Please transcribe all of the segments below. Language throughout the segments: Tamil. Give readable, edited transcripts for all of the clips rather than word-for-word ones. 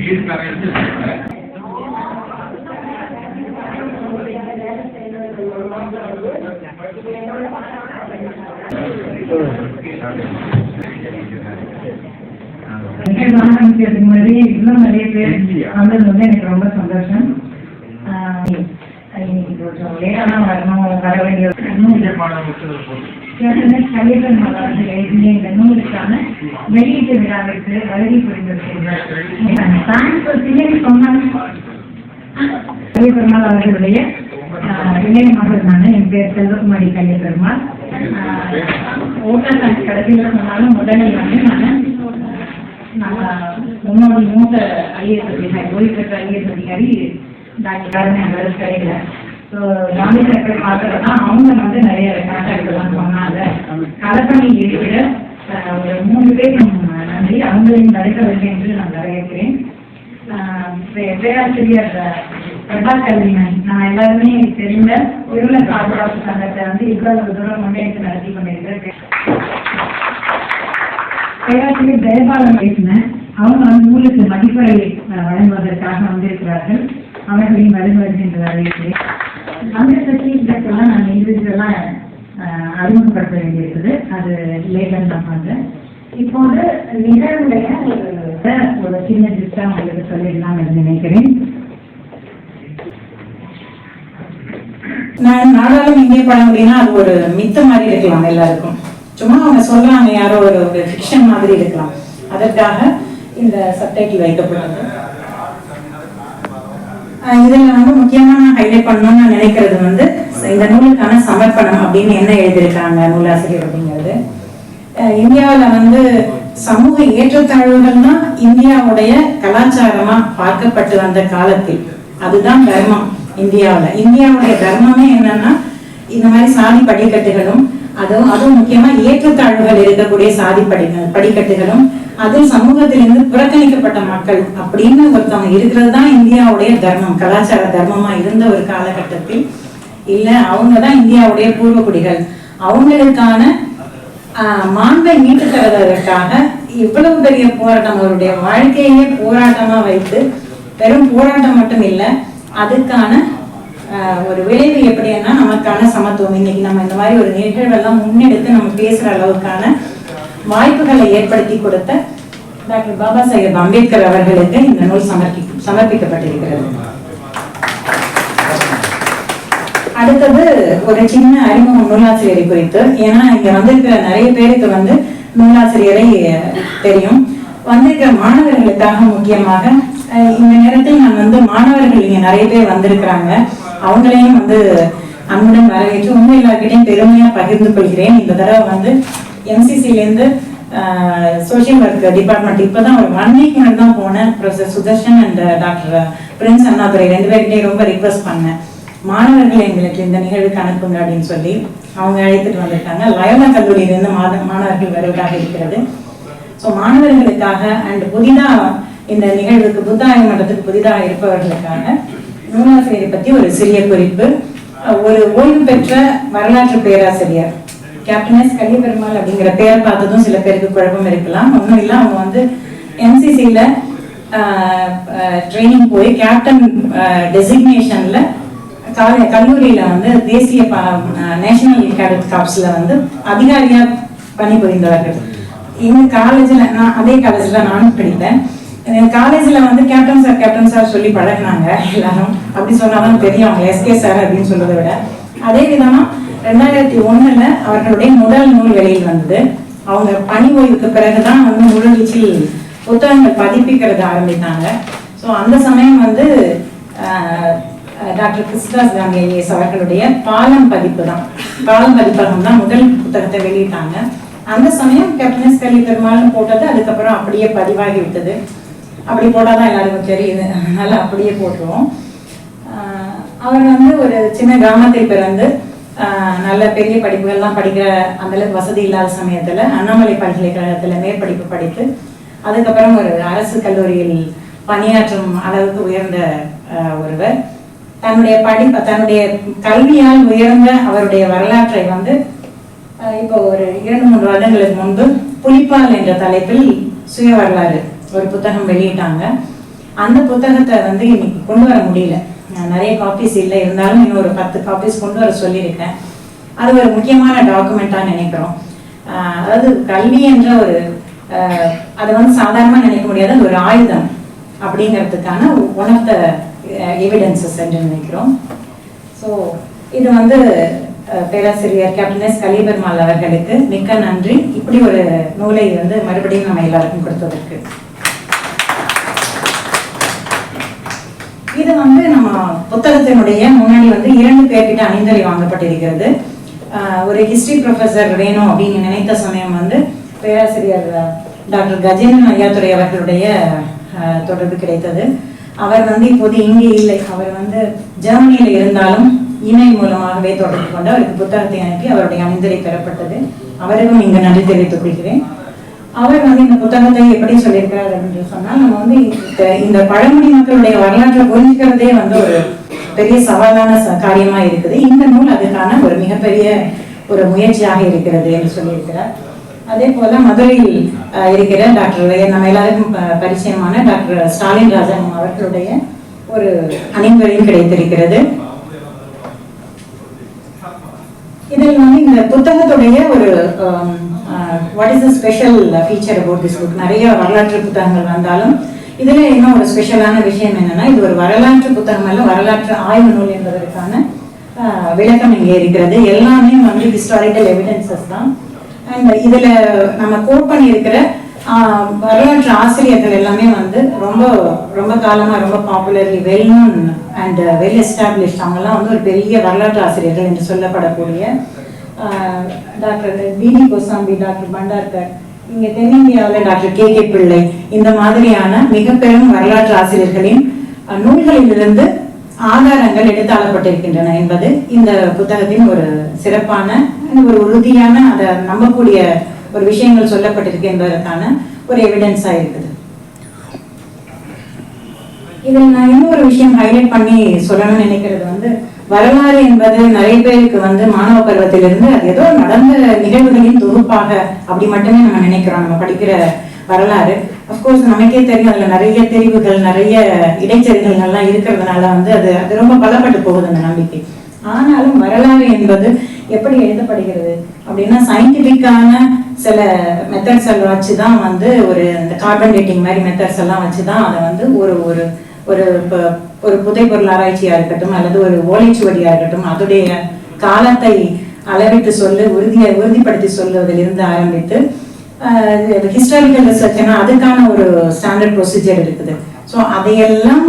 இன்னும் நிறைய பேர் வந்தது வந்து எனக்கு ரொம்ப சந்தோஷம். இன்னைக்கு கொஞ்சம் லேட்டாக வரணும், வர வேண்டிய கலியப்பெருமாள் அவர்கள் எழுதிய இந்த நூலுக்கான வெளியீட்டு விழாவிற்கு வருகை புரிந்திருக்கிறார். பின்னாடி சொன்னாங்க கலியப்பெருமாள் அவர்களுடைய இளைய மகள் நான். என் பேர் செல்வகுமாரி கலியப்பெருமாள். ஓட்டர் கடைசியில் சொன்னாலும் முதலில் வந்து நான் முன்னோடி மூத்த ஐஏஎஸ் அதிகாரி, ஓய்வு பெற்ற ஐஏஎஸ் அதிகாரி டாக்டர் கருணை கிடையில. ஸோ காந்தி சர்க்கரை பார்க்கறதுனா அவங்க வந்து நிறைய கான்டாக்ட்லாம் சொன்னாங்க. கலப்பணி இருக்கிற ஒரு 3 பேர் நன்றி, அவங்களையும் நடைபெறவில்லை என்று நான் வரவேற்கிறேன். பேராசிரியர் பிரபாத் கல்விமணி, நான் எல்லாருமே தெரிந்த உயிரிழந்த பாதுகாப்பு சங்கத்தை வந்து இவ்வளவு தூரம் முன்னெடுத்து நடத்தி கொண்டிருக்கிறேன். பேராசிரியர் ஜெயபாலன் பேசினேன். அவங்க வந்து நூலுக்கு மதிப்பை வழங்குவதற்காக வந்திருக்கிறார்கள். அவர்களையும் வருகின்ற வரவேற்கிறேன். அந்த பற்றி இதற்கெல்லாம் நான் இண்டிவிஜுவலாக அறிமுகப்படுத்த வேண்டியிருக்குது. அது லேட்டர் தான் பண்ணுறேன். இப்போது நிகழ்வுடைய ஒரு சின்ன ஜிஸ்டா உங்களுக்கு சொல்லிடலாம் என்று நினைக்கிறேன். நான் நாடாளும் இந்திய பழமொழினா அது ஒரு மித்த மாதிரி இருக்கலாம், எல்லாருக்கும் சும்மா அவங்க சொல்றாங்க, யாரோ ஒரு ஃபிக்ஷன் மாதிரி இருக்கலாம். அதற்காக இந்த சப்டைட்டில் வைக்கப்பட்டது. இதுல வந்து முக்கியமா நான் ஹைலைட் பண்ணணும்னு நினைக்கிறது வந்து இந்த நூலுக்கான சமர்ப்பணம் அப்படின்னு என்ன எழுதியிருக்காங்க நூலாசிரியர் அப்படிங்கிறது. இந்தியாவில் வந்து சமூக ஏற்றத்தாழ்வுகள்னா இந்தியாவுடைய கலாச்சாரமா பார்க்கப்பட்டு வந்த காலத்தில் அதுதான் தர்மம். இந்தியாவுடைய தர்மமே என்னன்னா இந்த மாதிரி சாதி படிக்கட்டுகளும் அதுவும் முக்கியமா ஏற்றத்தாழ்வுகள் இருக்கக்கூடிய சாதி படிக்கட்டுகளும் அதில் சமூகத்திலிருந்து புறக்கணிக்கப்பட்ட மக்கள் அப்படின்னு ஒருத்தவங்க இருக்கிறது தான் இந்தியாவுடைய தர்மம், கலாச்சார தர்மமா இருந்த ஒரு காலகட்டத்தில் இல்ல அவங்கதான் இந்தியாவுடைய பூர்வகுடிகள். அவங்களுக்கான மாண்பை மீட்டு தருவதற்காக இவ்வளவு பெரிய போராட்டம், அவருடைய வாழ்க்கையே போராட்டமா வைத்து, வெறும் போராட்டம் மட்டும் இல்லை, அதுக்கான ஒரு விளைவு எப்படின்னா நமக்கான சமத்துவம். இன்னைக்கு நம்ம இந்த மாதிரி ஒரு நிகழ்வெல்லாம் முன்னெடுத்து நம்ம பேசுற அளவுக்கான வாய்ப்புகளை ஏற்படுத்தி கொடுத்த டாக்டர் பாபா சாஹேப் அம்பேத்கர் அவர்களுக்கு இந்த நூல் சமர்ப்பிக்கப்பட்டிருக்கிறது. அடுத்தது ஒரு சின்ன அறிமுகம் நூலாசிரியரை குறித்து. ஏன்னா இங்க வந்திருக்கிற நிறைய பேருக்கு வந்து நூலாசிரியரை தெரியும். வந்திருக்கிற மாணவர்களுக்காக முக்கியமாக இந்த நேரத்தில் நான் வந்து மாணவர்கள் இங்க நிறைய பேர் வந்திருக்கிறாங்க, அவங்களையும் வந்து அன்புடன் வரவேற்று உங்க எல்லாருக்கிட்டையும் பெருமையா பகிர்ந்து கொள்கிறேன். இந்த தடவை வந்து எம்சிசிலேருந்து சோசியல் ஒர்க் டிபார்ட்மெண்ட் இப்பதான் ஒரு 1 வீக் முன்னாடி தான் போனேன். Professor Sudarshan and doctor Prince Annadurai 2 பேர்கிட்டையும் ரொம்ப ரிக்வெஸ்ட் பண்ணேன், மாணவர்கள் எங்களுக்கு இந்த நிகழ்வுக்கு அனுப்புங்க அப்படின்னு சொல்லி அவங்க அழைத்துட்டு வந்திருக்காங்க. லயோலா கல்லூரியிலிருந்து மாணவர்கள் வருவதாக இருக்கிறது. ஸோ மாணவர்களுக்காக அண்ட் புதிதா இந்த நிகழ்வுக்கு புத்தாய்வு மன்றத்துக்கு புதிதாக இருப்பவர்களுக்காக நூலாசிரியரை பற்றி ஒரு சிறிய குறிப்பு. ஒரு ஓய்வு பெற்ற வரலாற்று பேராசிரியர் கேப்டன் எஸ் கலியபெருமாள் அப்படிங்கிற பேரை பார்த்ததும் சில பேருக்கு குழப்பம் இருக்கலாம். ஒன்றும் இல்லை, அவங்க வந்து என்சிசியில் ட்ரைனிங் போய் கேப்டன் டெசிக்னேஷன்ல கல்லூரியில வந்து தேசிய நேஷனல் கேடட் கார்ப்ஸ்ல வந்து அதிகாரியா பணிபுரிந்தவர்கள். இந்த காலேஜ்ல அதே காலேஜ்ல நானும் படித்தேன். காலேஜ்ல வந்து கேப்டன் சார் சொல்லி பழகினாங்க எல்லாரும். அப்படி சொன்னாதான் தெரியும் அவங்க எஸ்கே சார் அப்படின்னு சொல்றதை விட. அதே விதமா 2001 அவர்களுடைய முதல் நூல் வெளியில் வந்தது. அவங்க பணி ஓய்வுக்கு பிறகுதான் வந்து முழுவீச்சில் புத்தகங்கள் பதிப்பிக்கிறது ஆரம்பித்தாங்க. ஸோ அந்த சமயம் வந்து டாக்டர் கிருஷ்ணதாஸ் காந்தியஸ் அவர்களுடைய பாலம் பதிப்பகம் தான் முதல் புத்தகத்தை வெளியிட்டாங்க. அந்த சமயம் கேப்டன் எஸ் கலியபெருமாள்னு போட்டது அதுக்கப்புறம் அப்படியே பதிவாகி விட்டது. அப்படி போட்டாதான் எல்லாருக்கும் தெரியுது, அதனால அப்படியே போட்டுருவோம். அவர் வந்து ஒரு சின்ன கிராமத்தில் பிறந்து நல்ல பெரிய படிப்புகள்லாம் படிக்கிற அந்தளவுக்கு வசதி இல்லாத சமயத்துல அண்ணாமலை பல்கலைக்கழகத்துல மேற்படிப்பு படித்து அதுக்கப்புறம் ஒரு அரசு கல்லூரியில் பணியாற்றும் அளவுக்கு உயர்ந்த ஒருவர். தன்னுடைய கல்வியால் உயர்ந்த அவருடைய வரலாற்றை வந்து இப்போ ஒரு 2-3 வருடங்களுக்கு முன்பு புலிப்பால் என்ற தலைப்பில் சுய வரலாறு ஒரு புத்தகம் வெளியிட்டாங்க. அந்த புத்தகத்தை வந்து இன்னைக்கு கொண்டு வர முடியல. நிறைய காப்பீஸ் இல்லை, இருந்தாலும் இன்னும் ஒரு 10 காப்பீஸ் கொண்டு வர சொல்லியிருக்கேன். அது ஒரு முக்கியமான டாக்குமெண்ட்டாக நினைக்கிறோம். அதாவது கல்வி என்ற ஒரு அதை வந்து சாதாரணமாக நினைக்க முடியாது, அது ஒரு ஆயுதம் அப்படிங்கிறதுக்கான ஒன் ஆஃப் த எவிடன்சஸ் என்று நினைக்கிறோம். ஸோ இது வந்து பேராசிரியர் கேப்டன் எஸ் கலிபெருமாள் அவர்களுக்கு மிக்க நன்றி, இப்படி ஒரு நூலை வந்து மறுபடியும் நம்ம எல்லாருக்கும் கொடுத்ததற்கு. இது வந்து நம்ம புத்தகத்தினுடைய முன்னாடி வந்து 2 பேர்கிட்ட அணிந்தலை வாங்கப்பட்டிருக்கிறது. ஒரு ஹிஸ்டரி ப்ரொஃபஸர் வேணும் அப்படின்னு நினைத்த சமயம் வந்து பேராசிரியர் டாக்டர் கஜேந்திரன் ஐயாத்துறை அவர்களுடைய தொடர்பு கிடைத்தது. அவர் வந்து இப்போது இங்கே இல்லை, அவர் வந்து ஜெர்மனியில் இருந்தாலும் இமெயில் மூலமாகவே தொடர்பு கொண்டு அவருக்கு புத்தகத்தை அனுப்பி அவருடைய அணிந்தலை பெறப்பட்டது. அவருக்கும் இங்கு நன்றி தெரிவித்துக் கொள்கிறேன். அவர் வந்து இந்த புத்தகத்தை எப்படி சொல்லியிருக்கிறார் என்று சொன்னால், நம்ம வந்து இந்த பழங்குடி மக்களுடைய வரலாற்றை புரிஞ்சுக்கிறதே வந்து ஒரு பெரிய சவாலான காரியமா இருக்குது. இந்த நூல் அதுக்கான ஒரு மிகப்பெரிய ஒரு முயற்சியாக இருக்கிறது என்று சொல்லியிருக்கிறார். அதே போல மதுரையில் இருக்கிற டாக்டர் நம்ம எல்லாருக்கும் பரிச்சயமான டாக்டர் ஸ்டாலின் ராஜன் அவர்களுடைய ஒரு அணிந்தலையும் கிடைத்திருக்கிறது. இதில் வந்து இந்த புத்தகத்துடைய ஒரு what is the special feature about this book, நிறைய வரலாற்று புத்தகங்கள் வந்தாலும் இதுல இன்னும் ஒரு ஸ்பெஷலான விஷயம் என்னன்னா, இது ஒரு வரலாற்று புத்தகம் அல்ல, வரலாற்று ஆய்வு நூல் என்பதற்கான விளக்கம் இங்கே இருக்கிறது. எல்லாமே வந்து ஹிஸ்டாரிக்கல் எவிடன்சஸ் தான். அண்ட் இதுல நம்ம கோட் பண்ணியிருக்கிற வரலாற்று ஆசிரியர்கள் எல்லாமே வந்து ரொம்ப ரொம்ப காலமா ரொம்ப popularly well known and well established, அவங்கெல்லாம் வந்து ஒரு பெரிய வரலாற்று ஆசிரியர்கள் என்று சொல்லப்படக்கூடிய டாக்டர் பிடி கோசாம்பி, டாக்டர் பண்டார்கர், இங்க தென்னிந்தியாவில் டாக்டர் கே பிள்ளை, இந்த மாதிரியான மிக பெரும் வரலாற்று ஆசிரியர்களின் நூல்களிலிருந்து ஆதாரங்கள் எடுத்தாளப்பட்டிருக்கின்றன என்பது இந்த புத்தகத்தின் ஒரு சிறப்பான ஒரு உறுதியான அதை நம்பக்கூடிய ஒரு விஷயங்கள் சொல்லப்பட்டிருக்கு என்பதற்கான ஒரு எவிடன்ஸா இருக்குது. இதில் நான் இன்னொரு விஷயம் ஹைலைட் பண்ணி சொல்லணும்னு நினைக்கிறது வந்து, வரலாறு என்பது நிறைய பேருக்கு வந்து மாணவ பருவத்திலிருந்து அது ஏதோ நடந்த நிகழ்வுகளின் தொகுப்பாக அப்படி மட்டுமே நம்ம நினைக்கிறோம். நம்ம படிக்கிற வரலாறு அப்கோர்ஸ் நமக்கே தெரியும், அதுல நிறைய தெரிவுகள் நிறைய இடைச்செருகள் எல்லாம் இருக்கிறதுனால வந்து அது ரொம்ப பலப்பட்டு போகுது அந்த நம்பிக்கை. ஆனாலும் வரலாறு என்பது எப்படி எழுதப்படுகிறது அப்படின்னா, சயின்டிபிக்கான சில மெத்தட்ஸ் எல்லாம் வச்சுதான் வந்து ஒரு இந்த கார்பன் டேட்டிங் மாதிரி மெத்தட்ஸ் எல்லாம் வச்சுதான் அதை வந்து ஒரு ஒரு ஒரு ஒரு புதைப்பொருள் ஆராய்ச்சியா இருக்கட்டும் அல்லது ஒரு ஓலைச்சுவடியா இருக்கட்டும், அதோடைய காலத்தை அளவிட்டு உறுதிப்படுத்தி சொல்லுவதிலிருந்து ஆரம்பித்து ஹிஸ்டாரிக்கல் ரிசர்ச்னா அதுக்கான ஒரு ஸ்டாண்டர்ட் ப்ரொசீஜர் இருக்குது. ஸோ அதையெல்லாம்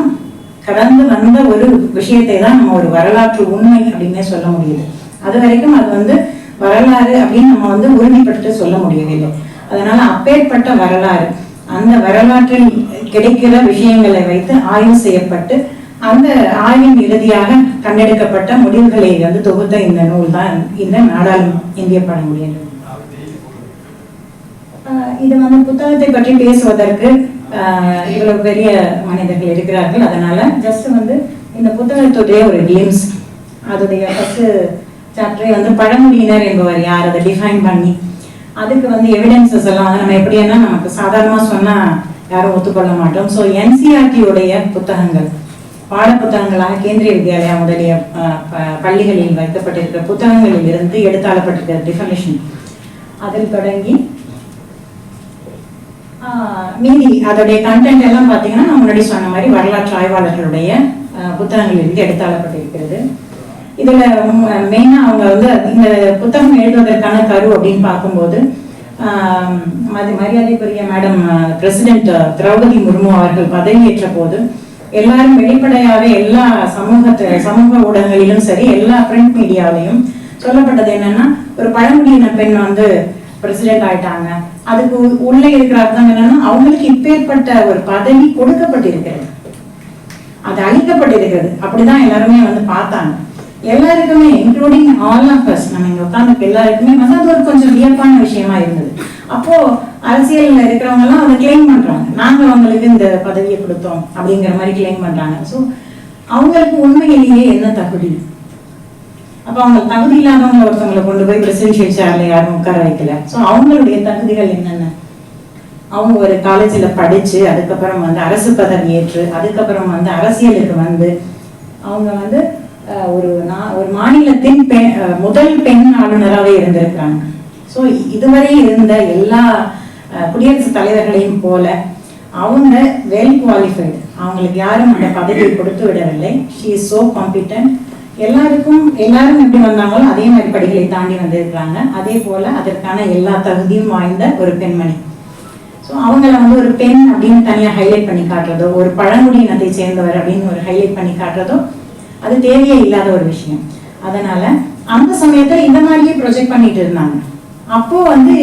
கடந்து வந்த ஒரு விஷயத்தை தான் நம்ம ஒரு வரலாற்று உண்மை அப்படின்னே சொல்ல முடியுது. அது வரைக்கும் அது வந்து வரலாறு அப்படின்னு நம்ம வந்து உறுதிப்பட்டு சொல்ல முடியவில்லை. அதனால அப்பேற்பட்ட வரலாறு, அந்த வரலாற்றில் கிடைக்கிற விஷயங்களை வைத்து ஆய்வு செய்யப்பட்டு அந்த ஆய்வின் இறுதியாக கண்டெடுக்கப்பட்ட முடிவுகளை வந்து தொகுத்த இந்த நூல் தான் இந்த நாடாளும் இந்திய பழங்குடி. இது வந்து புத்தகத்தை பற்றி பேசுவதற்கு இவ்வளவு பெரிய மனிதர்கள் இருக்கிறார்கள். அதனால ஜஸ்ட் வந்து இந்த புத்தகத்துடைய ஒரு கிளிம்ஸ், அதோடைய ஃபர்ஸ்ட் சாப்டரை வந்து பழங்குடியினர் என்பவர் யார் அதை டிஃபைன் பண்ணி அதுக்கு வந்து எவிடன்சஸ் எல்லாம் வந்து நம்ம எப்படின்னா நமக்கு சாதாரணமா சொன்னா யாரும் ஒத்துக்கொள்ள மாட்டோம். ஸோ என்சிஆர்டியுடைய புத்தகங்கள், பாட புத்தகங்களாக கேந்திரிய வித்யாலயா முதலிய பள்ளிகளில் வைக்கப்பட்டிருக்கிற புத்தகங்களில் இருந்து எடுத்தாளப்பட்டிருக்கிற டிஃபனிஷன் அதில் தொடங்கி மீதி அதோடைய கண்டென்ட் எல்லாம் பார்த்தீங்கன்னா நான் முன்னாடி சொன்ன மாதிரி வரலாற்று ஆய்வாளர்களுடைய புத்தகங்களிலிருந்து எடுத்தாளப்பட்டிருக்கிறது. இதுல மெயினா அவங்க வந்து இந்த புத்தகம் எழுதுவதற்கான கரு அப்படின்னு பார்க்கும்போது மரியாதைக்குரிய மேடம் பிரசிடென்ட் திரௌபதி முர்மு அவர்கள் பதவியேற்ற போது எல்லாரும் வெளிப்படையாவே எல்லா சமூக ஊடகங்களிலும் சரி எல்லா பிரிண்ட் மீடியாவிலையும் சொல்லப்பட்டது என்னன்னா, ஒரு பழங்குடியின பெண் வந்து பிரசிடென்ட் ஆயிட்டாங்க, அதுக்கு உள்ள இருக்கிற அர்த்தம் என்னன்னா அவங்களுக்கு இப்பேற்பட்ட ஒரு பதவி கொடுக்கப்பட்டிருக்கிறது, அது அளிக்கப்பட்டிருக்கிறது. அப்படிதான் எல்லாருமே வந்து பார்த்தாங்க. எல்லாருக்குமே இன்க்ளூடிங் ஆல் ஆஃப் அஸ், நம்ம இங்க உட்கார்ந்து எல்லாருக்குமே வந்து அது ஒரு கொஞ்சம் வியப்பான விஷயமா இருந்தது. அப்போ அரசியல்ல இருக்கிறவங்க எல்லாம் அதை கிளைம் பண்றாங்க, நாங்க அவங்களுக்கு இந்த பதவியை கொடுத்தோம் அப்படிங்கிற மாதிரி கிளைம் பண்றாங்க. ஸோ அவங்களுக்கு உண்மையிலேயே என்ன தகுதி? அப்ப அவங்க தகுதி இல்லாதவங்க ஒருத்தவங்களை கொண்டு போய் பிரசிடென்ஷியல் சேர்ல யாரும் உட்கார வைக்கல. ஸோ அவங்களுடைய தகுதிகள் என்னென்ன? அவங்க ஒரு காலேஜில் படிச்சு அதுக்கப்புறம் வந்து அரசு பதவி ஏற்று அதுக்கப்புறம் வந்து அரசியலுக்கு வந்து அவங்க வந்து ஒரு மாநிலத்தின் முதல் பெண் ஆளுநராகவே இருந்திருக்கிறாங்க. ஸோ இதுவரை இருந்த எல்லா குடியரசுத் தலைவர்களையும் போல அவங்க வெல் குவாலிஃபைடு, அவங்களுக்கு யாரும் அந்த பதவியை கொடுத்து விடவில்லை. She is so competent. எல்லாரும் எப்படி வந்தாங்களோ அதே மாதிரி படிகளை தாண்டி வந்திருக்கிறாங்க. அதே போல அதற்கான எல்லா தகுதியும் வாய்ந்த ஒரு பெண்மணி. ஸோ அவங்கள வந்து ஒரு பெண் அப்படின்னு தனியாக ஹைலைட் பண்ணி காட்டுறதோ, ஒரு பழங்குடியினத்தை சேர்ந்தவர் அப்படின்னு ஒரு ஹைலைட் பண்ணி காட்டுறதோ அது தேவையே இல்லாத ஒரு விஷயம். அதனால அந்த சமயத்துல இந்த மாதிரியே ப்ரொஜெக்ட் பண்ணிட்டு இருந்தாங்க. அப்போ வந்து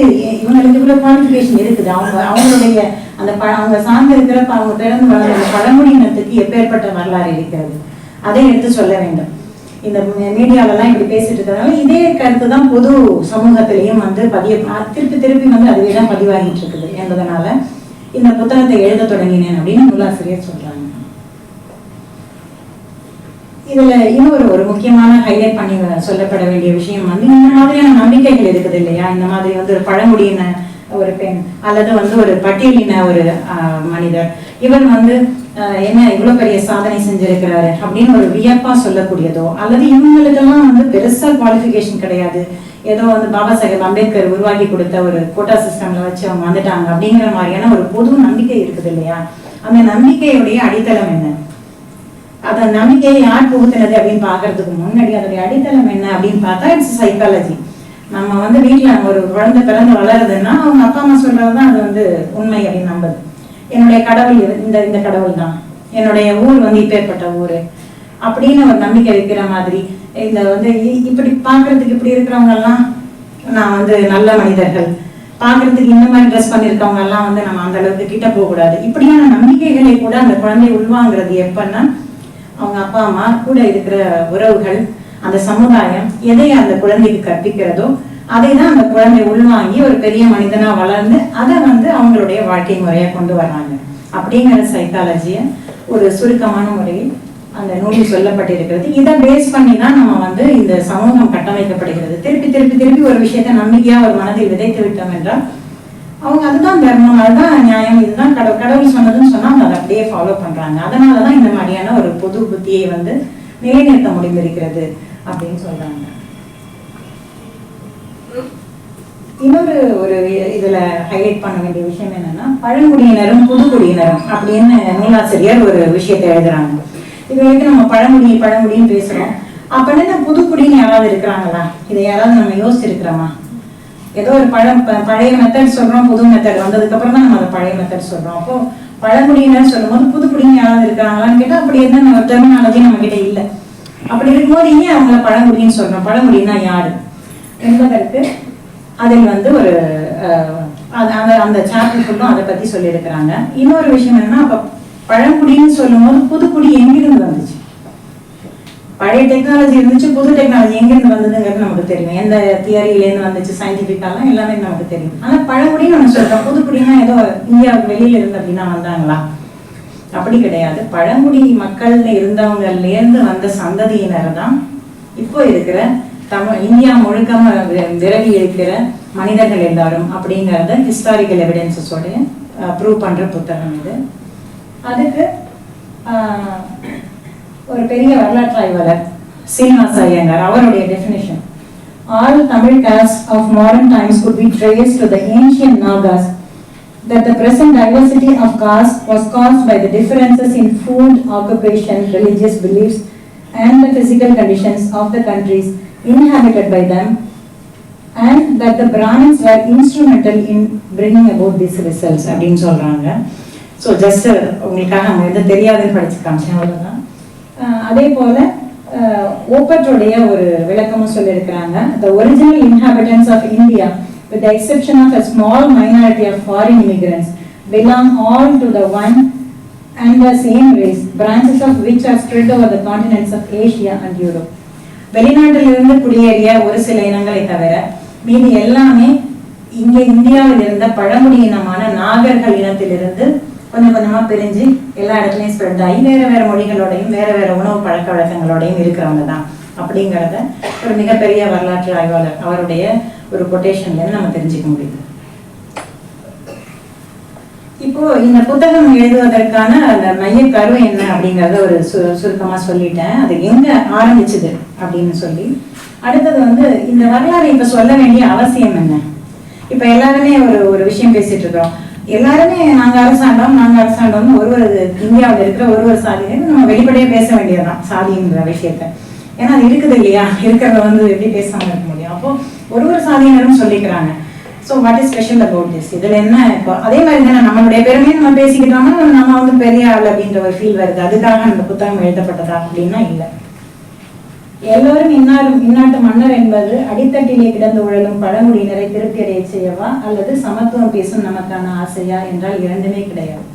இவங்களுக்கு இவ்வளவு குவாலிஃபிகேஷன் இருக்குது. அவங்களுடைய அந்த அவங்க சார்ந்து இருக்கிறப்ப அவங்க பிறந்து வளர்ந்த பழங்குடியினத்துக்கு எப்பேற்பட்ட வரலாறு இருக்கிறது, அதை எடுத்து சொல்ல வேண்டும். இந்த மீடியாவெல்லாம் இப்படி பேசிட்டு இருக்கிறதுனால இதே கருத்து தான் பொது சமூகத்திலையும் வந்து திருப்பி வந்து அதுவே தான் பதிவாகிட்டு இருக்குது என்பதனால இந்த புத்தகத்தை எழுத தொடங்கினேன் அப்படின்னு நூலாசிரியர் சொல்றாங்க. இதுல இன்னொரு ஒரு முக்கியமான ஹைலைட் பண்ணி சொல்லப்பட வேண்டிய விஷயம் வந்து இந்த மாதிரியான நம்பிக்கைகள் இருக்குது இல்லையா. இந்த மாதிரி வந்து ஒரு பழங்குடியின ஒரு பெண் அல்லது வந்து ஒரு பட்டியலின ஒரு மனிதர், இவர் வந்து என்ன இவ்வளவு பெரிய சாதனை செஞ்சிருக்கிறாரு அப்படின்னு ஒரு வியப்பா சொல்லக்கூடியதோ, அல்லது இவங்களுக்கெல்லாம் வந்து பெருசா குவாலிஃபிகேஷன் கிடையாது, ஏதோ வந்து பாபா சாஹேப் அம்பேத்கர் உருவாக்கி கொடுத்த ஒரு கோட்டா சிஸ்டம்ல வச்சு அவங்க வந்துட்டாங்க அப்படிங்கிற மாதிரியான ஒரு பொது நம்பிக்கை இருக்குது இல்லையா. அந்த நம்பிக்கையுடைய அடித்தளம் என்ன, அந்த நம்பிக்கையை யார் புகுத்தினது அப்படின்னு பாக்குறதுக்கு முன்னாடி அதோடைய அடித்தளம் என்ன அப்படின்னு பார்த்தா இட்ஸ் சைக்காலஜி. நம்ம வந்து வீட்டுல ஒரு குழந்தை பிறந்து வளருதுன்னா அவங்க அப்பா அம்மா சொல்றதுதான் அது வந்து உண்மை அப்படின்னு நம்புது. என்னுடைய கடவுள் இந்த கடவுள் தான், என்னுடைய ஊர் வந்து இப்பேற்பட்ட ஊரு அப்படின்னு ஒரு நம்பிக்கை வைக்கிற மாதிரி இந்த வந்து இப்படி பாக்குறதுக்கு இப்படி இருக்கிறவங்க எல்லாம் நான் வந்து நல்ல மனிதர்கள், பாக்குறதுக்கு இந்த மாதிரி ட்ரெஸ் பண்ணிருக்கவங்க எல்லாம் வந்து நம்ம அந்த அளவுக்கு கிட்ட போக கூடாது, இப்படியான நம்பிக்கைகளை கூட அந்த குழந்தை உள்வாங்கிறது எப்பன்னா அவங்க அப்பா அம்மா கூட இருக்கிற உறவுகள், அந்த சமுதாயம் எதை அந்த குழந்தைக்கு கற்பிக்கிறதோ அதை தான் அந்த குழந்தை உள்வாங்கி ஒரு பெரிய மனிதனா வளர்ந்து அதை வந்து அவங்களுடைய வாழ்க்கை முறையா கொண்டு வர்றாங்க அப்படிங்கிற சைக்காலஜிய ஒரு சுருக்கமான முறையில் அந்த நூலில் சொல்லப்பட்டிருக்கிறது. இதை பேஸ் பண்ணி தான் நம்ம வந்து இந்த சமூகம் கட்டமைக்கப்படுகிறது. திருப்பி ஒரு விஷயத்த நம்பிக்கையா ஒரு மனதில் விதைத்து விட்டோம் என்றால் அவங்க அதுதான் தர்மம், அதுதான் நியாயம், இதுதான் கடவுள் சொன்னதுன்னு சொன்னா அவங்க அதை அப்படியே ஃபாலோ பண்றாங்க. அதனாலதான் இந்த மாதிரியான ஒரு பொது புத்தியை வந்து நிலைநிறுத்த முடிந்திருக்கிறது அப்படின்னு சொல்றாங்க. இன்னொரு ஒரு இதுல ஹைலைட் பண்ண வேண்டிய விஷயம் என்னன்னா பழங்குடியினரும் புதுக்குடியினரும் அப்படின்னு நூலாசிரியர் ஒரு விஷயத்தை எழுதுறாங்க. இது வரைக்கும் நம்ம பழங்குடின்னு பேசுறோம். அப்ப என்ன புதுக்குடின்னு யாராவது இருக்கிறாங்களா, இதை யாராவது நம்ம யோசிச்சிருக்கிறோமா? ஏதோ ஒரு பழைய மெத்தட் சொல்றோம், புது மெத்தட் வந்ததுக்கு அப்புறம் தான் நம்ம அதை பழைய மெத்தட் சொல்றோம். அப்போ பழங்குடியினர் சொல்லும் போது புதுக்குடின்னு யாராவது இருக்கிறாங்களான்னு கேட்டா அப்படி என்ன டெர்மினாலஜி நம்ம கிட்ட இல்லை. அப்படி இருக்கும்போது ஏன் அவங்கள பழங்குடின்னு சொல்றோம், பழங்குடினா யாரு என்பதற்கு அதில் வந்து ஒரு அந்த சாப்டர் ஃபுல்லும் அதை பத்தி சொல்லியிருக்கிறாங்க. இன்னொரு விஷயம் என்னன்னா அப்ப பழங்குடின்னு சொல்லும் போது புதுக்குடி எங்கிருந்து வந்துச்சு, பழைய டெக்னாலஜி இருந்துச்சு, புது டெக்னாலஜி எங்கிருந்து வந்ததுங்கிறது நமக்கு தெரியும், எந்த தியரியிலேருந்து வந்துச்சு சயின்டிபிக்காலாம் எல்லாமே நமக்கு தெரியும். ஆனா பழங்குடின்னு ஒண்ணு சொல்றோம், புதுக்குடினா ஏதோ இந்தியாவுக்கு வெளியில இருந்து அப்படின்னா வந்தாங்களா, அப்படி கிடையாது. பழங்குடி மக்கள்ல இருந்தவங்கல இருந்து வந்த சந்ததியினர் தான் இப்போ இருக்கிற இந்தியா முழுக்க விரவி இருக்கிற மனிதர்கள் எல்லாரும் அப்படிங்கறத ஹிஸ்டாரிக்கல் எவிடன்சஸோட ப்ரூவ் பண்ற புத்தகம் இது. அதுக்கு ஒரு பெரிய வரலாற்று ஆய்வாளர் சீனிவாச ஐயங்கார் அவருடைய definition, all Tamil castes of modern times could be traced to the ancient Nagas, that the present diversity of caste was caused by the differences in food, occupation, religious beliefs and the physical conditions of the countries inhabited by them, and that the Brahmins were instrumental in bringing about these results அப்படின்னு சொல்றாங்க. ஸோ ஜஸ்ட் உங்களுக்காக அவங்க எது தெரியாதுன்னு படிச்சு காமிச்சேன், அவ்வளோதான். அதே போல ஓப்பர்ட்டுடைய ஒரு விளக்கமும் சொல்லியிருக்கிறாங்க. The original inhabitants of India, with the exception of a small minority of foreign immigrants, belong all to the one and the same race, branches of which are spread over the continents of Asia and Europe. வெளிநாட்டிலிருந்து குடியேறிய ஒரு சில இனங்களை தவிர மீதி எல்லாமே இங்கே இந்தியாவில் இருந்த பழங்குடியினமான நாகர்கள் இனத்திலிருந்து கொஞ்சம் கொஞ்சமா பிரிஞ்சு எல்லா இடத்துலயும் ஸ்ப்ரெட் ஆகி வேற மொழிகளோடையும் வேற உணவு பழக்க வழக்கங்களோடையும் இருக்கிறவங்க தான் அப்படிங்கிறத ஒரு மிகப்பெரிய வரலாற்று ஆய்வாளர் அவருடைய ஒரு கொட்டேஷன்ல நம்ம தெரிஞ்சுக்க முடியுது. இப்போ இந்த புத்தகம் எழுதுவதற்கான அந்த மைய கரு என்ன அப்படிங்கறத ஒரு சுருக்கமா சொல்லிட்டேன். அது எங்க ஆரம்பிச்சது அப்படின்னு சொல்லி, அடுத்தது வந்து இந்த வரலாறு இப்ப சொல்ல வேண்டிய அவசியம் என்ன. இப்ப எல்லாருமே ஒரு விஷயம் பேசிட்டு இருக்கோம். எல்லாருமே நாங்க அரசாண்டோம்னு ஒரு இந்தியாவில் இருக்கிற ஒரு சாதியில நம்ம வெளிப்படையா பேச வேண்டியதுதான் சாதிங்கிற விஷயத்த. ஏன்னா அது இருக்குது இல்லையா, இருக்கிறத வந்து எப்படி பேசாம இருக்க முடியும். அப்போ ஒரு சாதியினரும் சொல்லிக்கிறாங்க. So what is special about this? இதுல என்ன இப்போ அதே மாதிரி தானே நம்மளுடைய பெருமையை நம்ம பேசிக்கிட்டோம்னா நம்ம வந்து பெரிய ஆள் அப்படின்ற ஒரு ஃபீல் வருது. அதுக்காக அந்த புத்தகம் எழுதப்பட்டதா அப்படின்னா இல்லை. எல்லோரும் இந்நாட்டு மன்னர் என்பது அடித்தட்டிலே கிடந்து உழலும் பழங்குடியினரை திருப்தி அடைய செய்யவா அல்லது சமத்துவம் பேசும் நமக்கான ஆசையா என்றால் இரண்டுமே கிடையாது.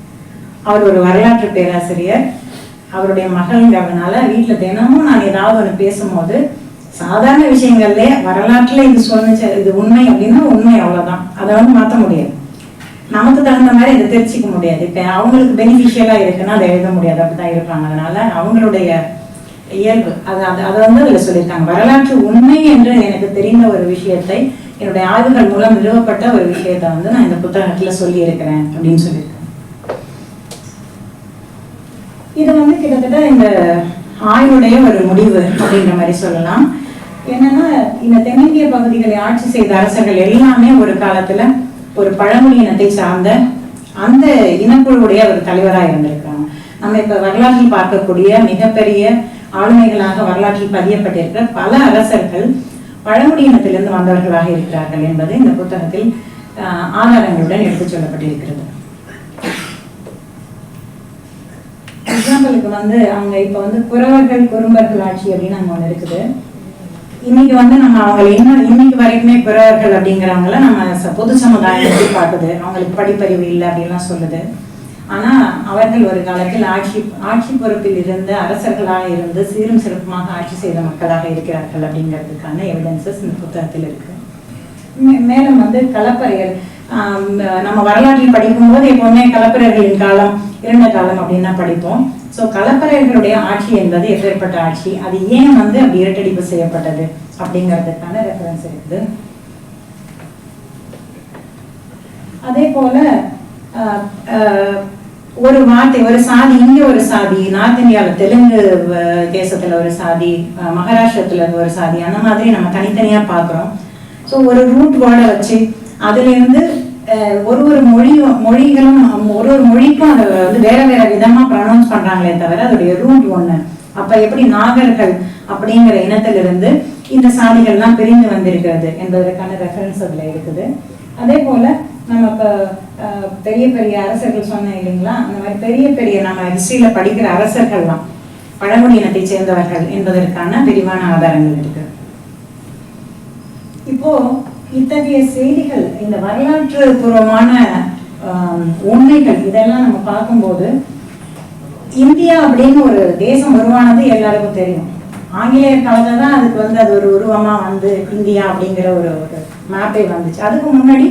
அவர் ஒரு வரலாற்று பேராசிரியர். அவருடைய மகள்ங்கிறதுனால வீட்டுல தினமும் நான் ஏதாவது ஒன்று பேசும்போது சாதாரண விஷயங்கள்ல வரலாற்றுல இது சொன்னிச்சு, இது உண்மை அப்படின்னா உண்மை, அவ்வளவுதான். அதை வந்து மாற்ற முடியாது. நமக்கு தகுந்த மாதிரி இதை தெரிஞ்சிக்க முடியாது. இப்ப அவங்களுக்கு பெனிஃபிஷியலா இருக்குன்னா அதை எழுத முடியாது, அப்படிதான் இருப்பாங்க. அதனால அவங்களுடைய இயல்பு அதை வந்து அதுல சொல்லியிருக்காங்க. வரலாற்று உண்மை என்று எனக்கு தெரிந்த ஒரு விஷயத்தை என்னுடைய ஆய்வுகள் மூலம் நிறுவப்பட்ட ஒரு விஷயத்த வந்து நான் இந்த புத்தகத்துல சொல்லி இருக்கிறேன் அப்படின்னு சொல்லியிருக்கேன். இது வந்து கிட்டத்தட்ட இந்த ஆய்வுடைய ஒரு முடிவு அப்படின்ற மாதிரி சொல்லலாம். என்னன்னா இந்த தென்னிந்திய பகுதிகளை ஆட்சி செய்த அரசர்கள் எல்லாமே ஒரு காலத்துல ஒரு பழங்குடி இனத்தை சார்ந்த அந்த இனக்குழுவுடைய ஒரு தலைவராக இருந்திருக்காங்க. நம்ம இப்ப வரலாற்றில் பார்க்கக்கூடிய மிகப்பெரிய ஆளுமைகளாக வரலாற்றில் பதியப்பட்டிருக்கிற பல அரசர்கள் பழங்குடி இனத்திலிருந்து வந்தவர்களாக இருக்கிறார்கள் என்பது இந்த புத்தகத்தில் ஆதாரங்களுடன் எடுத்துச் சொல்லப்பட்டிருக்கிறது. எக்ஸாம்பிளுக்கு வந்து அவங்க இப்ப வந்து குறவர்கள் குறும்பர்கள் ஆட்சி அப்படின்னு அங்க ஒண்ணு இருக்குது. இன்னைக்கு வந்து நம்ம அவங்களை இன்னைக்கு வரைக்குமே குறவர்கள் அப்படிங்கிறவங்கள நம்ம பொது சமுதாயம் பார்க்குது. அவங்களுக்கு படிப்பறிவு இல்லை அப்படின்லாம் சொல்லுது. ஆனா அவர்கள் ஒரு காலத்தில் ஆட்சி பொறுப்பில் இருந்த அரசர்களாக இருந்து சீரும் சிறப்புமாக ஆட்சி செய்த மக்களாக இருக்கிறார்கள் அப்படிங்கிறதுக்கான எவிடன்சஸ் இந்த புத்தகத்தில் இருக்கு. மேலும் வந்து கலப்பறைகள் நம்ம வரலாற்றில் படிக்கும் போது எப்பவுமே கலப்பறைகளின் காலம் இருண்ட காலம் அப்படின்னு தான் படிப்போம். ஸோ கலப்பறைகளுடைய ஆட்சி என்பது எப்பேற்பட்ட ஆட்சி, அது ஏன் வந்து அப்படி இரட்டடிப்பு செய்யப்பட்டது அப்படிங்கிறதுக்கான ரெஃபரன்ஸ் இருக்குது. அதே போல ஒரு வார்த்தை, ஒரு சாதி, இங்க ஒரு சாதி, நார்த் இந்தியாவில் தெலுங்கு தேசத்துல ஒரு சாதி, மகாராஷ்டிரத்துல ஒரு சாதி, அந்த மாதிரி நம்ம தனித்தனியா பாக்குறோம். ஸோ ஒரு ரூட் வேர்டை வச்சு அதுல இருந்து ஒரு மொழிகளும் ஒரு மொழிக்கும் அதை வந்து வேற வேற விதமா ப்ரொனவுன்ஸ் பண்றாங்களே தவிர அதோடைய ரூட் ஒண்ணு. அப்ப எப்படி நாகர்கள் அப்படிங்கிற இனத்திலிருந்து இந்த சாதிகள்லாம் பிரிந்து வந்திருக்கிறது என்பதற்கான ரெஃபரன்ஸ் அதுல இருக்குது. அதே போல நம்ம இப்ப பெரிய பெரிய அரசர்கள் சொன்னேன் இல்லைங்களா, அந்த மாதிரி பெரிய பெரிய நம்ம ஹிஸ்டரியில படிக்கிற அரசர்கள்லாம் பழங்குடி இனத்தை சேர்ந்தவர்கள் என்பதற்கான விரிவான ஆதாரங்கள் இருக்கு. இப்போ இத்தகைய செய்திகள், இந்த வரலாற்று பூர்வமான உண்மைகள் இதெல்லாம் நம்ம பார்க்கும்போது இந்தியா அப்படின்னு ஒரு தேசம் உருவானது எல்லாருக்கும் தெரியும். ஆங்கிலேயர் காலத்துல தான் அதுக்கு வந்து அது ஒரு உருவமா வந்து இந்தியா அப்படிங்கிற ஒரு மேப்பே வந்துச்சு. அதுக்கு முன்னாடி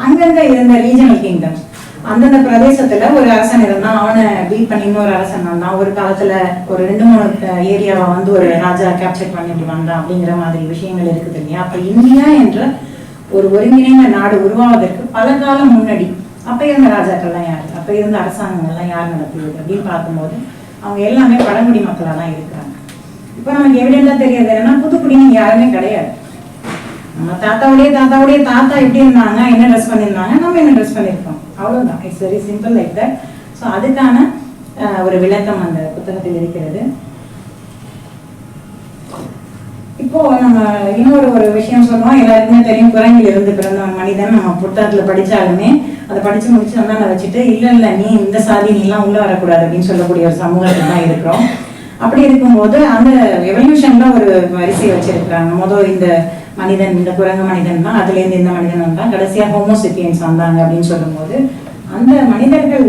அங்கங்க இருந்த ரீஜனல் கிங்டம்ஸ், அந்தந்த பிரதேசத்துல ஒரு அரசன் இருந்தான், அவனை பீட் பண்ணி இன்னொரு அரசன் வந்தான், ஒரு காலத்துல ஒரு 2-3 ஏரியாவை வந்து ஒரு ராஜா கேப்சர் பண்ணிட்டு வந்தான் அப்படிங்கிற மாதிரி விஷயங்கள் இருக்குது இல்லையா. அப்ப இந்தியா என்ற ஒரு ஒருங்கிணைந்த நாடு உருவாவதற்கு பல காலம் முன்னாடி அப்ப இருந்த ராஜாக்கள்லாம் யாரு, அப்ப இருந்த அரசாங்கங்கள்லாம் யார் நடத்துவது அப்படின்னு பார்க்கும்போது அவங்க எல்லாமே பழங்குடி மக்களாக தான் இருக்கிறாங்க. இப்ப நமக்கு எவிடென்டா தெரியாது என்னன்னா புதுக்குடின்னு யாருமே கிடையாது. நம்ம தாத்தாவுடைய தாத்தா எப்படி இருந்தாங்க, என்ன ட்ரெஸ் பண்ணியிருந்தாங்க, நம்ம என்ன ட்ரெஸ் பண்ணியிருக்கோம், அவ்வளவுதான். It's very simple like that. So அதுக்கான ஒரு விளக்கம் அந்த புத்தகத்தில் இருக்கிறது. இப்போ நம்ம இன்னொரு விஷயம் சொல்றோம், எல்லாருக்குமே தெரியும், குரங்கில் இருந்து பிறந்தவன் மனிதன். நம்ம புத்தகத்துல படிச்சாலுமே அதை படிச்சு முடிச்சு வந்தா வச்சுட்டு இல்ல நீ இந்த சாதி நீ எல்லாம் உள்ள வரக்கூடாது அப்படின்னு சொல்லக்கூடிய ஒரு சமூகத்துல தான் இருக்கிறோம். அப்படி இருக்கும்போது அந்த எவல்யூஷன்ல ஒரு வரிசை வச்சிருக்கிறாங்க. முதல் இந்த மனிதன், இந்த குரங்கு மனிதன் தான், அதுல இருந்து இந்த மனிதன் வந்தா, கடைசியா ஹோமோசெப்பியன்ஸ் வந்தாங்க அப்படின்னு சொல்லும் போது அந்த மனிதர்கள்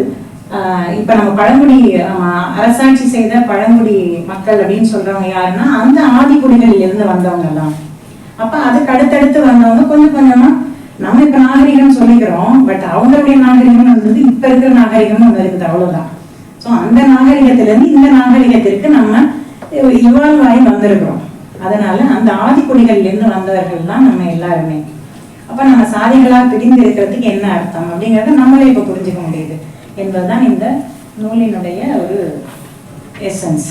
இப்ப நம்ம பழங்குடி அரசாட்சி செய்த பழங்குடி மக்கள் அப்படின்னு சொல்றவங்க யாருன்னா அந்த ஆதிக்குடிகளில் இருந்து வந்தவங்க தான். அப்ப அதுக்கு அடுத்தடுத்து வந்தவங்க கொஞ்சம் கொஞ்சமா நம்ம இப்ப நாகரிகம் சொல்லிக்கிறோம், பட் அவங்களுடைய நாகரிகம் வந்து இப்ப இருக்கிற நாகரிகமும் ஒண்ணு இருக்குது, அவ்வளவுதான். ஸோ அந்த நாகரிகத்திலிருந்து இந்த நாகரிகத்திற்கு நம்ம இவால்வ் ஆகி வந்திருக்கிறோம். அதனால அந்த ஆதிக்குடிகள்ல இருந்து வந்தவர்கள் தான் நம்ம எல்லாருமே. அப்ப நம்ம சாதிகளா பிரிந்து இருக்கிறதுக்கு என்ன அர்த்தம் அப்படிங்கறத நம்மளே இப்ப புரிஞ்சுக்க முடியுது என்பதுதான் இந்த நூலினுடைய ஒரு எசன்ஸ்.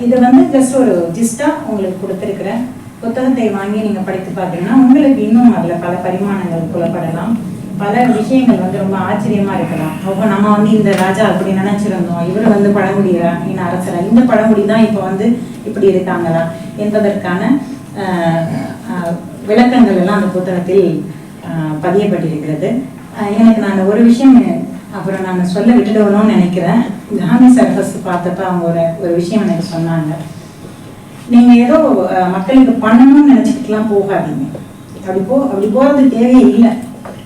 இது வந்து ஜஸ்ட் ஒரு ஜிஸ்டா உங்களுக்கு கொடுத்துருக்கிற புத்தகத்தை வாங்கி நீங்க படித்து பார்த்தீங்கன்னா உங்களுக்கு இன்னும் அதுல பல பரிமாணங்கள் புலப்படலாம். பல விஷயங்கள் வந்து ரொம்ப ஆச்சரியமா இருக்கலாம். அப்போ நம்ம வந்து இந்த ராஜா அப்படி நினைச்சிருந்தோம், இவர் வந்து பழங்குடியா இன்னும் அரசரா, இந்த பழங்குடி தான் இப்போ வந்து இப்படி இருக்காங்களா என்பதற்கான விளக்கங்கள் எல்லாம் அந்த புத்தகத்தில் பதியப்பட்டிருக்கிறது. எனக்கு நான் ஒரு விஷயம் அப்புறம் நான் சொல்ல விட்டுடுவோம்னு நினைக்கிறேன். காந்தி சார் ஃபர்ஸ்ட் பார்த்தப்ப அவங்க ஒரு விஷயம் எனக்கு சொன்னாங்க, நீங்க ஏதோ மக்களுக்கு பண்ணணும்னு நினைச்சிட்டுலாம் போகாதீங்க, அப்படி போறது தேவையே இல்லை,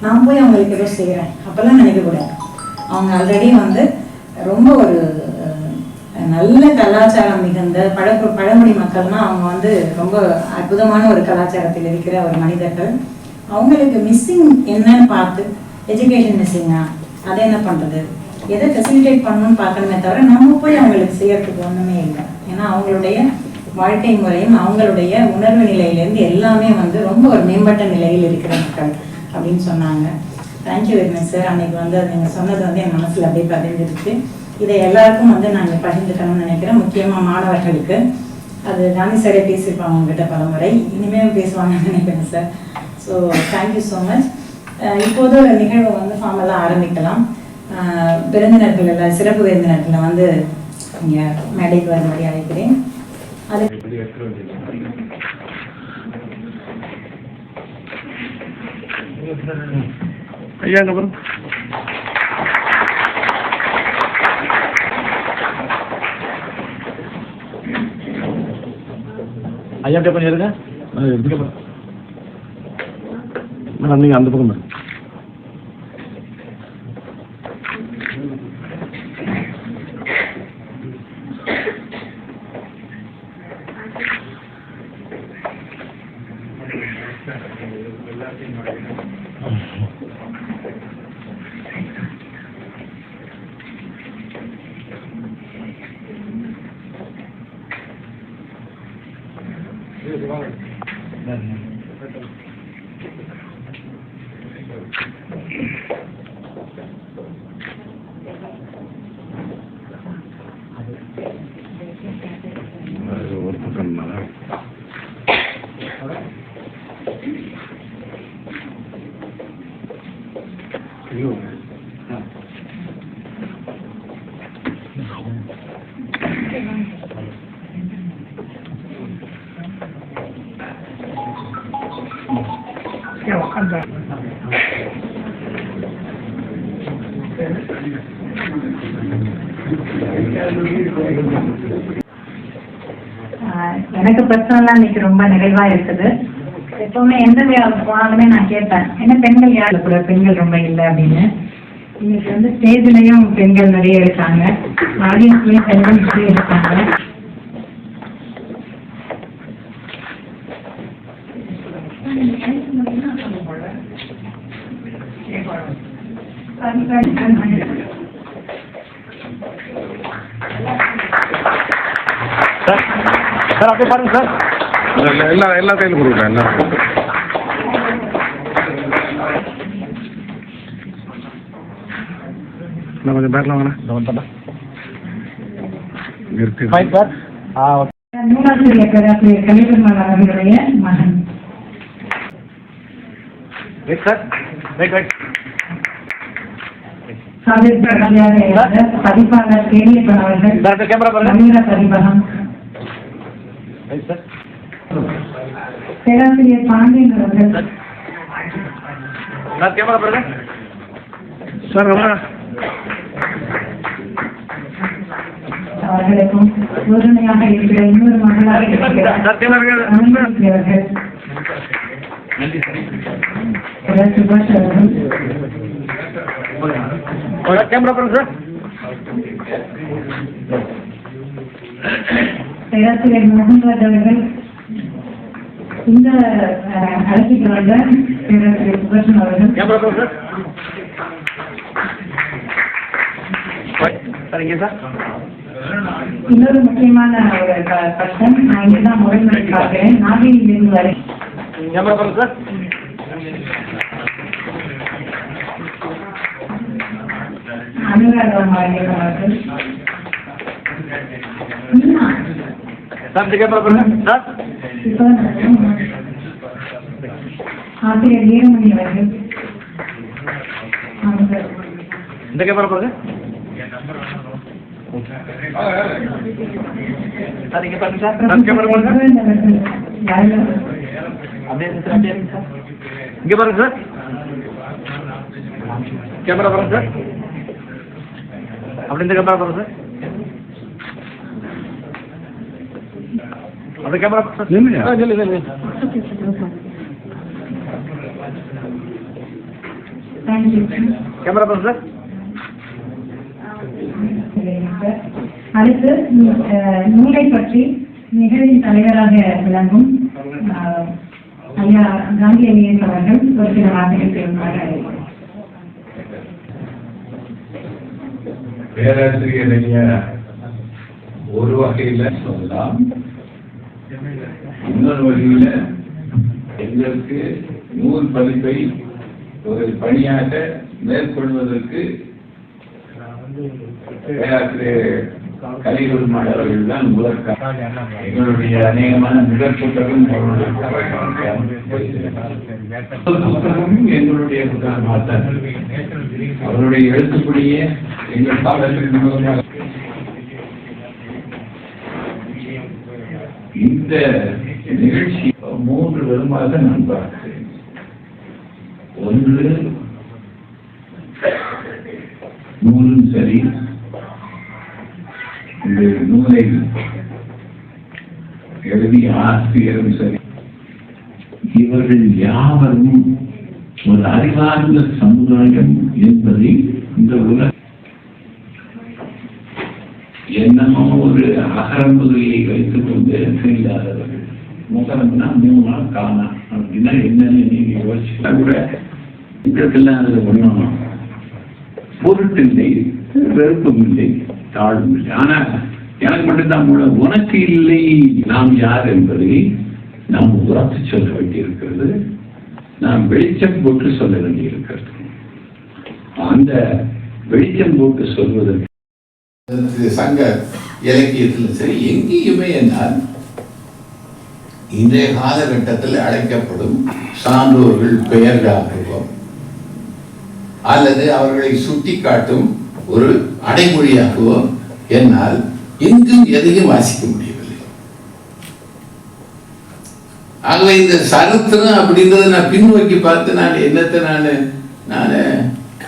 நான் போய் அவங்களுக்கு ஏதோ செய்யறேன் அப்பெல்லாம் நினைக்கக்கூடாது. அவங்க ஆல்ரெடி வந்து ரொம்ப ஒரு நல்ல கலாச்சாரம் மிகுந்த பழங்குடி மக்கள்னா அவங்க வந்து ரொம்ப அற்புதமான ஒரு கலாச்சாரத்தில் இருக்கிற ஒரு மனிதர்கள். அவங்களுக்கு மிஸ்ஸிங் என்னன்னு பார்த்து, எஜுகேஷன் மிஸ்ஸிங்கா, அதை என்ன பண்றது, எதை ஃபெசிலிட்டேட் பண்ணணும்னு பார்க்கணுமே தவிர நம்ம போய் அவங்களுக்கு செய்யறதுக்கு ஒண்ணுமே இல்லை. ஏன்னா அவங்களுடைய வாழ்க்கை முறையும் அவங்களுடைய உணர்வு நிலையிலேருந்து எல்லாமே வந்து ரொம்ப ஒரு மேம்பட்ட நிலையில் இருக்கிற மக்கள் அப்படின்னு சொன்னாங்க. Thank you very much sir. அன்னைக்கு வந்து நீங்கள் சொன்னது வந்து என் மனசில் அப்படியே பதிஞ்சிருச்சு. இதை எல்லாருக்கும் வந்து நாங்கள் பகிர்ந்துக்கணும்னு நினைக்கிறேன், முக்கியமாக மாணவர்களுக்கு. அது காந்தி சாரே பேசியிருப்பாங்க உங்ககிட்ட பல முறை, இனிமேல் பேசுவாங்கன்னு நினைக்கிறேன் sir. So thank you so much. இப்போது நிகழ்வை வந்து ஃபார்மெல்லாம் ஆரம்பிக்கலாம். விருந்தினர்கள் எல்லாம், சிறப்பு விருந்தினர்களை வந்து இங்கே மேடைக்கு வரும்படி அழைக்கிறேன். அது ஐயா அப்புறம் ஐயா அப்படியே கொஞ்சம் இருங்க. மேடம் நீங்கள் அந்த பக்கம் மேடம். ஒரு பக்கம் ஐயோ எனக்கு பர்சனலா இன்னைக்கு ரொம்ப நிறைவா இருக்குது. எப்பவுமே எந்த போனாலுமே நான் கேட்பேன், என்ன பெண்கள் யாரு கூட பெண்கள் ரொம்ப இல்லை அப்படின்னு. இன்னைக்கு வந்து ஸ்டேஜ்லயும் பெண்கள் நிறைய இருக்காங்க, ஆடியன்ஸ்லயும் பெண்கள் நிறைய இருக்காங்க. சார் அப்படியே பாருங்க சார். எல்லா கையிலும் கொடுக்குறேன். நான் கொஞ்சம் பேக்கில் வாங்கினேன் இருக்கு சார். நூலாசிரியர் பேராசிரியர் கலிபெருமாள் அவர்களுடைய மகன் சார். ரைட் பதிப்பாளர் தேனியப்பன் அவர்கள், கேமரா நவீன பதிப்பகம் பேராசிரியர் பாண்டியன் அவர்கள். கேமரா பாருங்க சார். அவர்களுக்கும் உறுதுணையாக இருக்கிற இன்னொரு மகளாக அவர்கள் சுபாஷ் அவர்கள், கேமரா பாருங்க சார். பேராசிரியர் மோகன்ராஜ் அவர்கள், இந்த அழைச்சிட்டு வந்த பேராசிரியர் சுபாஷன் அவர்கள், கேமரா பாருங்க சார். சார் இங்கே சார். இன்னொரு முக்கியமான ஒரு பர்சன், நான் இங்கதான் முதல் முறை பார்க்கிறேன், நாகையிலிருந்து வரேன். கேமரா பாருங்க சார். அனுராதம் அவர்கள். சார் இந்த கேமரா பாருங்க சார். ஆசிரியர் வீரமணி அவர்கள். இந்த கேமரா பாருங்க சார். இங்க பாருங்க சார். கேமரா பாருங்க. அப்படியே சார். இங்க பாருங்க சார். கேமரா பாருங்க சார். அப்படி இந்த கேமரா பாருங்க சார். அந்த கேமரா நில்லுங்க. கேமரா பாருங்க சார். அடுத்து நூலை பற்றி நிகழ்வின் தலைவராக விளங்கும் ஐயா காந்தி ஐயன் அவர்கள் ஒரு சில வார்த்தைகள் பேசுவார்கள். பேராசிரியர் ஒரு வகையில சொல்லலாம், இன்னொரு வகையில எங்களுக்கு நூல் பதிப்பை ஒரு பணியாக மேற்கொள்வதற்கு பேராசிரியர் கலிகுருமான் அவர்கள் தான் முதற்காக எங்களுடைய அநேகமான முதற் புத்தகம் புத்தகமும் எங்களுடைய புத்தகமாகத்தான். அவருடைய எழுத்துப்படியே எங்கள் காலத்தில் மூலமாக இந்த நிகழ்ச்சி 3 விதமாக நான் பார்க்கிறேன். ஒன்று, நூலும் சரி, இந்த நூலை எழுதிய ஆசிரியரும் சரி, இவர்கள் யாவரும் ஒரு அறிவார்ந்த சமுதாயம் என்பதை இந்த உலக என்னமோ ஒரு அகரம்புகையை வைத்துக் கொண்டு செய்யாதவர்கள். முகரம்னா 3 நாள் காணா அப்படின்னா என்னன்னு நீங்க யோசிச்சா கூட இதற்கெல்லாம் அதுல ஒன்றும் பொருட்டில்லை, வெறுப்பும் இல்லை, தாழ்வும் இல்லை. ஆனா எனக்கு மட்டும்தான் உனக்கு இல்லை நாம் யார் என்பதை நாம் உரத்து சொல்ல வேண்டியிருக்கிறது, நாம் வெளிச்சம் போட்டு சொல்ல வேண்டியிருக்கிறது. அந்த வெளிச்சம் போட்டு சொல்வதற்கு சங்க இலக்கியத்திலும் சரி எங்கேயுமே என்னால் இன்றைய காலகட்டத்தில் அழைக்கப்படும் சான்றோர்கள் பெயர்களாகவும் அல்லது அவர்களை சுட்டி காட்டும் ஒரு அடைமொழியாகவோ என்னால் எங்கும் எதையும் வாசிக்க முடியவில்லை. ஆகவே இந்த சரித்திரம் அப்படின்றத நான் பின்னோக்கி பார்த்து நான் என்னத்தை நான்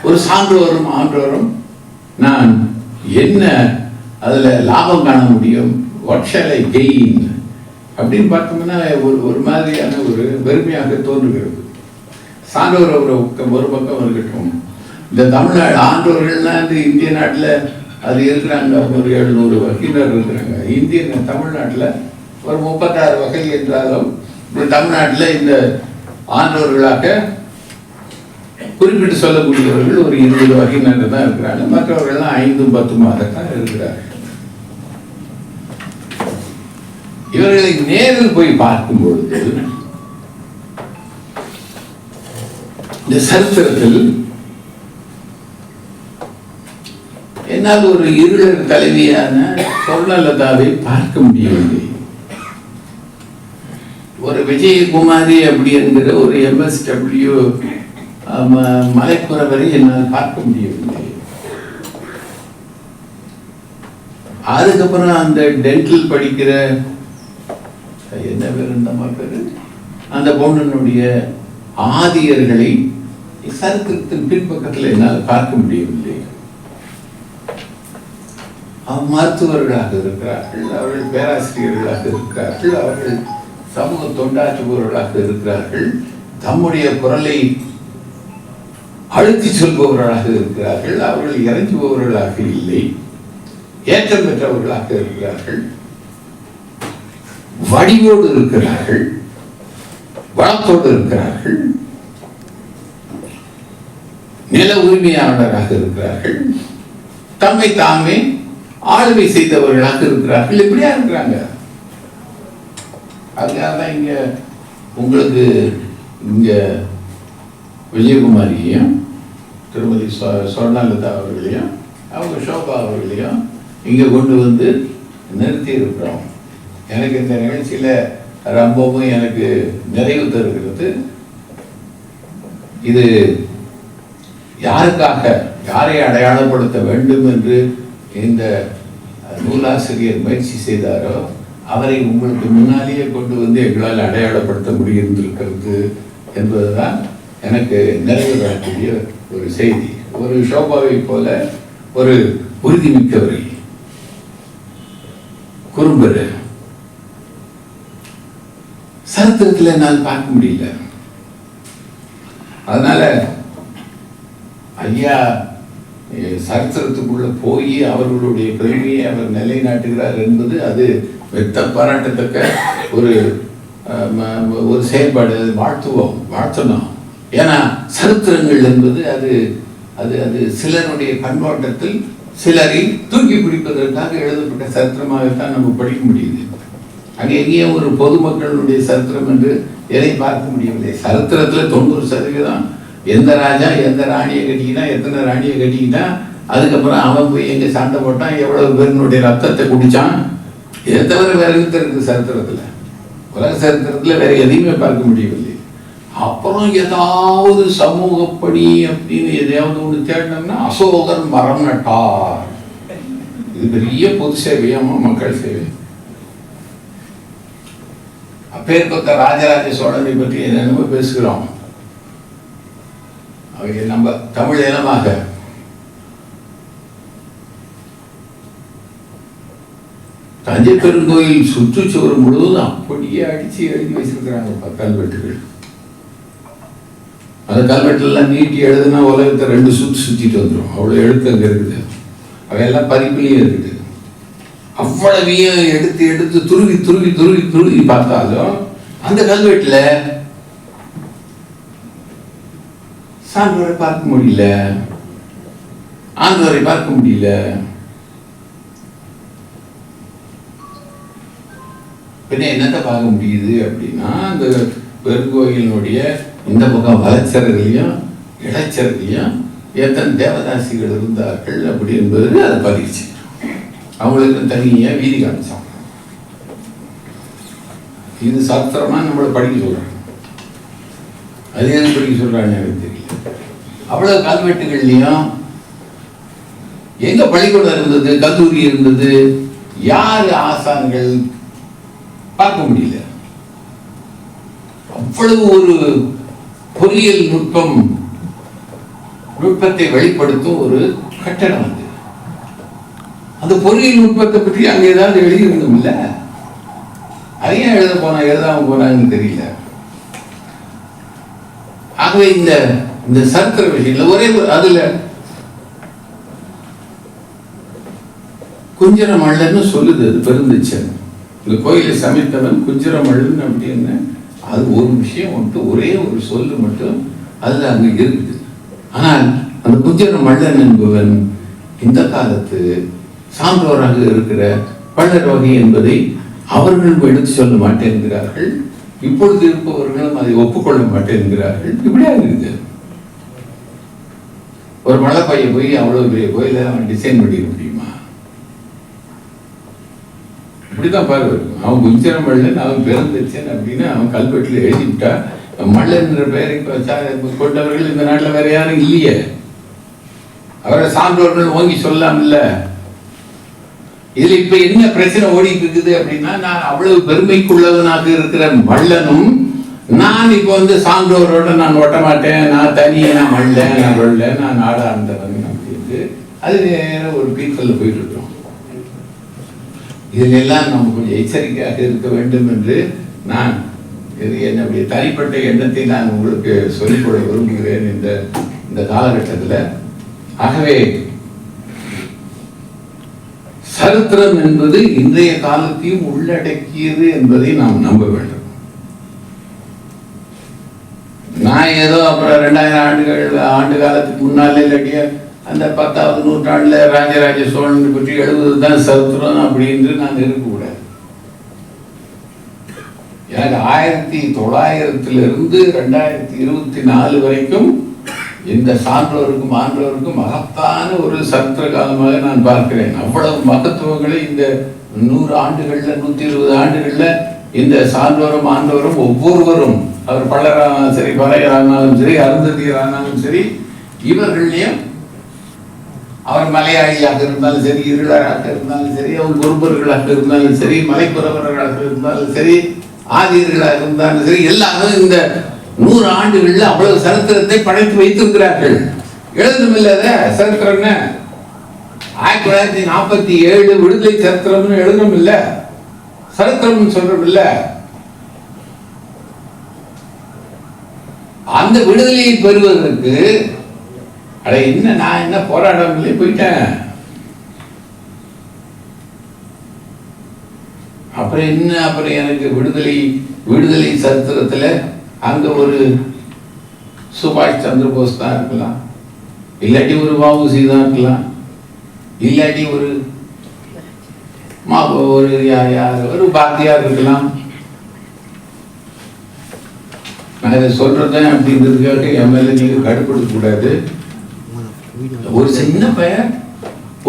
ஒரு சான்றோரும் ஆன்றோரும் நான் என்ன அதுல லாபம் காண முடியும், வாட் ஷால் ஐ கெயின் அப்படின்னு பார்த்தோம்னா ஒரு மாதிரியான ஒரு பெருமையாக தோன்றுகிறது. சான்றோர் ஒரு பக்கம் இருக்கட்டும், இந்த தமிழ்நாடு ஆன்றோர்கள்லாம் இந்த இந்திய நாட்டில் அது இருக்கிறாங்க, ஒரு 700 வகையினர் இருக்கிறாங்க. இந்திய தமிழ்நாட்டில் ஒரு 36 வகை என்றாலும் இந்த தமிழ்நாட்டில் இந்த ஆன்றோர்களாக குறிப்பிட்டு சொல்லக்கூடியவர்கள் ஒரு 20 வகையினர் தான் இருக்கிறாங்க. மற்றவர்கள்லாம் 5-10 தான் இருக்கிறார்கள். இவர்களை நேரில் போய் பார்க்கும் பொழுது இந்த சரித்திரத்தில் என்னால் ஒரு இருளர் தலைவியான சொர்ணலதாவை பார்க்க முடியவில்லை. ஒரு விஜயகுமாரி அப்படி என்கிற ஒரு MSW மலைப்புறவரை என்னால் பார்க்க முடியவில்லை. அதுக்கப்புறம் அந்த டென்டல் படிக்கிற என்ன பேர் பேரு அந்த பொண்ணுடைய ஆதியர்களை சரித்திரத்தின் பின்பக்கத்தில் என்னால் பார்க்க முடியவில்லை. மருத்துவர்களாக இருக்கிறார்கள், அவர்கள் பேராசிரியர்களாக இருக்கிறார்கள், அவர்கள் சமூக தொண்டாற்றுபவர்களாக இருக்கிறார்கள், தம்முடைய குரலை அழுத்தி சொல்பவர்களாக இருக்கிறார்கள், அவர்கள் இறைஞ்சுபவர்களாக இல்லை, ஏற்றம் பெற்றவர்களாக இருக்கிறார்கள், வடிவோடு இருக்கிறார்கள், வளத்தோடு இருக்கிறார்கள், நில உரிமையாளராக இருக்கிறார்கள், தம்மை தாமே ஆளுமை செய்தவர்களாக இருக்கிறார்கள். எப்படியா இருக்கிறாங்க. அதுக்காக தான் இங்க உங்களுக்கு இங்க விஜயகுமாரியையும் திருமதி சொர்ணலதா அவர்களையும் அவங்க ஷோபா அவர்களையும் இங்க கொண்டு வந்து நிறுத்தி இருக்கிறோம். எனக்கு இந்த நிகழ்ச்சியில ரொம்பவும் எனக்கு நிறைவு தருகிறது. இது யாருக்காக யாரை அடையாளப்படுத்த வேண்டும் என்று இந்த நூலாசிரியர் முயற்சி செய்தாரோ அவரை உங்களுக்கு முன்னாலேயே கொண்டு வந்து எங்களால் அடையாளப்படுத்த முடியிருந்திருக்கிறது என்பதுதான் எனக்கு நிறைவு தரக்கூடிய ஒரு செய்தி. ஒரு ஷோபாவை போல ஒரு உறுதிமிக்கவரை குறும்பரு சரித்திரத்தில் என்னால் பார்க்க முடியல. அதனால ஐயா சரித்திரத்துக்குள்ள போய் அவர்களுடைய பெருமையை அவர் நிலைநாட்டுகிறார் என்பது அது வெட்ட பாராட்டத்தக்க ஒரு ஒரு செயல்பாடு. வாழ்த்தணும். ஏன்னா சரித்திரங்கள் என்பது அது அது அது சிலருடைய கண்ணோட்டத்தில் சிலரை தூக்கி பிடிப்பதற்காக எழுதப்பட்ட சரித்திரமாகத்தான் நம்ம படிக்க முடியுது. அங்கே எங்கேயும் ஒரு பொதுமக்களுடைய சரித்திரம் என்று எதை பார்க்க முடியவில்லை. சரித்திரத்துல 90% எந்த ராஜா எந்த ராணியை கட்டிக்கினா எத்தனை ராணியை கட்டிக்கிட்டா அதுக்கப்புறம் அவன் போய் எங்க சண்டை போட்டான் எவ்வளவு பேருனுடைய ரத்தத்தை குடிச்சான் இதை தவிர வேற எதுவும் இருக்கு சரித்திரத்துல. உலக சரித்திரத்துல வேற எதையுமே பார்க்க முடியவில்லை. அப்புறம் ஏதாவது சமூக பணி அப்படின்னு எதையாவது ஒன்று தேடினோம்னா அசோகர் மரம் நட்டார். இது பெரிய பொது சேவையாமா மக்கள் சேவை. அப்பேற்பட்ட ராஜராஜ சோழனை பற்றி என்னென்னமோ பேசுகிறோம். அவை நம்ம தமிழ் இனமாக தஞ்சை பெருங்கோயில் சுற்றுச்சுவர் முழுவதும் அப்படியே அடிச்சு எழுதி வச்சிருக்கிறாங்க கல்வெட்டுகள். அந்த கல்வெட்டுலாம் நீட்டி எழுதுனா உலகத்தை 2 சுத்திட்டு வந்துடும். அவ்வளவு எழுத்து அங்க இருக்குது. அவையெல்லாம் பதிப்புலையும் இருக்குது. அவ்வளவையும் எடுத்து எடுத்து துருவி துருவி துருவி துருவி பார்த்தாலும் அந்த கல்வெட்டுல சான்றோரை பார்க்க முடியல, ஆண்டவரை பார்க்க முடியல. பின்ன என்னத்தை பார்க்க முடியுது அப்படின்னா அந்த பெருங்கோயிலினுடைய இந்த பக்கம் வளச்சர்களையும் இடைச்சர்களையும் எத்தனை தேவதாசிகள் இருந்தார்கள் அப்படி என்பது அதை பதிச்சு அவங்களுக்கு தனியாக வீதி காமிச்சாங்க. இது சாஸ்திரமா நம்மளை படிக்க சொல்றாங்க. அது எது படிக்க சொல்றாங்க எனக்கு தெரியல. அவ்வளவு கல்வெட்டுகள்லையும் எங்க பள்ளிக்கூடம் இருந்தது, கல்லூரி இருந்தது, யார் ஆசான்கள் பார்க்க முடியல. அவ்வளவு ஒரு பொறியியல் நுட்பத்தை வெளிப்படுத்தும் ஒரு கட்டடம் அது. அந்த பொறியியல் நுட்பத்தை பற்றி அங்க ஏதாவது எழுதியிருந்தோம் இல்ல, அதையும் எழுதாம போனாங்கன்னு தெரியல. ஆகவே இந்த சரித்திர விஷயங்கள ஒரே அதுல குஞ்சரமல்லன்னு சொல்லுது. அது பெருந்துச்சன் இந்த கோயிலை சமைத்தவன் குஞ்சரமல்லன் அப்படின்னு அது ஒரு விஷயம் மட்டும் ஒரே ஒரு சொல்லு மட்டும் அதுல அங்க இருக்குது. ஆனால் அந்த குஞ்சரமல்லன் என்பவன் இந்த காலத்து சான்றோராக இருக்கிற பல்லர் வகை என்பதை அவர்களும் எடுத்து சொல்ல மாட்டேன் என்கிறார்கள். இப்பொழுது இருப்பவர்களும் அதை ஒப்புக்கொள்ள மாட்டேன் என்கிறார்கள். இப்படியா இருக்குது. ஒரு மழை பைய போய் அவ்வளவு பெரிய கோயில அவன் டிசைன் பண்ணிக்க முடியுமா? இப்படிதான் பாரு. அவன் குஞ்சரம் மல்லன், அவன் பிறந்துச்சேன் அப்படின்னு அவன் கல்வெட்டுல எழுதிவிட்டா மல்லன்ற பெயரை கொண்டவர்கள் இந்த நாட்டில் வேற யாரும் இல்லையே. அவரை சான்றோர்கள் ஓங்கி சொல்லலாம் இல்ல. இதுல இப்ப என்ன பிரச்சனை ஓடிட்டு இருக்குது அப்படின்னா, நான் அவ்வளவு பெருமைக்குள்ளவனாக இருக்கிற மல்லனும் நான் இப்ப சான்றோரோட நான் ஒட்ட மாட்டேன், நான் தனியே நான் மல்லன், நான் கொள்ள, நான் நாடாண்டவன் அப்படின்ட்டு அது ஒரு பீக்கல்ல போயிட்டு இருக்கிறோம். இதுல எல்லாம் நம்ம கொஞ்சம் எச்சரிக்கையாக இருக்க வேண்டும் என்று நான் என்னுடைய தனிப்பட்ட எண்ணத்தை நான் உங்களுக்கு சொல்லிக்கொள்ள விரும்புகிறேன் இந்த காலகட்டத்தில். ஆகவே சரித்திரம் என்பது இன்றைய காலத்தையும் உள்ளடக்கியது என்பதை நாம் நம்ப வேண்டும். நான் ஏதோ அப்புறம் 2000 ஆண்டு காலத்துக்கு முன்னாலே இல்லாட்டிய அந்த 10வது நூற்றாண்டுல ராஜராஜ சோழன் பற்றி எழுதுதான் சரித்திரம் அப்படின்னு நான் இருக்கக்கூடாது. எனக்கு 1900 2024 வரைக்கும் இந்த சான்றோருக்கும் ஆன்றோருக்கும் மகத்தான ஒரு சரித்திர காலமாக நான் பார்க்கிறேன். அவ்வளவு மகத்துவங்களை இந்த 100 ஆண்டுகள்ல 120 ஆண்டுகள்ல இந்த சான்றோரும் ஆண்டோரும் ஒவ்வொருவரும், அவர் பல்லரானாலும் சரி, பறையரானாலும் சரி, அருந்ததியரானாலும் சரி, இவர்களையும் அவர் மலையாளியாக இருந்தாலும் சரி, இருளராக இருந்தாலும் சரி, அவர் குருபர்களாக இருந்தாலும் சரி, மலைப்புறவர்களாக இருந்தாலும் சரி, ஆதியர்களாக இருந்தாலும் சரி, எல்லாரும் இந்த 100 ஆண்டுகள்ல அவ்வளவு சரித்திரத்தை படைத்து வைத்திருக்கிறார்கள். எழுதணும் இல்லாத சரித்திரம் 1947 விடுதலை சரித்திரம்னு எழுதணும் இல்ல, சரித்திரம் சொல்றோம் இல்ல. அந்த விடுதலையை பெறுவதற்கு அட என்ன நான் என்ன போராடாமலே போயிட்டேன். அப்புறம் எனக்கு விடுதலை சரித்திரத்துல அங்க ஒரு சுபாஷ் சந்திர போஸ் தான் இருக்கலாம், இல்லாட்டி ஒரு வ.உ.சி. தான் இருக்கலாம், இல்லாட்டி ஒரு பாரதியார் இருக்கலாம். நான் இதை சொல்றேன் அப்படின்றதுக்காக என் மேல நீங்க கடுப்படுத்த கூடாது. ஒரு சின்ன பையன்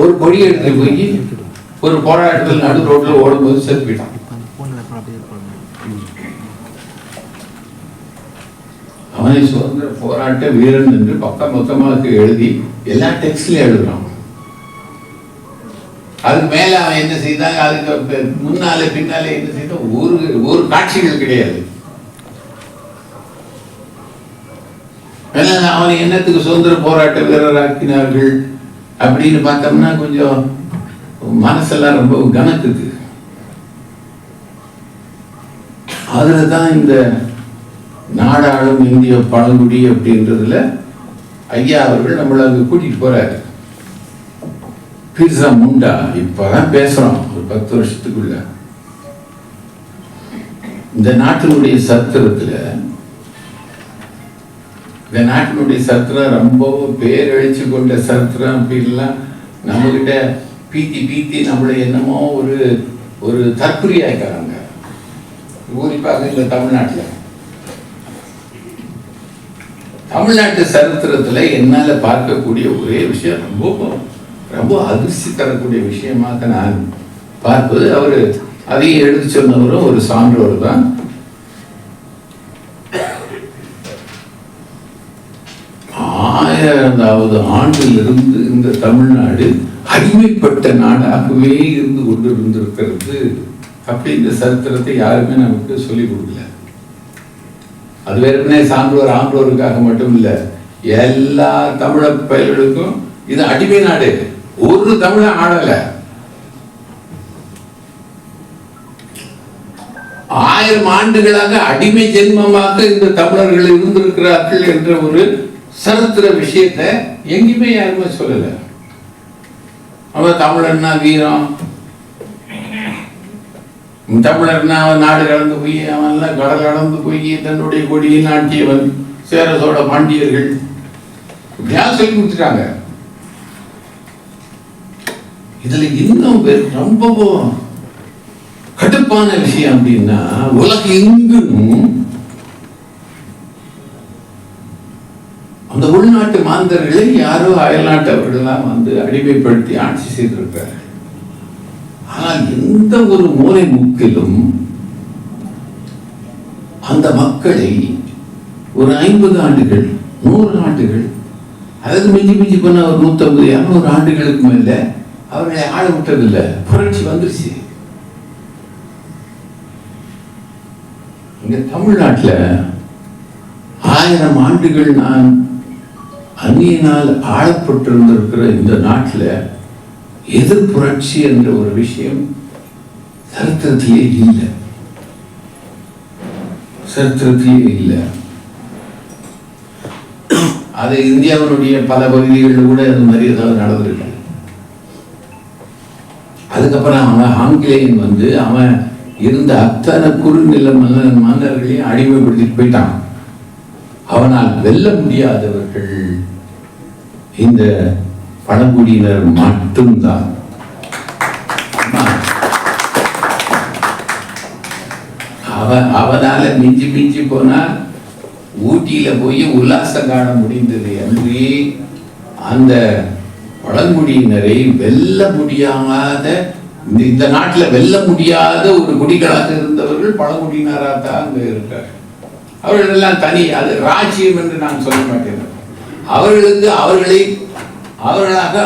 ஒரு கொடி எடுத்து போய் ஒரு போராட்டத்தில் நடு ரோட்ல ஓடும்போது செத்து போயிட்டான். அவனை சுதந்திர போராட்ட வீரன் என்று பக்கமாக எழுதி எல்லா டெக்ஸ்ட்லயும் எழுதுறான். அதுக்கு மேல அவன் என்ன செய்தான், அதுக்கு முன்னால பின்னால என்ன செய்தான், ஒரு காட்சிகள் கிடையாது. அவனை என்னத்துக்கு சுதந்திர போராட்ட வீரராக்கினார்கள் அப்படின்னு பார்த்தோம்னா கொஞ்சம் மனசெல்லாம் ரொம்ப கனக்குது. அதுலதான் இந்த நாடாளும் இந்திய பழங்குடி அப்படின்றதுல ஐயா அவர்கள் நம்மள அங்க கூட்டிட்டு போறாரு. பிர்சா முண்டா இப்பதான் பேசுறோம், ஒரு 10 வருஷத்துக்குள்ள. இந்த நாட்டினுடைய சரித்திரம் ரொம்ப பேரெழுச்சி கொண்ட சரித்திரம் அப்படின்லாம் நம்ம கிட்ட பீத்தி நம்மளை என்னமோ ஒரு தற்குறியாய்க்கிறாங்க. குறிப்பாக இந்த தமிழ்நாட்டு சரித்திரத்துல என்னால பார்க்கக்கூடிய ஒரே விஷயம், ரொம்ப அதிர்ச்சி தரக்கூடிய விஷயமாக நான் பார்ப்பது, அவரு அதையும் எடுத்து சொன்னவரும் ஒரு சான்றோர் தான். 1000வது ஆண்டிலிருந்து இந்த தமிழ்நாடு அடிமைப்பட்ட நாடாகவே இருந்து கொண்டிருந்திருக்கிறது அப்படின்ற சரித்திரத்தை யாருமே நமக்கு சொல்லிக் கொடுக்கல. அது வேறுனே சான்றோர் ஆன்றோருக்காக மட்டும் இல்ல, எல்லா தமிழ பயல்களுக்கும் இது அடிமை நாடு. ஒரு தமிழ ஆளல. 1000 ஆண்டுகளாக அடிமை ஜென்மமாக இந்த தமிழர்கள் இருந்திருக்கிறார்கள் என்ற ஒரு சரித்திர விஷயத்தை எங்கேயுமே யாருமே சொல்லல. அவன் தமிழர்னா வீரம், தமிழர்னா அவன் நாடு கடந்து போய் அவன் எல்லாம் கடல் கடந்து போய் தன்னுடைய கொடியை நாட்டியவன், சேர சோழ பாண்டியர்கள் இப்படியா சொல்லி கொடுத்துட்டாங்க. இதுல இன்னும் ரொம்ப கடுப்பான விஷயம் அப்படின்னா, உலக எங்கும் அந்த உள்நாட்டு மாந்தர்களை யாரோ அயல்நாட்டவர்களெல்லாம் வந்து அடிமைப்படுத்தி ஆட்சி செய்திருக்கிறார்கள். ஆனால் எந்த ஒரு மூலை முக்கிலும் அந்த மக்களை ஒரு 50 ஆண்டுகள் 100 ஆண்டுகள், அதாவது மிஞ்சி பண்ண ஒரு 150 200 ஆண்டுகளுக்கு மேல அவர்களை ஆள விட்டதில்லை. புரட்சி வந்துருச்சு. இங்க தமிழ்நாட்டில் 1000 ஆண்டுகள் நான் அந்நியனால் ஆளப்பட்டிருந்திருக்கிற இந்த நாட்டில் எதிர் புரட்சி என்ற ஒரு விஷயம் சரித்திரத்திலே இல்லை. அது இந்தியாவினுடைய பல பகுதிகளில் கூட அது மாதிரி ஏதாவது நடந்திருக்கு. அதுக்கப்புறம் அவன் ஆங்கிலேயன் வந்து அவன் இருந்த அத்தனை குறுநில மன்னர்களையும் அடிமைப்படுத்திட்டு போயிட்டான். அவனால் வெல்ல முடியாதவர்கள் இந்த பழங்குடியினர் மட்டும்தான். அவனால மிஞ்சி மிஞ்சி போனா ஊட்டியில போய் உல்லாசம் காண முடிந்தது என்று அந்த பழங்குடியினரை வெல்ல முடியாத, இந்த நாட்டில் வெல்ல முடியாத ஒரு குடிகளாக இருந்தவர்கள் பழங்குடியினராக தான் அங்க இருக்கார். அவர்கள் எல்லாம் தனி, அது ராஜ்யம் என்று நான் சொல்ல மாட்டேன். அவர்களுக்கு அவர்களாக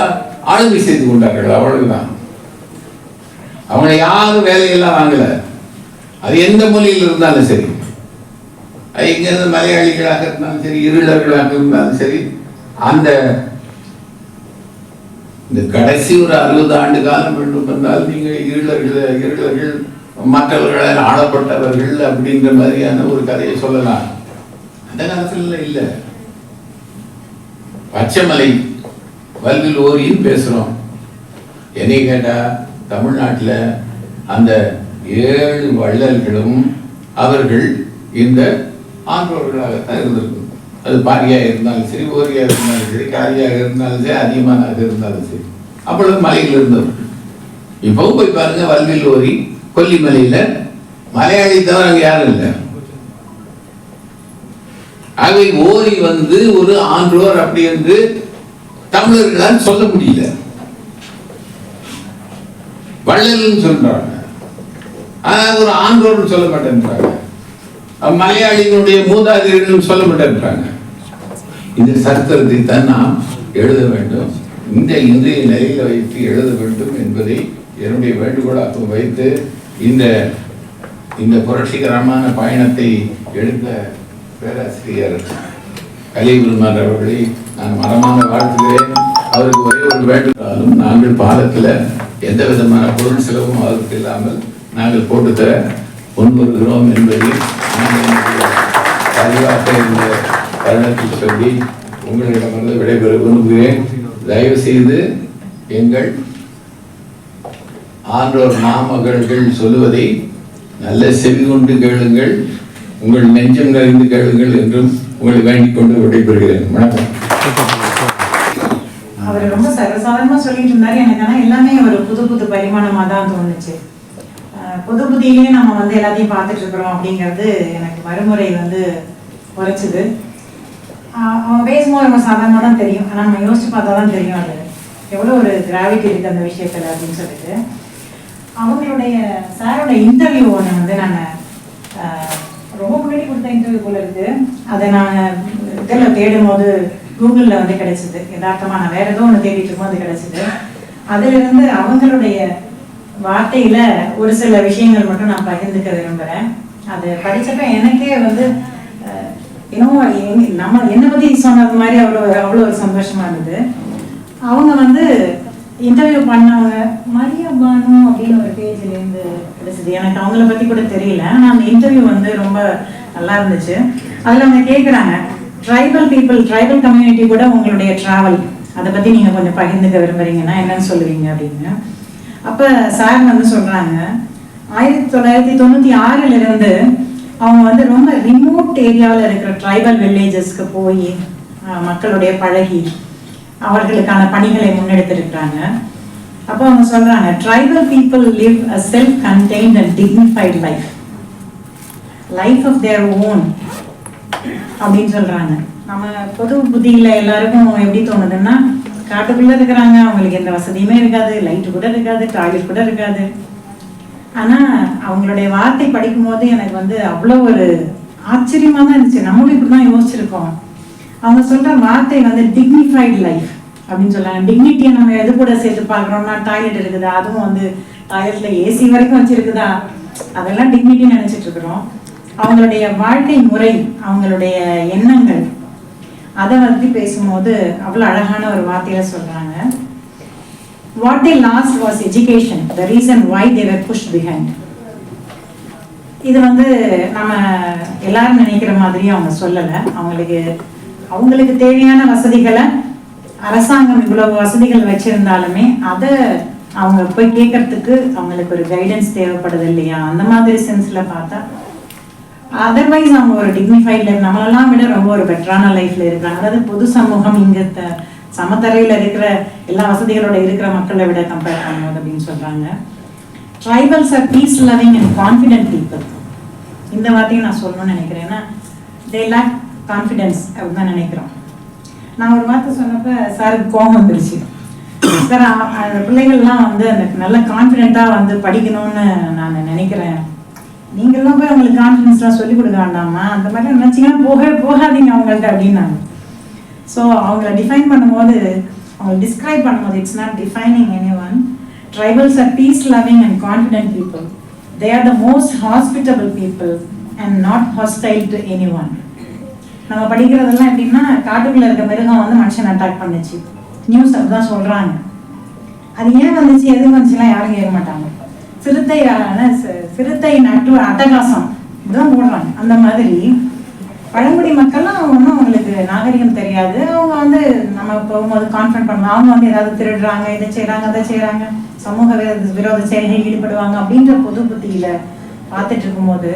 ஆளுமை செய்து கொண்டார்கள், அவ்வளவுதான். அவங்களை யாரும் வேலையெல்லாம் வாங்கல. அது எந்த மொழியில் இருந்தாலும் சரி, அது எங்கிருந்து மலையாளிகளாக இருந்தாலும் சரி, இருளர்களாக இருந்தாலும் சரி, அந்த இந்த கடைசி ஒரு 60 ஆண்டு காலம் வேண்டும் என்றால் நீங்கள் இருளர்கள் மற்றவர்களால் ஆளப்பட்டவர்கள் அப்படின்ற மாதிரியான ஒரு கதையை சொல்லலாம். அந்த காலத்துல இல்லை. பச்சைமலை வல்வில் ஓரின்னு பேசுறோம். என்னை கேட்டா தமிழ்நாட்டில் அந்த 7 வள்ளல்களும் அவர்கள் இந்த ஆன்றோர்களாகத்தான் இருந்திருக்கும். அது பாரியாக இருந்தாலும் சரி, ஓரியாக இருந்தாலும் சரி, காரியாக இருந்தாலும் சரி, அதிகமானாக இருந்தாலும் சரி, அப்பொழுது மலையில் இருந்தவர்கள். இப்பவும் போய் பாருங்க, வல்வில் ஓரி கொல்லிமலையில மலையாளி தவிர அங்க யாரும் இல்லை. ஆகவே ஓரி ஒரு ஆன்றோர் அப்படி என்று தமிழர்களால் சொல்ல முடியல. வள்ளல்னு சொல்றாங்க, ஆனா ஒரு ஆன்றோர்னு சொல்ல மாட்டேன்றாங்க. மலையாளிகளுடைய மூதாதையர்கள் சொல்ல மாட்டேன்றாங்க. இந்த சரித்திரத்தை தான் நாம் எழுத வேண்டும், இந்த இன்றைய நிலையில வைத்து எழுத வேண்டும் என்பதை என்னுடைய வேண்டுகோளாக வைத்து இந்த புரட்சிகரமான பயணத்தை எடுத்த பேராசிரியர் கலிபுல்மான் அவர்களை நான் மனமான வாழ்த்துகிறேன். அவருக்கு ஒரே ஒரு வேண்டுகோளாலும், நாங்கள் பாலத்தில் எந்த விதமான பொருள் செலவும் அவருக்கு இல்லாமல் நாங்கள் போட்டுத்தர முன்வருகிறோம் என்பதை பதிவாக இந்த தருணத்தில் சொல்லி உங்களிடமிருந்து விடைபெற விரும்புகிறேன். தயவு செய்து எங்கள் ஆன்றோர் மாமகள்கள் சொல்லுவதை நல்ல செவி கொண்டு கேளுங்கள், உங்கள் நெஞ்சம் நிறைந்து கேளுங்கள் என்றும் உங்களை வேண்டிக் கொண்டு விடைபெறுகிறேன். வணக்கம். அவர் ரொம்ப சர்வசாதாரணமா சொல்லிட்டு இருந்தாரு. எனக்கு ஆனா எல்லாமே ஒரு புது பரிமாணமா தான் தோணுச்சு. புது புதியிலேயே நம்ம எல்லாத்தையும் பார்த்துட்டு இருக்கிறோம் அப்படிங்கிறது எனக்கு மறுமுறை குறைச்சிது. அவன் பேசும்போது நம்ம சாதாரணமாக தான் தெரியும், ஆனால் நம்ம யோசிச்சு பார்த்தா தான் தெரியும் அது எவ்வளோ ஒரு கிராவிட்டி இருக்குது அந்த விஷயத்தில் அப்படின்னு சொல்லிட்டு. அவங்களுடைய சாரோட இன்டர்வியூ ஒன்று நான் ரொம்ப முன்னாடி கொடுத்த இன்டர்வியூ போல இருக்கு. அதை நான் இதில் தேடும் போது கூகுளில் கிடைச்சிது. யதார்த்தமாக நான் வேற ஏதோ ஒன்று தேடிட்டு இருக்கும், அது கிடைச்சிது. அதிலிருந்து அவங்களுடைய வார்த்தையில ஒரு சில விஷயங்கள் மட்டும் நான் பகிர்ந்துக்க விரும்புகிறேன். அது படிச்சப்ப எனக்கே இன்னும் நம்ம என்னை பத்தி சொன்னது மாதிரி அவ்வளோ ஒரு சந்தோஷமா இருந்தது. அவங்க இன்டர்வியூ பண்ணவங்க மரியா பானு அப்படின்னு ஒரு பேஜ்லேருந்து கிடைச்சது. எனக்கு அவங்கள பத்தி கூட தெரியல, ஆனால் அந்த இன்டர்வியூ ரொம்ப நல்லா இருந்துச்சு. அதில் அவங்க கேட்குறாங்க, ட்ரைபல் கம்யூனிட்டி கூட உங்களுடைய ட்ராவல் அதை பத்தி நீங்க கொஞ்சம் பகிர்ந்துக்க விரும்புறீங்கன்னா என்னன்னு சொல்லுவீங்க அப்படின்னு. அப்ப சார் சொல்றாங்க, 1996 இருந்து அவங்க ரொம்ப ரிமோட் ஏரியாவில் இருக்கிற ட்ரைபல் வில்லேஜஸ்க்கு போய் மக்களுடைய பழகி அவர்களுக்கான பணிகளை முன்னெடுத்திருக்கிறாங்க. அப்போ அவங்க சொல்றாங்க, tribal people live a self contained and dignified life of their own அப்படின்னு சொல்றாங்க. நம்ம பொது புத்தியில எல்லாருக்கும் எப்படி தோணுதுன்னா, காட்டுக்குள்ள இருக்கிறாங்க, அவங்களுக்கு எந்த வசதியுமே இருக்காது, லைட்டு கூட இருக்காது, டாய்லெட் கூட இருக்காது. ஆனா அவங்களுடைய வார்த்தை படிக்கும் போது எனக்கு அவ்வளோ ஒரு ஆச்சரியமா தான் இருந்துச்சு. நம்மளும் இப்படிதான் யோசிச்சிருக்கோம். அவங்க சொல்ற வார்த்தை டிக்னிஃபைட் லைஃப் அப்படின்னு சொல்றாங்க. டிக்னிட்டியை நம்ம எது கூட சேர்த்து பார்க்குறோம்னா, டாய்லெட் இருக்குதா, அதுவும் டாய்லெட்ல ஏசி வரைக்கும் வச்சிருக்குதா, அதெல்லாம் டிக்னிட்டி நினைச்சிட்டு இருக்கிறோம். அவங்களுடைய வாழ்க்கை முறை, அவங்களுடைய எண்ணங்கள், அதை பேசும்போது அவ்வளோ அழகான ஒரு வார்த்தையில சொல்றாங்க. What they lost was education, the reason why they were pushed behind. இது நம்ம எல்லாரும் நினைக்கிற மாதிரி அவங்க சொல்லல. அவங்களுக்கு தேவையான வசதிகளை அரசாங்கம் இவ்வளவு வசதிகள் வச்சிருந்தாலுமே அதை அவங்க போய் கேட்கறதுக்கு அவங்களுக்கு ஒரு கைடன்ஸ் தேவைப்படுது இல்லையா, அந்த மாதிரி சென்ஸ்ல பார்த்தா அதர்வைஸ் அவங்க ஒரு டிக்னிஃபைட் லைஃப் நம்மளெல்லாம் விட ரொம்ப ஒரு பெட்டரான லைஃப்ல இருக்காங்க. அதாவது பொது சமூகம் இங்க சமத்தரையில் இருக்கிற எல்லா வசதிகளோட இருக்கிற மக்களை விட கம்பேர் பண்ணும்போது அப்படின்னு சொல்றாங்க. Tribals are peace loving and confident people. இந்த வார்த்தையும் நான் சொல்லணும்னு நினைக்கிறேன். ஏன்னா தே லேக் கான்ஃபிடென்ஸ் அப்படின்னு தான் நினைக்கிறோம். நான் ஒரு வார்த்தை சொன்னப்ப சாருக்கு கோபம் வந்துருச்சு. சார் அந்த பிள்ளைகள்லாம் வந்து அந்த நல்ல கான்ஃபிடென்ட்டாக வந்து படிக்கணும்னு நான் நினைக்கிறேன். நீங்கள்லாம் போய் அவங்களுக்கு கான்ஃபிடென்ஸ்லாம் சொல்லிக் கொடுக்க வேண்டாமா, அந்த மாதிரி நினச்சிங்கன்னா போகாதீங்க அவங்கள்ட்ட அப்படின்னாங்க. ஸோ அவங்கள டிஃபைன் பண்ணும்போது, அவங்க டிஸ்கிரைப் பண்ணும்போது, it's not defining any one. Tribals are peace loving and confident people. They are the most hospitable people and not hostile to any one. நம்ம படிக்கிறதெல்லாம் எப்படின்னா, காட்டுக்குள்ள இருக்க மிருகம் வந்து மனுஷன் அட்டாக் பண்ணுச்சு, நியூஸ் அப்படிதான் சொல்றாங்க. அது ஏன் வந்துச்சு, எது வந்துச்சுலாம் யாரும் கேட்க மாட்டாங்க. சிறுத்தை நட்டு அட்டகாசம் இதுதான் போடுறாங்க. அந்த மாதிரி பழங்குடி மக்கள்லாம் ஒன்றும் அவங்களுக்கு நாகரிகம் தெரியாது. அவங்க வந்து நம்ம போகும்போது கான்ஃபிடன்ட் பண்ணுவாங்க. அவங்க வந்து ஏதாவது திருடுறாங்க, இதை செய்யறாங்க, அதை செய்யறாங்க, சமூக விரோத செயல்களில் ஈடுபடுவாங்க அப்படின்ற பொது புத்தியில பார்த்துட்டு இருக்கும்போது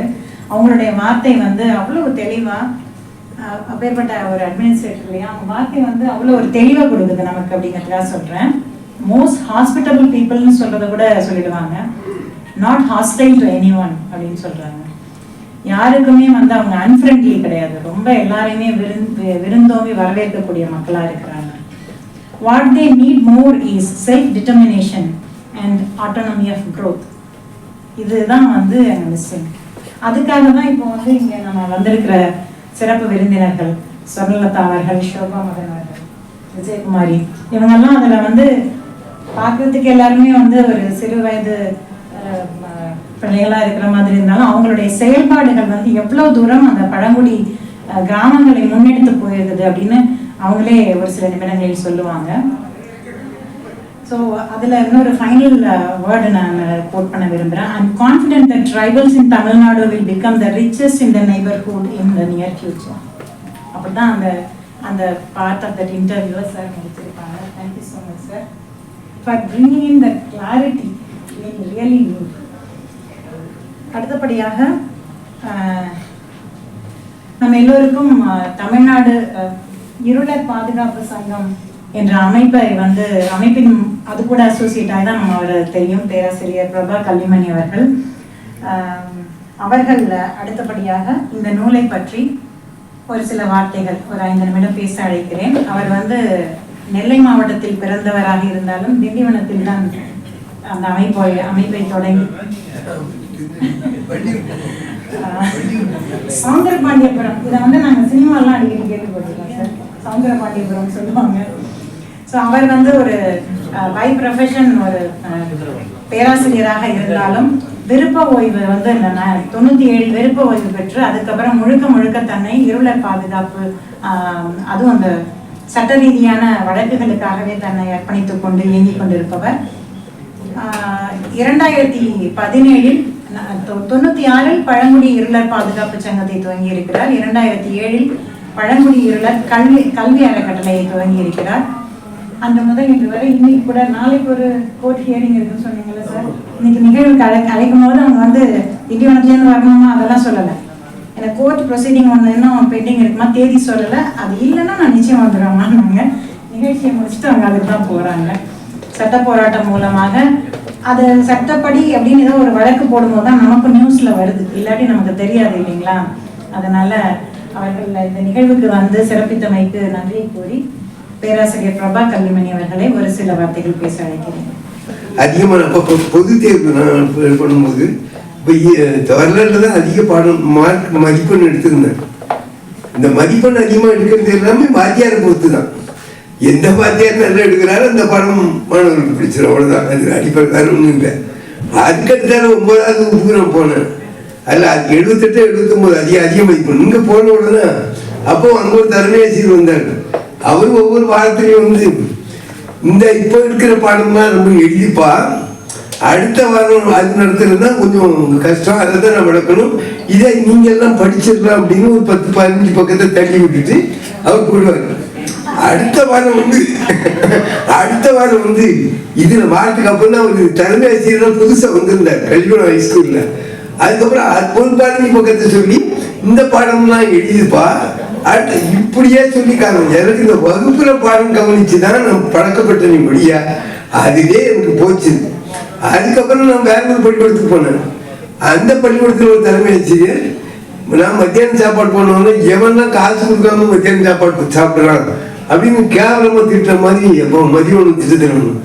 அவங்களுடைய வார்த்தை வந்து அவ்வளவு தெளிவா, அப்பேற்பட்ட ஒரு அட்மினிஸ்ட்ரேட்டர்லையா அவங்க வார்த்தை வந்து அவ்வளோ ஒரு தெளிவாக கொடுக்குது நமக்கு அப்படிங்கிறதுக்காக சொல்றேன். மோஸ்ட் ஹாஸ்பிட்டபிள் பீப்புள்னு சொல்றதை கூட சொல்லிடுவாங்க. Not hostile to any one அப்படின்னு சொல்றாங்க. யாருக்குமே வந்து அவங்க அன்ஃப்ரெண்ட்லி கிடையாது. ரொம்ப எல்லாரையுமே விருந்தோம்பி வரவேற்கக்கூடிய மக்களா இருக்கிறாங்க. What they need more is self determination and autonomy of growth. இதுதான் வந்து அங்கே மிஸ்ஸிங். அதுக்காக தான் இப்போ வந்து இங்கே நம்ம வந்திருக்கிற சிறப்பு விருந்தினர்கள் சொர்ணலதா அவர்கள், ஷோபா மகன் அவர்கள், விஜயகுமாரி, இவங்கெல்லாம் அதில் வந்து பார்க்கறதுக்கு எல்லாருமே வந்து ஒரு சிறு வயது பிள்ளைகளாக இருக்கிற மாதிரி இருந்தாலும் அவங்களுடைய செயல்பாடுகள் வந்து எவ்வளோ தூரம் அந்த பழங்குடி கிராமங்களை முன்னெடுத்து போயிருக்குது அப்படின்னு அவங்களே ஒரு சில நிமிடங்களில் சொல்லுவாங்க. ஸோ அதில் இன்னொரு ஃபைனல் வேர்டு நான் கோட் பண்ண விரும்புகிறேன். I'm confident that tribals in Tamil Nadu will become the richest in the neighbourhood in the near future. அப்படி தான் அந்த பார்ட் ஆஃப் தட் இன்டர்வியூவை சார் முடிச்சிருப்பாங்க. Thank you so much sir for bringing in the clarity really new. அடுத்தபடியாக நம்ம எல்லோருக்கும் தமிழ்நாடு இருளர் பாதுகாப்பு சங்கம் என்ற அமைப்பின் அது கூட அசோசியேட் ஆகி தான் நம்ம அவரை தெரியும், பேராசிரியர் பிரபா கல்விமணி அவர்கள். அவர்கள் அடுத்தபடியாக இந்த நூலை பற்றி ஒரு சில வார்த்தைகள் ஒரு 5 நிமிடம் பேச அழைக்கிறேன். அவர் வந்து நெல்லை மாவட்டத்தில் பிறந்தவராக இருந்தாலும் திண்டிவனத்தில் தான் அந்த அமைப்பை தொடங்கி சௌந்தரபாண்டியபுரம், இதை வந்து நாங்கள் சினிமாலாம் அடிக்கடி கேள்விப்பட்டிருக்கோம் சார், சௌந்தரபாண்டியபுரம் சொல்லுவாங்க. ஸோ அவர் வந்து ஒரு பை ப்ரொஃபஷன் ஒரு பேராசிரியராக இருந்தாலும் விருப்ப ஓய்வு வந்து 97 விருப்ப ஓய்வு பெற்று அதுக்கப்புறம் முழுக்க தன்னை இருளர் பாதுகாப்பு, அதுவும் அந்த சட்ட ரீதியான வழக்குகளுக்காகவே தன்னை அர்ப்பணித்துக் கொண்டு இயங்கிக் கொண்டிருப்பவர். 2017 96 பழங்குடி இருளர் பாதுகாப்பு சங்கத்தை துவங்கி இருக்கிறார். 2007 பழங்குடி இருளர் கல்வி அறக்கட்டளையை துவங்கி இருக்கிறார். அந்த முதல் இன்று வரை இன்னைக்கு கூட நாளைக்கு ஒரு கோர்ட் ஹியரிங் இருக்குன்னு சொன்னீங்கல்ல சார், இன்னைக்கு நிகழ்வுக்கு அழைக்கும் போது அவங்க வந்து திண்டிவனத்துலேருந்து வரணுமா அதெல்லாம் சொல்லலை. எனக்கு கோர்ட் ப்ரொசீடிங் ஒன்று இன்னும் பெண்டிங் இருக்குமா, தேதி சொல்லலை. அது இல்லைன்னா நான் நிச்சயம் வந்துடுவாங்க. நிகழ்ச்சியை முடிச்சுட்டு அவங்க அதுக்கு தான் போகிறாங்க. சட்ட போராட்டம் மூலமாக அது சட்டப்படி அப்படின்னு ஏதோ ஒரு வழக்கு போடும்போது தான் நமக்கு நியூஸில் வருது, இல்லாட்டி நமக்கு தெரியாது இல்லைங்களா. அதனால அவர்கள் இந்த நிகழ்வுக்கு வந்து சிறப்பித்தமைக்கு நன்றியை கூறி பேராசிரியர் பிரபா கல்விமணி அவர்களை ஒரு சில வார்த்தைகள் பேச அழைக்கிறேன். அதிகமான பொது தேர்வு நான் பண்ணும்போது இப்போ வரலாறுல தான் அதிக பாடம் மார்க் மதிப்பெண் எடுத்துருந்தேன். இந்த மதிப்பெண் அதிகமாக எடுக்கிறது எல்லாமே வாத்தியாரை பொறுத்து தான். எந்த வாத்தியார் நல்லா எடுக்கிறாரோ அந்த பாடம் மாணவர்களுக்கு பிடிச்சிடும், அவ்வளோதான். அது அடிப்படை வேறு ஒன்றும் இல்லை. அதுக்கடுத்தால 9வது வகுப்புக்கு நான் போனேன். அதில் 78 79 அதிக மதிப்பெண். இங்கே போன உடனே அப்போ அங்கே ஒரு தலைமையாசிரியர் வந்தார். அவர் ஒவ்வொரு வாரத்திலையும் வந்து இந்த இப்போ இருக்கிற பாடம்லாம் ரொம்ப எழுதிப்பா, அடுத்த வாரம் அது நடத்துறது தான் கொஞ்சம் கஷ்டம், அதை தான் நான் நடக்கணும், இதை நீங்கள் எல்லாம் படிச்சிடலாம் அப்படின்னு ஒரு 10-15 பக்கத்தை தள்ளி விட்டுட்டு அவர் போடுவார். அடுத்த வாரம் வந்து இதுல வாரத்துக்கு அப்புறம் தான் ஒரு தலைமை ஆசிரியர் புதுசாக வந்திருந்தார் கல்வியோட ஹைஸ்கூல்ல. அதுக்கப்புறம் ஒரு 15 பக்கத்தை சொல்லி இந்த பாடம்லாம் எழுதிப்பா, இப்படியே சொல்லிக்காங்க. எனக்கு இந்த வகுப்புல பாடம் கவனிச்சுதான் நான் பழக்கப்பட்ட படியா அதுவே எனக்கு போச்சு. அதுக்கப்புறம் நான் வேற ஒரு பள்ளிக்கூடத்துக்கு போனேன். அந்த பள்ளிக்கூடத்துல ஒரு தலைமை ஆசிரியர் நான் மத்தியானம் சாப்பாடு போனோம்னா எவன்லாம் காசு கொடுக்காம மத்தியானம் சாப்பாடு சாப்பிடுறான் அப்படின்னு கேவலமா திட்டுற மாதிரி எப்போ மதியம் திட்டணும்.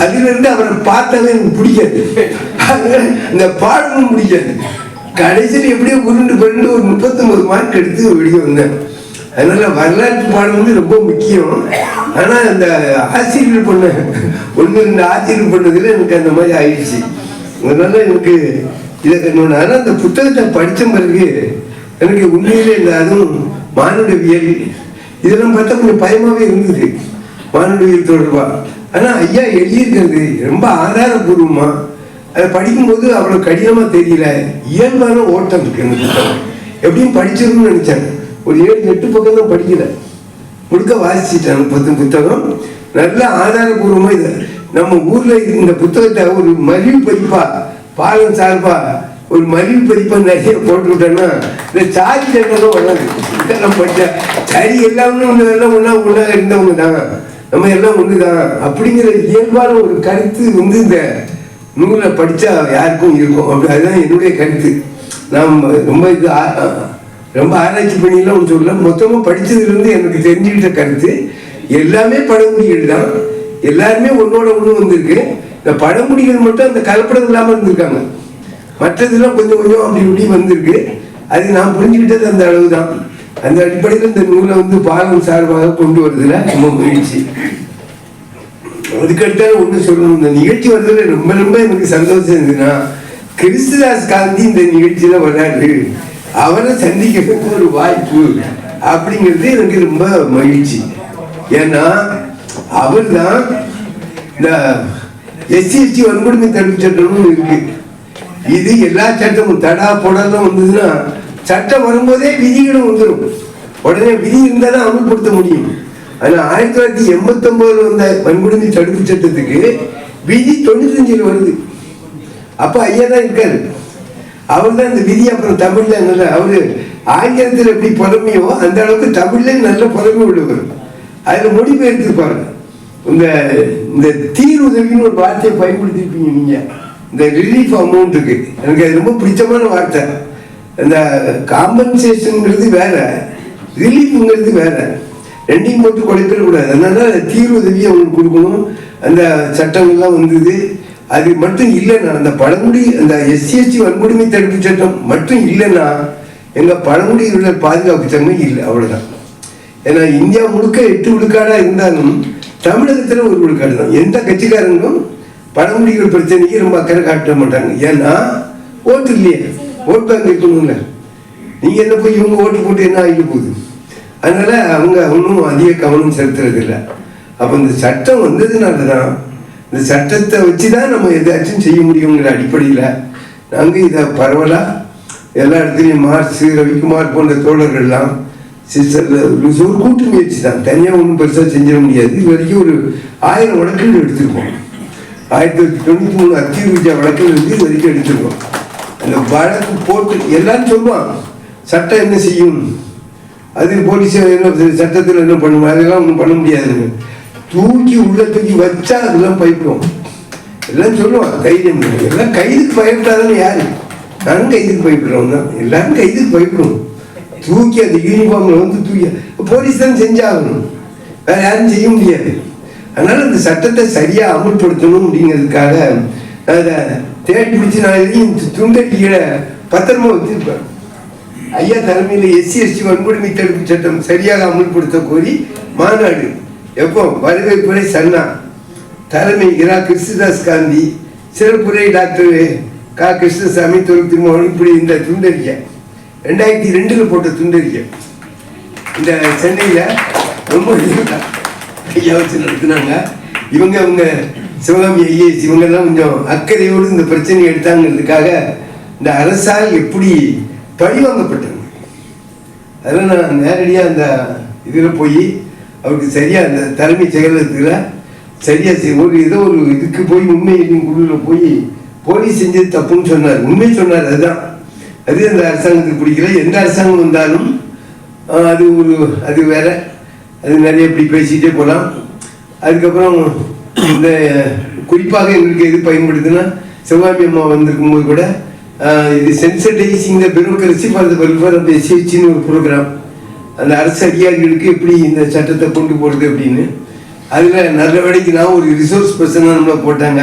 அதுல இருந்து அவரை பார்த்தாலே எனக்கு பிடிக்காது, இந்த பாடமும் பிடிக்காது. கடைசியில் எப்படியோ உருண்டு கொண்டு ஒரு 39 மார்க் எடுத்து வெளியே வந்தேன். அதனால வரலாற்று பாடம் வந்து ரொம்ப முக்கியம். ஆனா அந்த ஆசிரியர் பண்ண 1-2 ஆசிரியர் பண்ணதுல எனக்கு அந்த மாதிரி ஆயிடுச்சு. அதனால எனக்கு இதை கண்ணு. ஆனா அந்த புத்தகத்தை படித்த பிறகு எனக்கு உண்மையிலே இந்த அதுவும் மானுடவியல் இதெல்லாம் பார்த்தா கொஞ்சம் பயமாவே இருந்தது, மானுடவியல் தொடர்பா. ஆனா ஐயா எழுதியிருக்கிறது ரொம்ப ஆதாரபூர்வமா. அதை படிக்கும்போது அவ்வளவு கடினமா தெரியல, இயல்பான ஓட்டம் இருக்கு அந்த புத்தகம். எப்படியும் படிச்சிருக்குன்னு நினைச்சேன். ஒரு 7-8 பக்கம் தான் படிக்கல, முழுக்க வாசிச்சிட்டேன். புத்தகம் நல்ல ஆதாரபூர்வமா. இது நம்ம ஊர்ல இந்த புத்தகத்தை ஒரு மலிவு பதிப்பா பாலம் சார்பா ஒரு மலிவு பதிப்பா நிறைய போட்டு விட்டோம்னா இந்த சாதி சட்டம் வராது. இதெல்லாம் படிச்சா சரி எல்லாமே எல்லாம் ஒன்னா இருந்தவங்க தான், நம்ம எல்லாம் ஒண்ணுதான் அப்படிங்கிற இயல்பான ஒரு கருத்து வந்து இந்த நூலை படிச்சா யாருக்கும் இருக்கும். அப்படி அதுதான் என்னுடைய கருத்து. நாம் ரொம்ப ஆராய்ச்சி பண்ணிலாம் ஒன்று சொல்ல, மொத்தமா படிச்சதுல இருந்து எனக்கு தெரிஞ்சுக்கிட்ட கருத்து எல்லாமே பழங்குடிகள் தான். எல்லாருமே ஒன்னோட ஒண்ணு வந்திருக்கு. இந்த பழங்குடிகள் மட்டும் அந்த கலப்படம் இல்லாம இருந்திருக்காங்க. மற்றதெல்லாம் கொஞ்சம் கொஞ்சம் அப்படி இப்படி வந்திருக்கு. அது நான் புரிஞ்சுக்கிட்டது அந்த அளவு தான். அந்த அடிப்படையில் இந்த நூலை வந்து பாலம் சார்பாக கொண்டு வருதுல ரொம்ப முயற்சி. அதுக்கடுத்த ஒண்ணு சொல்லணும், இந்த நிகழ்ச்சி வர்றதுல ரொம்ப ரொம்ப எனக்கு சந்தோஷம் இருந்ததுன்னா, கிறிஸ்துதாஸ் காந்தி இந்த நிகழ்ச்சியில வர்றாரு, அவரை சந்திக்கிறதுக்கு ஒரு வாய்ப்பு அப்படிங்கிறது எனக்கு ரொம்ப மகிழ்ச்சி. ஏன்னா அவர் தான் இந்த SC/ST வன்கொடுமை தடுப்பு சட்டமும் இருக்கு. இது எல்லா சட்டமும் தடா பொடலாம் வந்ததுன்னா சட்டம் வரும்போதே விதிகளும் வந்துடும். உடனே விதி இருந்தால் தான் அமல்படுத்த முடியும். ஆனா 1989 வந்த வன்கொடுமை தடுப்பு சட்டத்துக்கு விதி 95 வருது. அப்ப ஐயா தான் இருக்காரு, அவர் தான் இந்த விதி. அப்புறம் தமிழ்ல நல்ல அவரு ஆங்கிலத்தில் எப்படி புலமையோ அந்த அளவுக்கு தமிழ்ல நல்ல புலமை உள்ளவர். அதுல மொழிபெயர்த்திருப்பாரு. இந்த தீருதவின்னு ஒரு வார்த்தையை பயன்படுத்திருப்பீங்க நீங்க. இந்த ரிலீஃப் அமௌண்ட் இருக்கு, எனக்கு அது ரொம்ப பிடிச்சமான வார்த்தை. இந்த காம்பன்சேஷன்ங்கிறது வேற, ரிலீஃப்ங்கிறது வேற, ரெண்டையும் போட்டு குறைக்க கூடாது. அதனால தீருதவி அவங்களுக்கு கொடுக்கணும். அந்த சட்டங்கள்லாம் வந்தது. அது மட்டும் இல்லைன்னா அந்த பழங்குடி அந்த SC/ST வன்கொடுமை தடுப்பு சட்டம் மட்டும் இல்லைன்னா எங்க பழங்குடியினர் பாதுகாப்பு தன்மை இல்லை, அவ்வளவுதான். ஏன்னா இந்தியா முழுக்க 8 விழுக்காடா இருந்தாலும் தமிழகத்துல 1 விழுக்காடு தான். எந்த கட்சிக்காரங்களும் பழங்குடிகள் பிரச்சனைக்கு ரொம்ப அக்கறை காட்ட மாட்டாங்க. ஏன்னா ஓட்டு இல்லையே, ஓட்டு பேங்க் இருக்கணும்ல. நீங்க என்ன போய் இவங்க ஓட்டு போட்டு என்ன ஆகிட்டு போகுது. அதனால அவங்க ஒன்றும் அதிக கவனம் செலுத்துறது இல்லை. அப்ப இந்த சட்டம் வந்ததுனாலதான், இந்த சட்டத்தை வச்சுதான் நம்ம எதாச்சும் செய்ய முடியுங்கிற அடிப்படையில நாங்க இதை பரவலா எல்லா இடத்துலையும் மார்க்ஸ், ரவிக்குமார் போன்ற தோழர்கள்லாம் ஒரு கூட்டு முயற்சி தான், தனியா ஒன்றும் பெருசா செஞ்சிட முடியாது. இது வரைக்கும் ஒரு 1000 வழக்குகள் எடுத்திருக்கோம். 1993 அத்தியூர்ஜா வழக்குகள் இருந்து இது வரைக்கும் எடுத்திருக்கோம். அந்த வழக்கு போட்டு எல்லாரும் சொல்லுவான் சட்டம் என்ன செய்யும், அது போலீஸ் என்ன சட்டத்தில் என்ன பண்ணுவோம், அதெல்லாம் ஒன்றும் பண்ண முடியாதுன்னு தூக்கி உள்ள தூக்கி வச்சா அதெல்லாம் பயப்படுவோம். எல்லாம் சொல்லுவான் தைரியம். எல்லாம் கைதுக்கு பயப்படாதானே யாரு, நானும் கைதுக்கு பயப்படுறோம் தான். எல்லாரும் கைதுக்கு பயப்படுவோம். தூக்கி அந்த யூனிஃபார்ம்ல வந்து தூக்கி போலீஸ் தான் செஞ்சாகணும், வேற யாரும் செய்ய முடியாது. அதனால அந்த சட்டத்தை சரியா அமல்படுத்தணும் அப்படிங்கிறதுக்காக அதை தேடி பிடிச்சி நான் எதையும் துண்டடிக்கிற பத்திரமா வச்சிருப்பேன். ஐயா தலைமையில் SC/ST வன்கொடுமை தடுப்பு சட்டம் சரியாக அமல்படுத்த கோரி மாநாடு. எப்போ வரவேற்புரை சன்னா, தலைமை இரா கிறிஸ்துதாஸ் காந்தி, சிறப்புரை டாக்டர் கா கிருஷ்ணசாமி, திருமணம். இப்படி இந்த துண்டறிக்கை 2002 போட்ட துண்டறிக்கை இந்த சென்னையில ரொம்ப ஐயா வச்சு நடத்தினாங்க. இவங்க சிவகாமி IAS இவங்கெல்லாம் கொஞ்சம் அக்கறையோடு இந்த பிரச்சனையை எடுத்தாங்கிறதுக்காக இந்த அரசால் எப்படி பழிவாங்கப்பட்டாங்க. அதெல்லாம் நான் நேரடியாக அந்த இதில் போய் அவருக்கு சரியா அந்த தலைமை செயலகத்தில் சரியா ஏதோ ஒரு இதுக்கு போய் உண்மை குழுவில் போய் போலீஸ் செஞ்சது தப்புன்னு சொன்னார். உண்மை சொன்னார். அதுதான் அது அந்த அரசாங்கத்துக்கு பிடிக்கல. எந்த அரசாங்கம் வந்தாலும் அது வேற, அது நிறைய இப்படி பேசிகிட்டே போகலாம். அதுக்கப்புறம் இந்த குறிப்பாக எங்களுக்கு எது பயன்படுதுன்னா, சிவகாமி அம்மா வந்திருக்கும் போது கூட இது sensitising the bureaucracy for the welfare of எஸ்ஹெச்னு ஒரு ப்ரோக்ராம், அந்த அரசு அதிகாரிகளுக்கு எப்படி இந்த சட்டத்தை கொண்டு போகிறது அப்படின்னு. அதில் நல்ல வேலைக்கு நான் ஒரு ரிசோர்ஸ் பர்சனாக நம்மளை போட்டாங்க.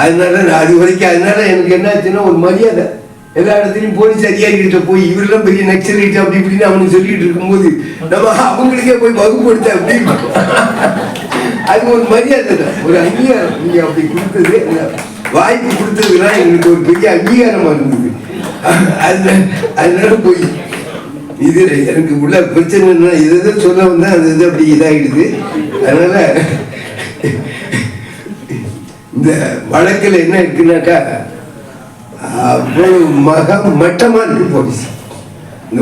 அதனால எனக்கு என்ன ஆச்சுன்னா, ஒரு மரியாதை எல்லா இடத்துலையும் போலீஸ் அதிகாரிகிட்ட போய் இவரெல்லாம் பெரிய நக்சலைட் அப்படி இப்படின்னு அவனுக்கு சொல்லிட்டு இருக்கும்போது நம்ம அவங்களுக்கே போய் வகுப்படுத்த அப்படின்னு அது ஒரு மரியாதை தான், ஒரு அங்கீகாரம். நீங்கள் அப்படி கொடுத்தது, வாய்ப்பு கொடுத்ததுலாம் எங்களுக்கு ஒரு பெரிய அங்கீகாரமாக இருந்தது. அதனால போய் இது எனக்கு உள்ள பிரச்சனைன்னா எதை சொல்ல வந்தால் அது இது அப்படி இதாகிடுது. அதனால இந்த வழக்கில் என்ன இருக்குன்னாக்கா, அவ்வளவு மட்டமாக இருக்கு போலீஸ். இந்த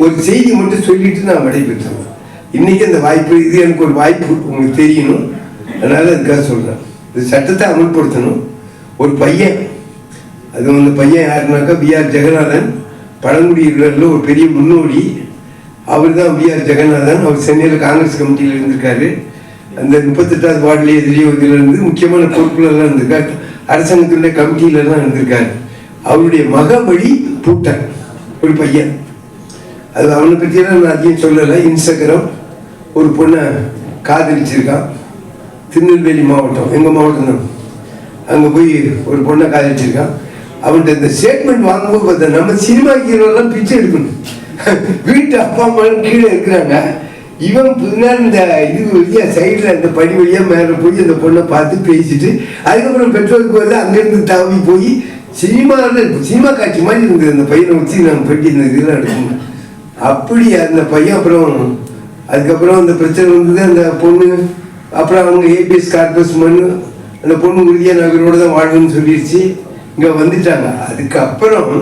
ஒரு செய்தி மட்டும் சொல்லிட்டு நான் விடைபெற்றேன். இன்னைக்கு அந்த வாய்ப்பு, இது எனக்கு ஒரு வாய்ப்பு உங்களுக்கு தெரியணும், அதனால அதுக்காக சொல்றேன். இந்த சட்டத்தை அமல்படுத்தணும். ஒரு பையன், அது அந்த பையன் யாருனாக்கா B.R. ஜெகநாதன், பழங்குடியினரில் ஒரு பெரிய முன்னோடி. அவர் தான் B.R. ஜெகநாதன். அவர் சென்னையில் காங்கிரஸ் கமிட்டியில் இருந்திருக்காரு. அந்த 38வது வார்டிலே எதிரியே இருந்து முக்கியமான பொறுப்புலலாம் இருந்திருக்காரு. அரசாங்கத்துடைய கமிட்டியிலலாம் இருந்திருக்காரு. அவருடைய மகவழி பூட்டன் ஒரு பையன். அது அவனை பற்றியெல்லாம் நான் அதிகம் சொல்லலை. இன்ஸ்டாகிராம் ஒரு பொண்ணை காதலிச்சிருக்கான். திருநெல்வேலி மாவட்டம், எங்கள் மாவட்டம் தான். அங்கே போய் ஒரு பொண்ணை காதலிச்சிருக்கான். அவன்கிட்ட இந்த ஸ்டேட்மெண்ட் வாங்கும்போது பார்த்தா, நம்ம சினிமா ஹீரோலாம் பிச்சை எடுக்கணும். வீட்டு அப்பா அம்மாவும் கீழே இருக்கிறாங்க. இவன் பின்னால் இந்த இது வழியாக சைடில் அந்த படி வழியாக மேலே போய் அந்த பொண்ணை பார்த்து பேசிட்டு, அதுக்கப்புறம் பெட்ரோலுக்கு வந்து அங்கேருந்து தாவி போய் சினிமா காட்சி மாதிரி இருந்தது. அந்த பையனை வச்சு நாங்கள் போயிட்டு இந்த இதெல்லாம் எடுக்கணும். அப்படி அந்த பையன் அப்புறம் அதுக்கப்புறம் அந்த பிரச்சனை வந்தது. அந்த பொண்ணு அப்புறம் அவங்க APS கார்பஸ் மண்ணு அந்த பொண்ணு உறுதியாக நான் இவரோட தான் வாழணும்னு சொல்லிடுச்சு. இங்கே வந்துட்டாங்க. அதுக்கப்புறம்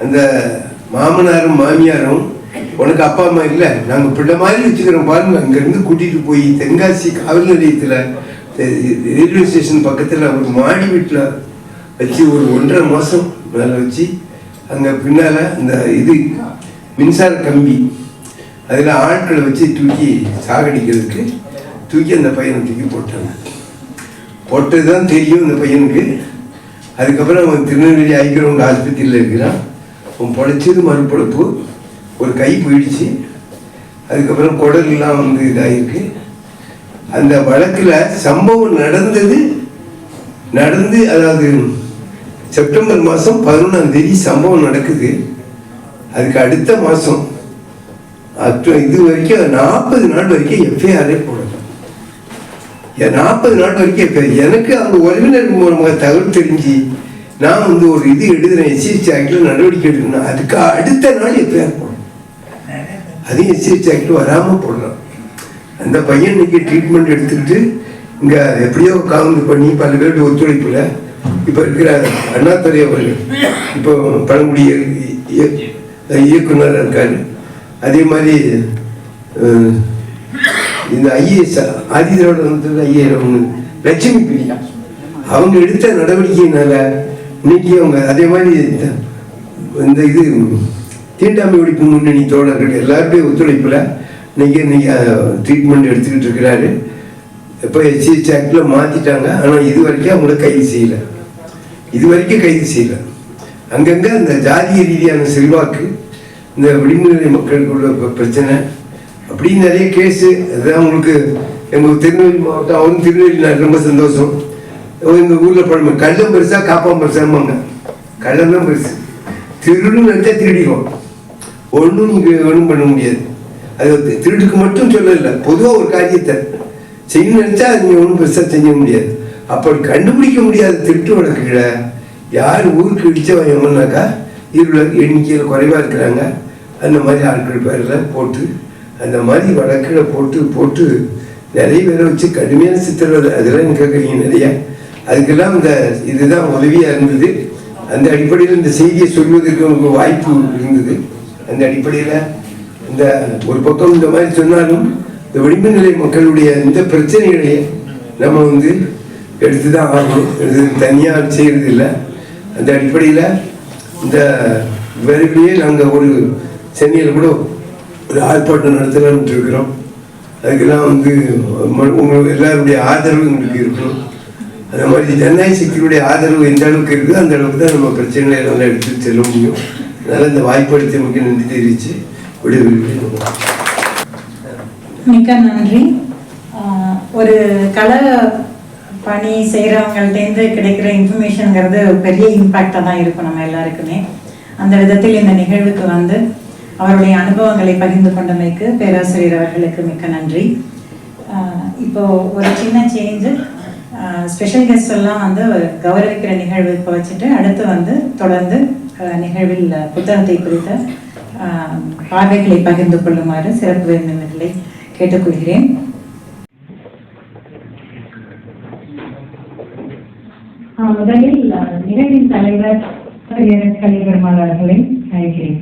அந்த மாமனாரும் மாமியாரும், உனக்கு அப்பா அம்மா இல்லை, நாங்கள் பிள்ளை மாதிரி வச்சுக்கிறோம் பாருங்க, அங்கேருந்து கூட்டிகிட்டு போய் தென்காசி காவல் நிலையத்தில் ரயில்வே ஸ்டேஷன் பக்கத்தில் ஒரு மாடி வீட்டில் வச்சு ஒரு 1.5 மாதம் மேலே வச்சு, அங்கே பின்னால் அந்த இது மின்சார கம்பி அதில் ஆட்களை வச்சு தூக்கி சாகடிக்கிறதுக்கு அந்த பையனை தூக்கி போட்டது தான் தெரியும் அந்த பையனுக்கு. அதுக்கப்புறம் அவன் திருநெல்வேலி ஐக்கிரவுண்ட் ஆஸ்பத்திரியில் இருக்கிறான். அவன் பொழைச்சது மறுபொழப்பு. ஒரு கை போயிடுச்சு. அதுக்கப்புறம் குடல்லாம் வந்து இதாகிருக்கு. அந்த வழக்கில் சம்பவம் நடந்து அதாவது செப்டம்பர் மாதம் 11ஆம் தேதி சம்பவம் நடக்குது. அதுக்கு அடுத்த மாதம் இது வரைக்கும் 40 நாள் வரைக்கும் எஃப்ஐஆரே போடலாம். 40 நாள் வரைக்கும் எஃப்ஐஆர். எனக்கு அவங்க உறவினர் மூலமாக தகவல் தெரிஞ்சு நான் வந்து ஒரு இது எழுதுறேன், SC ஆக்டில் நடவடிக்கை எடுக்கணும். அதுக்கு அடுத்த நாள் எஃப்ஐஆர் போடணும். அதையும் SC ஆக்டில் வராமல் போடலாம். அந்த பையன் இன்னைக்கு ட்ரீட்மெண்ட் எடுத்துக்கிட்டு இங்கே எப்படியோ காவல் பண்ணி பல்வேறு ஒத்துழைப்பில் இப்போ இருக்கிற அண்ணாதுரை அவர்கள் இப்போ பழங்குடி இயக்குனர் இருக்காரு. அதே மாதிரி இந்த IAS ஆதிதிராவிட ஐஏஎஸ் லட்சுமி பிரியா அவங்க எடுத்த நடவடிக்கையினால இன்னைக்கு அவங்க அதே மாதிரி இந்த இது தீண்டாமை ஒழிப்பு முன்னணி தோழர்கள் எல்லாருமே ஒத்துழைப்பில் இன்னைக்கு ட்ரீட்மெண்ட் எடுத்துக்கிட்டு இருக்கிறாரு. இப்போ SC ஆக்டில் மாற்றிட்டாங்க. ஆனால் இது வரைக்கும் அவங்கள கைது செய்யலை. அங்கங்கே அந்த ஜாதிய ரீதியான செல்வாக்கு, இந்த விளிம்புநிலை மக்களுக்கு உள்ள பிரச்சனை, அப்படின்னு நிறைய கேஸு. அதுதான் உங்களுக்கு எங்கள் திருநெல்வேலி மாவட்டம், அவரும் திருநெல்வேலி ரொம்ப சந்தோஷம். எங்கள் ஊரில் பழமை கள்ளம் பெருசா காப்பாம் பெருசாம்பாங்க. கள்ளம் தான் பெருசு. திருடுன்னு நினைச்சா திருடிடும். ஒன்றும் நீங்கள் ஒன்றும் பண்ண முடியாது. அது திருடுக்கு மட்டும் சொல்லலை, பொதுவாக ஒரு காரியத்தை செய்ய நினைச்சா அது நீங்கள் ஒன்றும் பெருசாக செய்ய முடியாது. அப்படி கண்டுபிடிக்க முடியாத திருட்டு வழக்குகளை யார் ஊருக்கு இடிச்சவங்கன்னாக்கா இருளர் எண்ணிக்கையில் குறைவாக இருக்கிறாங்க. அந்த மாதிரி ஆட்கள் பேரில் போட்டு அந்த மாதிரி வழக்கில் போட்டு நிறைய பேரை வச்சு கடுமையான சித்திரவதை அதெல்லாம் கேட்குறீங்க நிறையா. அதுக்கெல்லாம் இந்த இதுதான் உதவியாக இருந்தது. அந்த அடிப்படையில் இந்த செய்தியை சொல்வதற்கு உங்களுக்கு வாய்ப்பு இருந்தது. அந்த அடிப்படையில் இந்த ஒரு பக்கம் இந்த மாதிரி சொன்னாலும் இந்த விளிம்பு நிலை மக்களுடைய இந்த பிரச்சனைகளையே நம்ம வந்து எடுத்து தான் ஆகணும். இது தனியாக செய்கிறது இல்லை. அந்த அடிப்படையில் இந்த விரைவிலேயே நாங்கள் ஒரு சென்னையில் கூட ஒரு ஆர்ப்பாட்டம் நடத்தலாம்னு இருக்கிறோம். அதுக்கெல்லாம் உங்கள் எல்லாருடைய ஆதரவு எங்களுக்கு இருக்கணும். அந்த மாதிரி ஜனநாயக சக்தியுடைய ஆதரவு எந்த அளவுக்கு இருக்குது அந்த அளவுக்கு தான் நம்ம பிரச்சனைகளை நல்லா எடுத்து செல்ல முடியும். அதனால் இந்த வாய்ப்பு நமக்கு நன்றி தெரிவித்து விடுவிக்கிறேன். மிக்க நன்றி. ஒரு கலை பணி செய்கிறவங்கள்டேருந்து கிடைக்கிற இன்ஃபர்மேஷனுங்கிறது பெரிய இம்பேக்டாக தான் இருக்கும் நம்ம எல்லாருக்குமே. அந்த விதத்தில் இந்த நிகழ்வுக்கு வந்து அவருடைய அனுபவங்களை பகிர்ந்து கொண்டமைக்கு பேராசிரியர் அவர்களுக்கு மிக்க நன்றி. இப்போ ஒரு சின்ன சேஞ்சு, ஸ்பெஷல் கெஸ்ட் எல்லாம் வந்து கௌரவிக்கிற நிகழ்வு இப்போ வச்சுட்டு அடுத்து வந்து தொடர்ந்து நிகழ்வில் புத்தகத்தை குறித்த பார்வைகளை பகிர்ந்து கொள்ளுமாறு சிறப்பு விருந்தினர்களை கேட்டுக்கொள்கிறேன். முதலில் நிகழ்வின் தலைவர் கலிபெருமாள் அவர்களை அழைக்கிறேன்.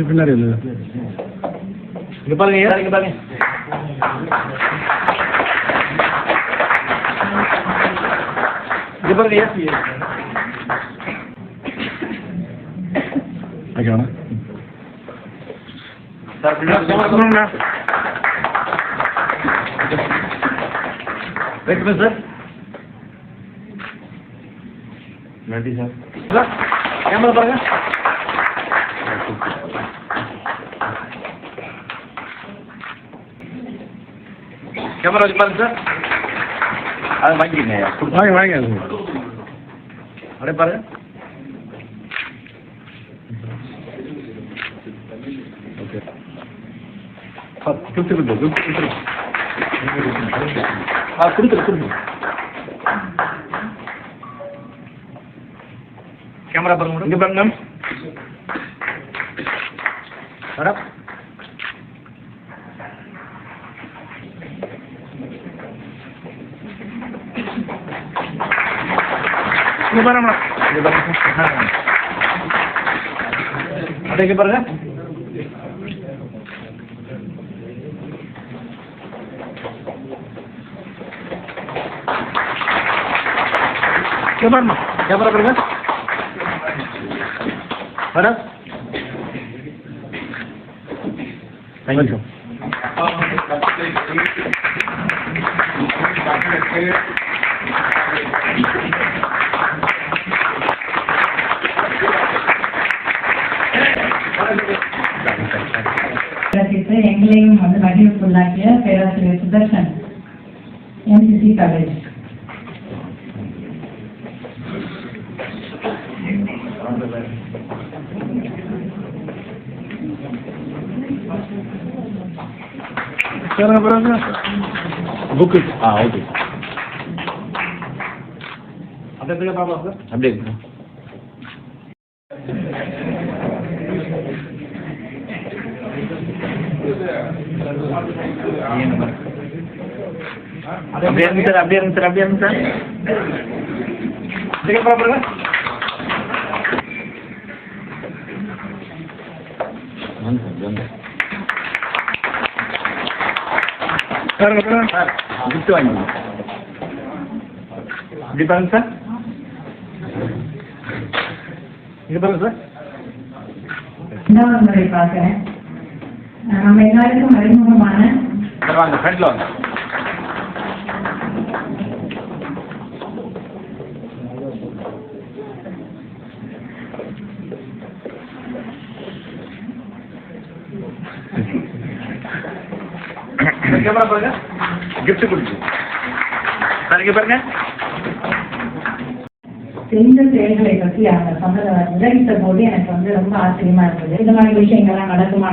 பின்னாடி இங்க பாருங்க, இங்க பாருங்க. இங்க பாருங்க. ஓகேண்ணா சார், வெயிட் பண்ணு சார். நன்றி சார். சார் கேமரா பாருங்க. கேமரா வச்சு பாருங்க சார். அதை வாங்கிக்கங்க. வாங்க அப்படியே பாருங்க. ஓகே கொடுத்துரு. கேமரா பாருங்க. இங்க பாருங்க மேடம். இங்க பாருங்க மேடம். இங்க பாருங்க. அப்படியே இங்க பாருங்க. கேமரா பாருங்க மேடம். தேங்க்யூ. எங்களையும் வந்து மகிழ்வுக்குள்ளாக்கிய பேராசிரியர் Sudarshan, MCC college. Book okay. அப்படியே பார்க்கலாம் சார். அப்படியே அப்படியே இருங்க சார். அப்படியே இருங்க சார். அப்படியே இருங்க சார். பாருங்க. சார் கிஃப்ட் வாங்கி இப்படி பாருங்க சார். இங்க பாருங்க சார். இரண்டாவது முறை பார்க்கிறேன். நம்ம எல்லாருக்கும் அறிமுகமான வாங்க ஃப்ரெண்ட்ல வாங்க. கேமரா பாருங்க. கிஃப்ட் கொடுத்து சார். இங்க பாருங்க. தெரிந்த செயல்களை பற்றி அவங்க சொன்னதை விவரித்த போது எனக்கு வந்து ரொம்ப ஆச்சரியமா இருந்தது. இந்த மாதிரி விஷயங்கள்லாம் நடக்குமா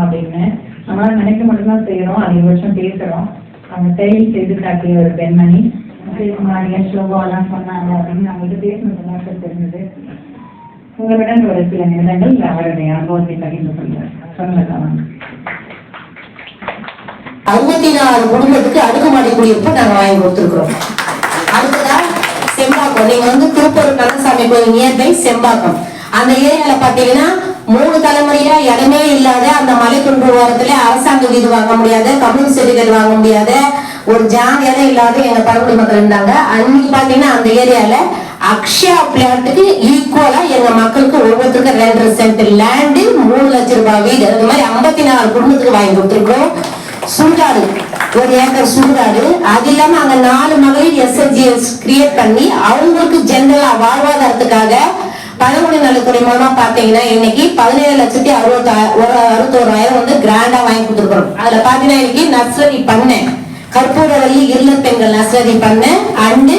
அப்படின்னு நம்மளால நினைக்க மட்டும்தான் செய்யறோம், அதிகபட்சம் பேசுறோம். அவங்க செயல் செய்து காட்டிய ஒரு பெண்மணி மாரியா ஸ்லோகோலாம் சொன்னாங்க அப்படின்னு அவங்கள்ட்ட பேசணும் தெரிஞ்சது. உங்களிடம் ஒரு சில நிமிடங்கள் அவருடைய அனுபவத்தை பகிர்ந்து சொல்லலாம். 64 குடும்பத்துக்கு அடுக்குமாடி குடியிருப்பு நாங்க வாங்கி கொடுத்துருக்கிறோம். அடுத்ததான் செம்பாக்கம். நீங்க வந்து திருப்பூர் கந்தசாமி கோயில் நியர்பை செம்பாக்கம். அந்த ஏரியால பாத்தீங்கன்னா 3 தலைமுறையா இடமே இல்லாத அந்த மலைக்குன்று ஓரத்துல அரசாங்க வீடு வாங்க முடியாத, கம்யூனிஸ்ட் சர்டிபிகேட் வாங்க முடியாத, ஒரு ஜாதியாலே இல்லாத எங்க பழங்குடி மக்கள் இருந்தாங்க. அன்னைக்கு பாத்தீங்கன்னா அந்த ஏரியால அக்ஷயா பிளாட்டுக்கு ஈக்குவலா எங்க மக்களுக்கு ஒவ்வொருத்தருக்கும் 2 சென்ட் லேண்டு 3 லட்சம் ரூபாய் வீடு அது மாதிரி 54 குடும்பத்துக்கு வாங்கி கொடுத்துருக்கோம். சுடுகாடு 1 ஏக்கர் சுடுகாடு, அது இல்லாம அங்க 4 மகளிர் SHGs கிரியேட் பண்ணி அவங்களுக்கு ஜெனரலா வாழ்வாதாரத்துக்காக பழங்குடி நலத்துறை மூலமா பாத்தீங்கன்னா இன்னைக்கு 17,61,000 வந்து கிராண்டா வாங்கி கொடுத்துருக்கோம். அதுல பாத்தீங்கன்னா இன்னைக்கு நர்சரி பண்ணேன், கற்பூரவல்லி இல்ல பெண்கள் நர்சரி பண்ணேன் அண்டு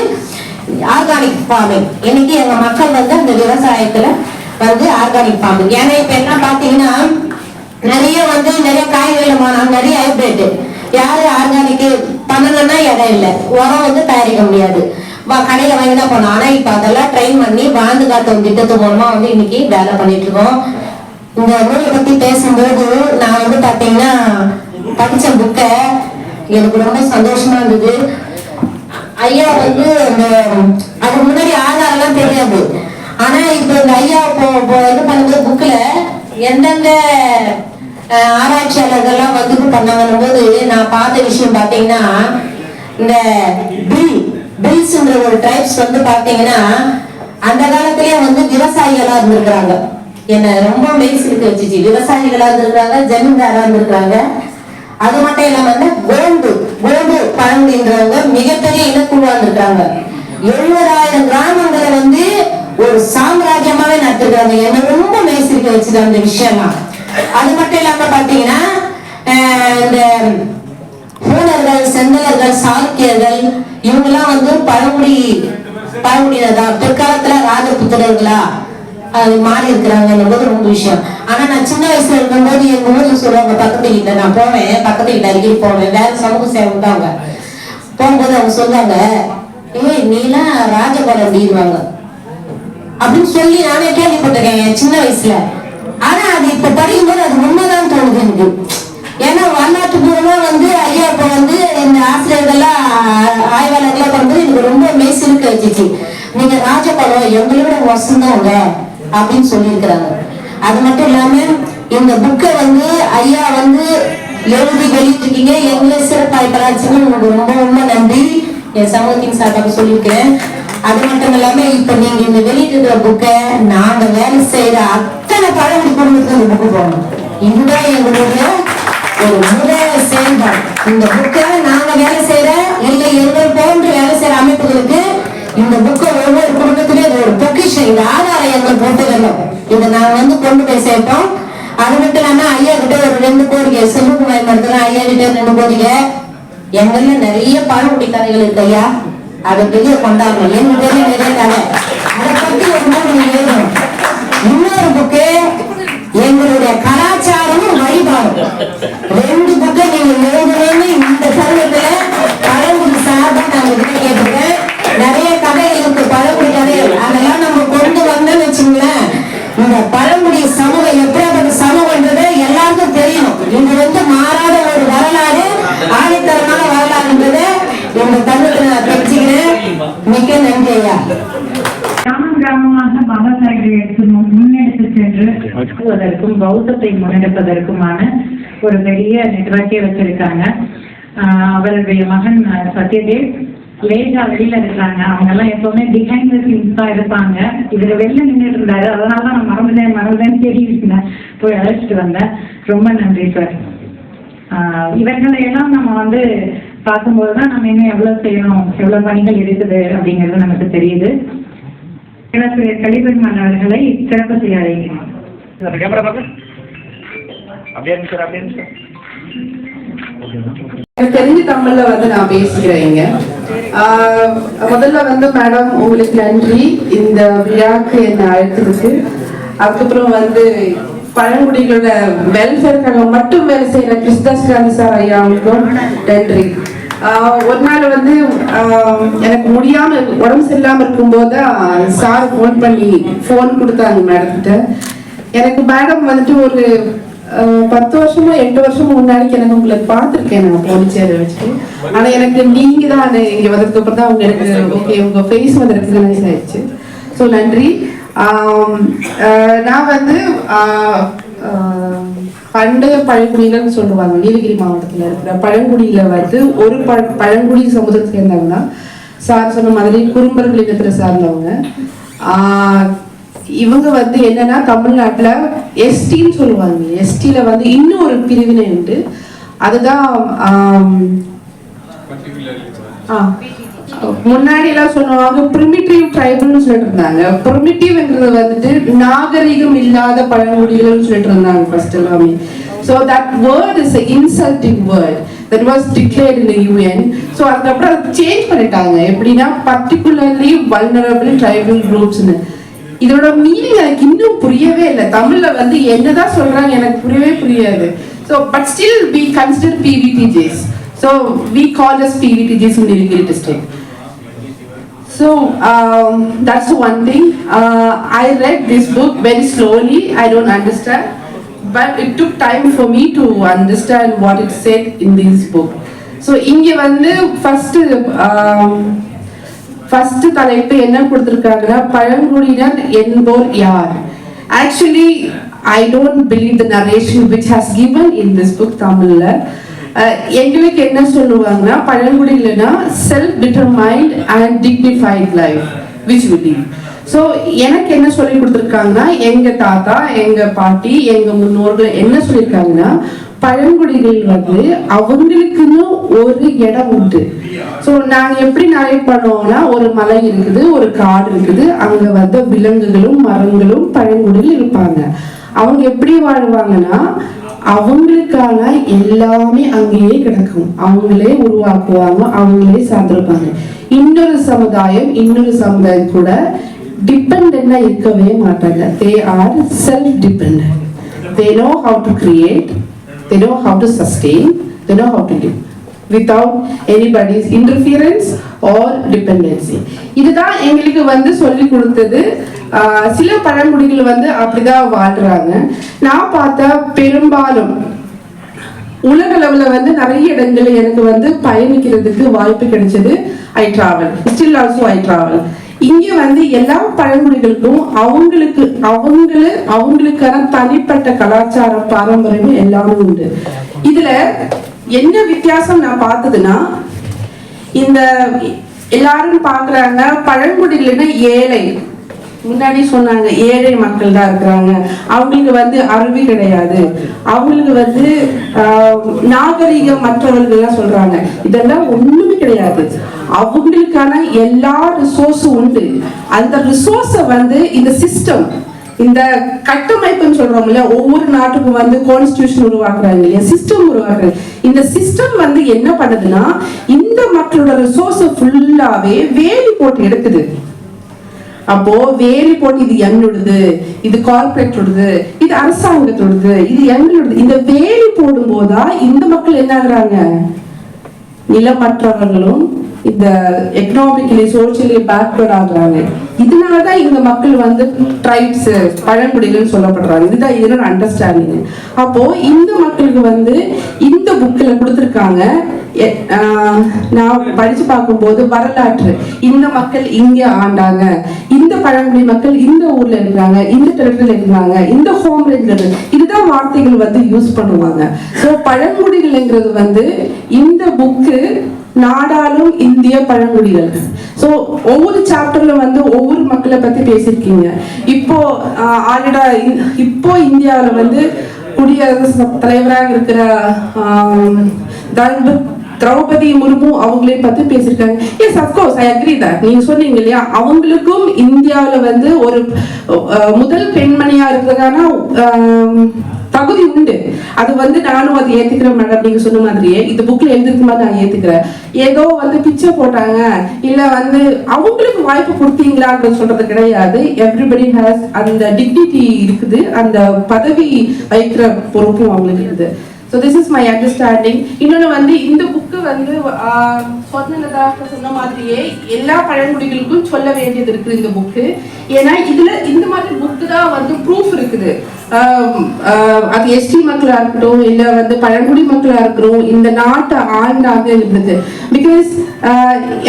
ஆர்கானிக் ஃபார்மிங். இன்னைக்கு எங்க மக்கள் வந்து அந்த விவசாயத்துல வந்து ஆர்கானிக் ஃபார்மிங். ஏன்னா இப்ப என்ன பாத்தீங்கன்னா நிறைய காய்கறிகள் நிறைய ஹைபிரிட், யாரு ஆர்கானிக் பண்ணணும்னா இடம் இல்லை, உரம் வந்து தயாரிக்க முடியாது, கடையில வாங்கி தான் போனோம். ஆனா இப்ப அதெல்லாம் ட்ரெயின் பண்ணி வாழ்ந்து காட்டும் திட்டத்து மூலமா வந்து இன்னைக்கு வேலை பண்ணிட்டு இருக்கோம். இந்த நூலை பத்தி பேசும்போது நான் வந்து பாத்தீங்கன்னா படிச்ச புக்கை எனக்கு ரொம்ப சந்தோஷமா இருந்தது. ஐயா வந்து அதுக்கு முன்னாடி ஆதாரம் எல்லாம் தெரியாது, ஆனா இப்ப இந்த ஐயா இது பண்ணும்போது புக்ல எந்தெந்த ஆராய்ச்சியாளர்கள்லாம் வந்து பண்ணாங்கன்னும் போது நான் பார்த்த விஷயம் பாத்தீங்கன்னா இந்த பில்ஸ்ன்ற ஒரு ட்ரைப்ஸ் வந்து பாத்தீங்கன்னா அந்த காலத்திலேயே வந்து விவசாயிகளா இருந்திருக்கிறாங்க. என்ன ரொம்ப மெய்சிலுக்கு வச்சுச்சு, விவசாயிகளா இருந்திருக்காங்க, ஜமீன்தாரா இருந்திருக்காங்க. அது மட்டும் இல்லாம வந்து கோண்டு பழங்குடின்றவங்க மிகப்பெரிய இனக்குழுவா இருந்திருக்காங்க. 70,000 கிராமங்களை வந்து ஒரு சாம்ராஜ்யமாவே நடத்திருக்காங்க. என்ன ரொம்ப மெய்சிலுக்கு வச்சுது அந்த விஷயமா. அது மட்டும் இல்லாம பாத்தீங்கன்னா இந்த பூனர்கள், செந்தலர்கள், சாளுக்கியர்கள் இவங்கெல்லாம் வந்து பழங்குடியினதான். பிற்காலத்துல ராஜபுத்திரர்களா அது மாறி இருக்கிறாங்க போது ரொம்ப விஷயம். ஆனா நான் சின்ன வயசுல இருக்கும்போது எங்க ஊர்ல சொல்லுவாங்க, பக்கத்து வீட்டுல நான் போவேன், பக்கத்து வீட்டுல அடிக்கடி போவேன், வேற சமூக சேவை அவங்க போகும்போது அவங்க சொல்லுவாங்க, நீலாம் ராஜபாலம் அப்படின்வாங்க அப்படின்னு சொல்லி நானே கேள்விப்பட்டிருக்கேன் என் சின்ன வயசுல. ஆனா அது இப்ப படிக்கும்போது அது உண்மைதான் தோணுது எனக்கு. ஏன்னா வரலாற்று பூர்வமா வந்து ஐயா இப்ப வந்து இந்த ஆசிரியர்கள்லாம் ஆய்வாளர்கள்லாம் பண்ணும்போது எனக்கு ரொம்ப மெய்சிலுக்கு வச்சுச்சு. நீங்க ராஜபாலம் எங்களோட வசந்தவங்க அப்படின்னு சொல்லியிருக்கிறாங்க. அது மட்டும் இல்லாம இந்த புக்கை வந்து ஐயா வந்து எழுதி வெளியிட்டிருக்கீங்க, எங்களை சிறப்பாய் கலாச்சின்னு உங்களுக்கு ரொம்ப ரொம்ப நன்றி என் சமூகத்தின் சார்பாக சொல்லியிருக்கிறேன். அது மட்டும் இல்லாம இப்ப நீங்க இந்த வெளியிட்டு புக்கை நாங்க வேலை செய்யற அத்தனை பழங்குடி குடும்பத்துக்கு இந்த புக்கு போகணும். இதுதான் எங்களுடைய ஒரு முதல் செயல்பாடு. இந்த புக்கை நாங்க வேலை செய்யற இல்லை எங்கள் போன்று வேலை செய்யற அமைப்புகளுக்கு இந்த புக்கை ஒவ்வொரு குடும்பத்திலேயே ஒரு பொக்கிஷம், இந்த ஆதார எங்கள் போட்டு வேணும், இதை நாங்க வந்து கொண்டு போய் சேர்ப்போம். அது மட்டும் இல்லாம ஐயா கிட்ட ஒரு 2 கோரிக்கை, செல்வகுமார் மருத்துவம் ஐயா கிட்ட 2 கோரிக்கை. எங்கள்ல நிறைய பழங்குடி கதைகள் இருக்கு ஐயா, அதை பெரிய கொண்டாடணும். எங்களுக்கு நிறைய கதை, அதை பத்தி ஒரு நீங்க எழுதணும். இன்னொரு புக்கு எங்களுடைய கலாச்சாரமும் வழிபாடும், 2 புக்கை நீங்க எழுதணும்னு இந்த தருணத்துல பழங்குடி சார்பா நாங்க கேட்டுக்கிறேன். நிறைய கதைகள் இருக்கு, பழங்குடி கதைகள், அதெல்லாம் நம்ம கொண்டு வந்தோம்னு வச்சுங்களேன், இந்த பழங்குடி சமூகம் எப்படியாப்பட்ட சமூகம்ன்றது எல்லாருக்கும் தெரியும். இது வந்து மாறாத ஒரு வரலாறு, ஆணித்தரமான வரலாறுன்றதை இந்த தருணத்துல நான் தெரிஞ்சுக்கிறேன். மிக்க நன்றி ஐயா. கிராமமாக பாபா சாஹிப் முன்னெடுத்து சென்று வளர்ப்பதற்கும் பௌத்தத்தை முன்னெடுப்பதற்குமான ஒரு பெரிய நெட்வொர்க்கை வச்சிருக்காங்க. அவருடைய மகன் சத்யதேவ் லேஜா வெளியில இருக்கிறாங்க. அவங்க எல்லாம் எப்பவுமே பிஹைண்ட் தி சீன்ஸ் தான் இருப்பாங்க. இதுல வெளில நின்றுட்டு இருந்தாரு, அதனாலதான் நான் மறந்துதான் தெரிவிக்கிறேன், போய் அழைச்சிட்டு வந்தேன். ரொம்ப நன்றி சார். இவர்களை எல்லாம் நம்ம வந்து பார்க்கும்போதுதான் நம்ம இன்னும் எவ்வளவு செய்யணும், எவ்வளவு பணிகள் இருக்குது அப்படிங்கிறது நமக்கு தெரியுது. பேராசிரியர் கலிபெருமான் அவர்களை சிறப்பு செய்ய அழைக்கிறோம். எனக்கு தெரிஞ்ச தமிழ்ல வந்து நான் பேசிக்கிறேங்க. முதல்ல வந்து மேடம் உங்களுக்கு நன்றி இந்த விழாக்கு என்னை அழைத்ததுக்கு. அதுக்கப்புறம் வந்து பழங்குடிகளோட வெல்ஃபேருக்காக மட்டும் வேலை செய்யற கிருஷ்ணதாஸ் காந்தி சார் ஐயா அவங்களுக்கும் நன்றி. ஒரு நாள் வந்து எனக்கு முடியாம உடம்பு சரியில்லாம இருக்கும்போது சார் ஃபோன் கொடுத்தாங்க மேடம்கிட்ட. எனக்கு மேடம் வந்துட்டு ஒரு 10 வருஷமோ 8 வருஷமோ முன்னாடி எனக்கு உங்களை பார்த்துருக்கேன் நான் பாண்டிச்சேரி வச்சுட்டு. ஆனா எனக்கு நீங்க தான் இங்க வந்ததுக்கு அப்புறம் தான் எனக்கு ஓகே உங்க ஃபேஸ் வந்து ரெகக்னைஸ் ஆயிடுச்சு. ஸோ நன்றி. நான் வந்து பண்டைய பழங்குடிகள் சொல்லுவாங்க, நீலகிரி மாவட்டத்தில் இருக்கிற பழங்குடியில வந்து ஒரு பழங்குடி சமுதாயத்தை சேர்ந்தாங்கன்னா சார் சொன்ன மாதிரி குறும்பர்கள் இனத்தை சார்ந்தவங்க. இவங்க வந்து என்னன்னா தமிழ்நாட்டுல எஸ்டின்னு சொல்லுவாங்க. எஸ்டில வந்து இன்னும் ஒரு பிரிவினை உண்டு. அதுதான் முன்னாடி எல்லாம் சொல்லுவாங்க பிரிமிட்டிவ் ட்ரைபல்னு சொல்லிட்டு இருந்தாங்க. பிரிமிட்டிவ்ங்கிறது வந்துட்டு நாகரிகம் இல்லாத பழங்குடிகள் சொல்லிட்டு இருந்தாங்க ஃபர்ஸ்ட் எல்லாமே. So that word is an insulting word that was declared in the UN. So அதுக்கப்புறம் அதை சேஞ்ச் பண்ணிட்டாங்க. எப்படின்னா particularly vulnerable tribal groups. இதோட மீனிங் எனக்கு இன்னும் புரியவே இல்லை. தமிழ்ல வந்து என்னதான் சொல்றாங்க எனக்கு புரியாது. So but still we consider PVTJs. So we call us PVTJs in Nilgiri district. So that's one thing. I read this book very slowly. I don't understand. But it took time for me to understand what it said in this book. So இங்க வந்து ஃபர்ஸ்ட் தலைப்பு என்ன கொடுத்திருக்காங்கன்னா பழங்குடியினர் என்போர் யார். Actually I don't believe the narration which has given in this book தமிழ்ல. எங்களுக்கு என்ன சொல்லுவாங்கன்னா பழங்குடியிலனா self determined and dignified life which we live. So எனக்கு என்ன சொல்லி கொடுத்துருக்காங்கன்னா எங்க தாத்தா எங்க பாட்டி எங்க முன்னோர்கள் என்ன சொல்லியிருக்காங்கன்னா பழங்குடிகள் வந்து அவங்களுக்குன்னு ஒரு இடம் உண்டு. ஸோ நாங்கள் எப்படி நிறைய பண்ணுவோம்னா ஒரு மலை இருக்குது ஒரு காடு இருக்குது அங்க வந்து விலங்குகளும் மரங்களும் பழங்குடிகள் இருப்பாங்க. அவங்க எப்படி வாழ்வாங்கன்னா அவங்களுக்கான எல்லாமே அங்கேயே கிடக்கும். அவங்களே உருவாக்குவாங்க அவங்களே சார்ந்திருப்பாங்க. இன்னொரு சமுதாயம் கூட டிபெண்டா இருக்கவே மாட்டாங்க. They are self-dependent. They know how to create, they know how to sustain, they know how to live without anybody's interference or dependency. இதுதான் எங்களுக்கு வந்து சொல்லி கொடுத்தது. சில பழங்குடிகள் வந்து அப்படிதான் வாழ்றாங்க. நான் பார்த்தா பெரும்பாலும் உலக அளவுல வந்து நிறைய இடங்கள்ல எனக்கு வந்து பயணிக்கிறதுக்கு வாய்ப்பு கிடைச்சது. I travel, still also I travel. இங்க வந்து எல்லா பழங்குடிகளுக்கும் அவங்களுக்கான தனிப்பட்ட கலாச்சாரம் பாரம்பரியம் எல்லாமே உண்டு. இதுல என்ன வித்தியாசம் நான் பார்த்ததுன்னா இந்த எல்லாரும் பாக்குறாங்க பழங்குடியில ஏழை. முன்னாடி சொன்னாங்க ஏழை மக்கள் தான் இருக்கிறாங்க. அவங்களுக்கு வந்து அறிவு கிடையாது. அவங்களுக்கு வந்து நாகரிகம் மற்றவர்கள் தான் சொல்றாங்க. இதெல்லாம் ஒண்ணுமே கிடையாது. அவங்களுக்கான எல்லா ரிசோர்ஸும் உண்டு. அந்த ரிசோர்ஸை வந்து இந்த சிஸ்டம் இந்த கட்டமைப்புன்னு சொல்றோம்ல ஒவ்வொரு நாட்டுக்கும் வந்து கான்ஸ்டிடியூஷன் உருவாக்குறாங்க இல்லையா சிஸ்டம் உருவாக்குறாங்க. இந்த சிஸ்டம் வந்து என்ன பண்ணுதுன்னா இந்த மக்களோட ரிசோர்ஸை ஃபுல்லாவே வேலி போட்டு எடுக்குது. அப்போ வேலி போட்டு இது என்னோடது இது கார்பரேட்டோடது இது அரசாங்கத்தோடது இது எங்களோடது இந்த வேலி போடும் போதா இந்த மக்கள் என்ன ஆகுறாங்க நிலமற்றவர்களும் இந்த எக்கனாமிக்கலி சோசியலி பேக்வர்ட் ஆகுறாங்க. இதனாலதான் இந்த மக்கள் வந்து ட்ரைப்ஸ் பழங்குடிகள் சொல்லப்படுறாங்க. இதுதான் இதோட அண்டர்ஸ்டாண்டிங். அப்போ இந்த மக்களுக்கு வந்து இந்த புக்ல கொடுத்துருக்காங்க. நான் படிச்சு பார்க்கும்போது வரலாற்று இந்த மக்கள் இங்க ஆண்டாங்க, இந்த பழங்குடி மக்கள் இந்த ஊர்ல இருக்கிறாங்க, இந்த டெரிட்டரியில இருக்கிறாங்க, இந்த ஹோம் ரேஞ்ச்ல இதுதான் வார்த்தைகள் வந்து யூஸ் பண்ணுவாங்க. ஸோ பழங்குடிகள்ங்கிறது வந்து இந்த புக்கு நாடாளும் இந்திய பழங்குடிகள். ஸோ ஒவ்வொரு சாப்டர்ல வந்து ஒவ்வொரு மக்களை பத்தி பேசியிருக்கீங்க. இப்போ இப்போ இந்தியாவில் வந்து குடியரசு தலைவராக இருக்கிற திரௌபதி முர்மு அவங்களே பத்தி பேசியிருக்காங்க. Yes of course I agree that. நீங்க சொன்னீங்க இல்லையா அவங்களுக்கும் இந்தியாவில் வந்து ஒரு முதல் பெண்மணியா இருக்கிறதான தகுதி உண்டு. அது வந்து நானும் அதை ஏத்துக்கிறேன் மேடம். நீங்க சொன்ன மாதிரியே இந்த புக்ல எழுதிருக்க மாதிரி நான் ஏத்துக்கிறேன். ஏதோ வந்து பிச்சை போட்டாங்க இல்ல வந்து அவங்களுக்கு வாய்ப்பு கொடுத்தீங்களான்னு சொல்றது கிடையாது. எவ்ரிபடி ஹாஸ் அந்த டிக்னிட்டி இருக்குது, அந்த பதவி வைக்கிற பொறுப்பும் அவங்களுக்கு இருக்குது. So this is my understanding. இன்னொன்று வந்து இந்த புக்கு வந்து சொன்ன மாதிரியே எல்லா பழங்குடிகளுக்கும் சொல்ல வேண்டியது இருக்குது இந்த புக்கு. ஏன்னா இதுல இந்த மாதிரி புக்கு தான் வந்து ப்ரூஃப் இருக்குது. அது எஸ்டி மக்களா இருக்கட்டும் இல்ல வந்து பழங்குடி மக்களா இருக்கட்டும் இந்த நாட்டை ஆண்டாங்க இருந்தது. பிகாஸ்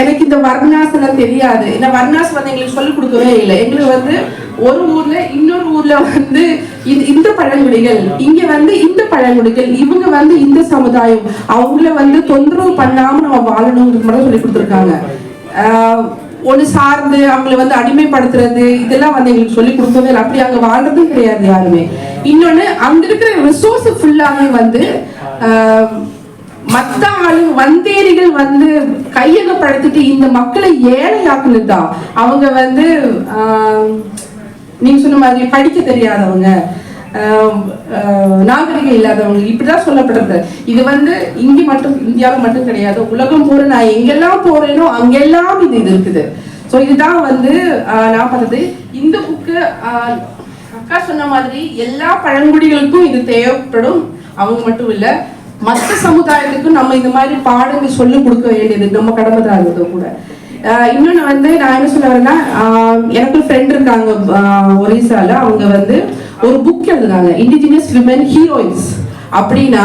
எனக்கு இந்த வர்ணாசனம் தெரியாது. இந்த வர்ணாசம் வந்து எங்களுக்கு சொல்லிக் கொடுக்கவே இல்லை. எங்களுக்கு வந்து ஒரு ஊர்ல இன்னொரு ஊர்ல வந்து இந்த பழங்குடிகள் இங்க வந்து இந்த பழங்குடிகள் இவங்க வந்து இந்த சமுதாயம் அவங்கள வந்து தொந்தரவு பண்ணாம நம்ம வாழணுங்கிறது மட்டும் சொல்லி கொடுத்துருக்காங்க. ஒன்று சார்ந்து அவங்களை வந்து அடிமைப்படுத்துறது இதெல்லாம் வந்து எங்களுக்கு சொல்லி கொடுக்கவே இல்லை. அப்படி அங்கே வாழ்றதும் கிடையாது யாருமே. இன்னொன்று அங்க இருக்கிற ரிசோர்ஸ் ஃபுல்லாமே வந்து மற்ற வந்தேரிகள் வந்து கையகப்படுத்திட்டு இந்த மக்களை ஏழையாக்குனதுதான். அவங்க வந்து நீங்க சொன்ன மாதிரி படிக்க தெரியாதவங்க, நாகரிகம் இல்லாதவங்க, இப்படிதான் சொல்லப்படுறது. இது வந்து இங்க மட்டும் இந்தியாவில் மட்டும் கிடையாது, உலகம் பூரா நான் எங்கெல்லாம் போறேனோ அங்கெல்லாம் இது இருக்குது. ஸோ இதுதான் வந்து நான் பார்த்தது. இந்த புக்கு அக்கா சொன்ன மாதிரி எல்லா பழங்குடிகளுக்கும் இது தேவைப்படும். அவங்க மட்டும் இல்லை, மற்ற சமுதாயத்துக்கும் நம்ம இந்த மாதிரி பாடங்கள் சொல்லிக் கொடுக்க வேண்டியது நம்ம கடமை தான் இருந்தது கூட. இன்னொன்று வந்து நான் என்ன சொல்ல வரேன்னா, எனக்கு ஃப்ரெண்ட் இருக்காங்க ஒரிசால. அவங்க வந்து ஒரு புக் எழுதுனாங்க, இண்டிஜினியஸ் விமன் ஹீரோயின்ஸ். அப்படின்னா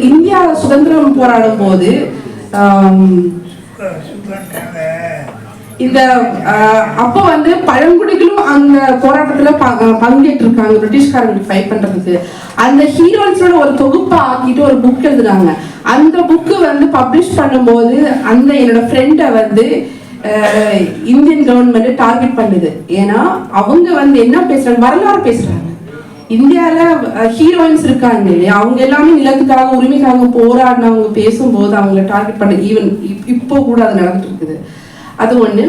இந்தியா சுதந்திரம் போராடும் போது இந்த அப்போ வந்து பழங்குடிகளும் அந்த போராட்டத்துல பங்கேற்றிருக்காங்க பிரிட்டிஷ்காரங்களுக்கு ஃபைட் பண்றதுக்கு. அந்த ஹீரோயின்ஸோட ஒரு தொகுப்பா ஆக்கிட்டு ஒரு புக் எழுதுனாங்க. அந்த புக்கு வந்து பப்ளிஷ் பண்ணும்போது அந்த என்னோட ஃப்ரெண்டை வந்து இந்தியன் கவர்மெண்ட் டார்கெட் பண்ணுது. ஏன்னா அவங்க வந்து என்ன பேசுறாங்க, வரலாறு பேசுறாங்க. இந்தியால ஹீரோயின்ஸ் இருக்காங்க இல்லையா, அவங்க எல்லாமே நிலத்துக்காக உரிமைக்காக போராடினவங்க பேசும்போது அவங்கள டார்கெட் பண்ண ஈவன் இப்போ கூட அது நடந்துட்டு இருக்குது. அது ஒண்ணு.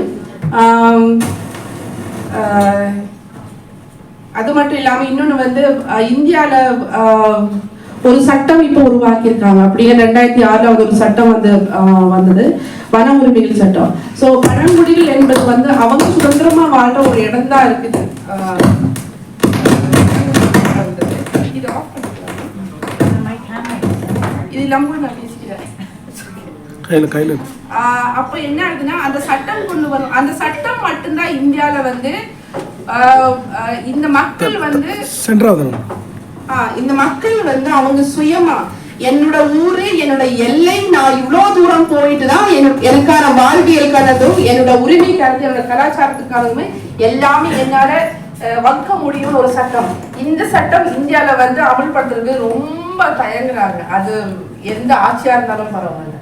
அது மட்டும் இல்லாம இன்னொன்னு வந்து இந்தியால ஒரு சட்டம் இப்போ உருவாக்கியிருக்காங்க. அப்படியே 2006 ஒரு சட்டம் வந்து வந்தது, வன உரிமைகள் சட்டம். ஸோ பழங்குடிகள் என்பது வந்து அவங்க சுதந்திரமா வாழ்ற ஒரு இடம் தான் இருக்குது. இது இல்லாம நான் பேசிக்கிறேன். அப்ப என்ன ஆகுதுன்னா, அந்த சட்டம் கொண்டு வரும். அந்த சட்டம் மட்டும்தான் இந்தியால வந்து இந்த மக்கள் வந்து அவங்க சுயமா என்னோட ஊரு என்னோட எல்லை, நான் இவ்வளவு தூரம் போயிட்டு தான் எனக்கான வாழ்வியலுக்கானதும் என்னோட உரிமைக்கானது என்னோட கலாச்சாரத்துக்கானதுமே எல்லாமே என்னால வகுக்க முடியும்னு ஒரு சட்டம். இந்த சட்டம் இந்தியால வந்து அமல்படுத்துறதுக்கு ரொம்ப தயங்குறாங்க. அது எந்த ஆட்சியா இருந்தாலும் பரவாயில்ல.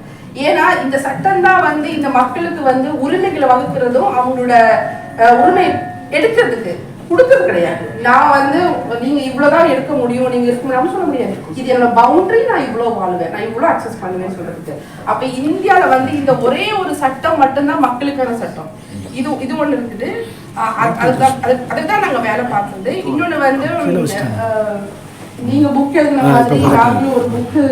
ஏன்னா இந்த சட்டம் தான் வந்து இந்த மக்களுக்கு வந்து உரிமைகளை வகுக்கிறதும் அவங்களோட உரிமை எடுக்கிறதுக்கு கொடுக்கறது கிடையாது. நான் வந்து நீங்க இவ்வளவுதான் எடுக்க முடியும், நீங்க இருக்க முடியும் சொல்ல முடியாது. இது என்னோட பவுண்டரி, நான் இவ்வளவு வாழ்வேன், நான் இவ்வளவு அக்சஸ் பண்ணுவேன் சொல்றதுக்கு. அப்ப இந்தியால வந்து இந்த ஒரே ஒரு சட்டம் மட்டும்தான் மக்களுக்கான சட்டம். இது ஒண்ணு இருக்குது. அதுதான் நாங்க வேலை பார்த்தது. இன்னொன்னு வந்து நீங்க புக் எழுதின மாதிரி நாங்களும் ஒரு புக்கு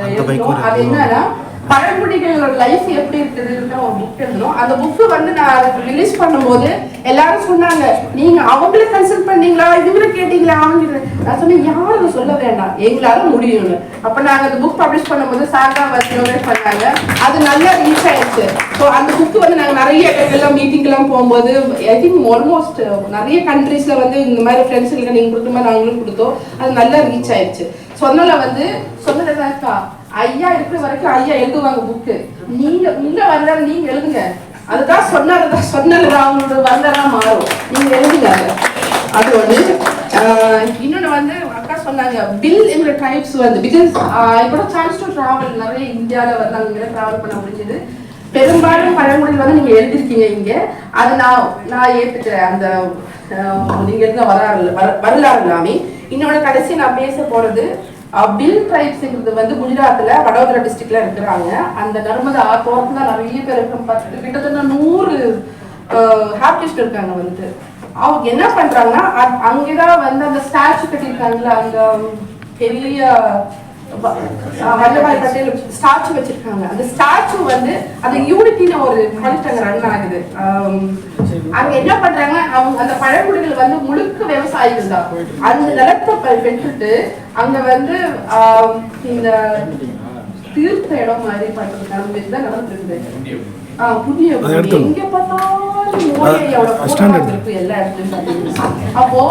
எழுதினோம். அது என்னன்னா பழங்குடிகளோட லைஃப் எப்படி இருக்குதுன்னு ஒரு புக் எழுதணும். அந்த புக்கு வந்து நான் ரிலீஸ் பண்ணும்போது எல்லாரும் சொன்னாங்க, நீங்க அவங்கள கன்சல்ட் பண்ணீங்களா, இவங்களை கேட்டீங்களா, அவங்க. நான் சொன்னேன், யாரும் சொல்ல வேண்டாம், எங்களால முடியும்னு. அப்ப நாங்க அந்த புக் பப்ளிஷ் பண்ணும்போது சாரதா வச்சு பண்ணாங்க. அது நல்லா ரீச் ஆயிடுச்சு. ஸோ அந்த புக்கு வந்து நாங்க நிறைய இடங்கள்லாம் மீட்டிங் எல்லாம் போகும்போது ஐ திங்க் ஆல்மோஸ்ட் நிறைய கண்ட்ரீஸ்ல வந்து இந்த மாதிரி ஃப்ரெண்ட்ஸுக்கு நீங்க கொடுத்த மாதிரி நாங்களும் கொடுத்தோம். அது நல்லா ரீச் ஆயிடுச்சு. சொன்னால வந்து சொன்னதாக்கா ஐயா இருக்கிற வரைக்கும் ஐயா எழுதுவாங்க புக்கு. நீங்க வரலாறு நீங்க எழுதுங்க. அதுதான் சொன்னதுதான் அவங்களோட வரலாறா மாறும். நீங்க எழுதுங்க. அது ஒண்ணு. இன்னொன்னு வந்து அக்கா சொன்னாங்க, பில் என்ற டைப்ஸ் வந்து பிகாஸ் இப்போ சான்ஸ் டு டிராவல் நிறைய இந்தியாவில வந்து அங்கே டிராவல் பண்ண முடிஞ்சது. பெரும்பாலும் பழங்குடியில் வந்து நீங்க எழுதிருக்கீங்க இங்க. அது நான் ஏத்துக்கிறேன். அந்த நீங்க எழுதின வரலாறு எல்லாமே. இன்னொன்னு கடைசி நான் பேச போறது பில் ட்ரைப்ஸ்ங்கிறது வந்து குஜராத்ல வடோதரா டிஸ்ட்ரிக்ட்ல இருக்கிறாங்க. அந்த நர்மதா ஆத்தோரத்துல நிறைய பேர் கிட்டத்தட்ட 100 ஹாப்டிஸ்ட் இருக்காங்க. வந்து அவங்க என்ன பண்றாங்கன்னா, அங்கதான் வந்து அந்த ஸ்டாச்சு கட்டிருக்காங்கல்ல, அந்த பெரிய வல்லபாய் பட்டேல் ஸ்டாச்சு வச்சிருக்காங்க. அந்த ஸ்டாச்சு வந்து அந்த யூனிட்டின்னு ஒரு ப்ராஜெக்ட் ரன் ஆகுது. அங்க என்ன பண்றாங்க, அவங்க அந்த பழங்குடிகள் வந்து முழுக்க விவசாயிகள் தான். அந்த நிலத்தை பெற்றுட்டு அங்க வந்து இந்த தீர்த்த இடம் மாதிரி பண்றது தான் நடந்துருக்குது. புதிய எங்க பார்த்தாலும் இருக்கு எல்லா இடத்துலயும். அப்போ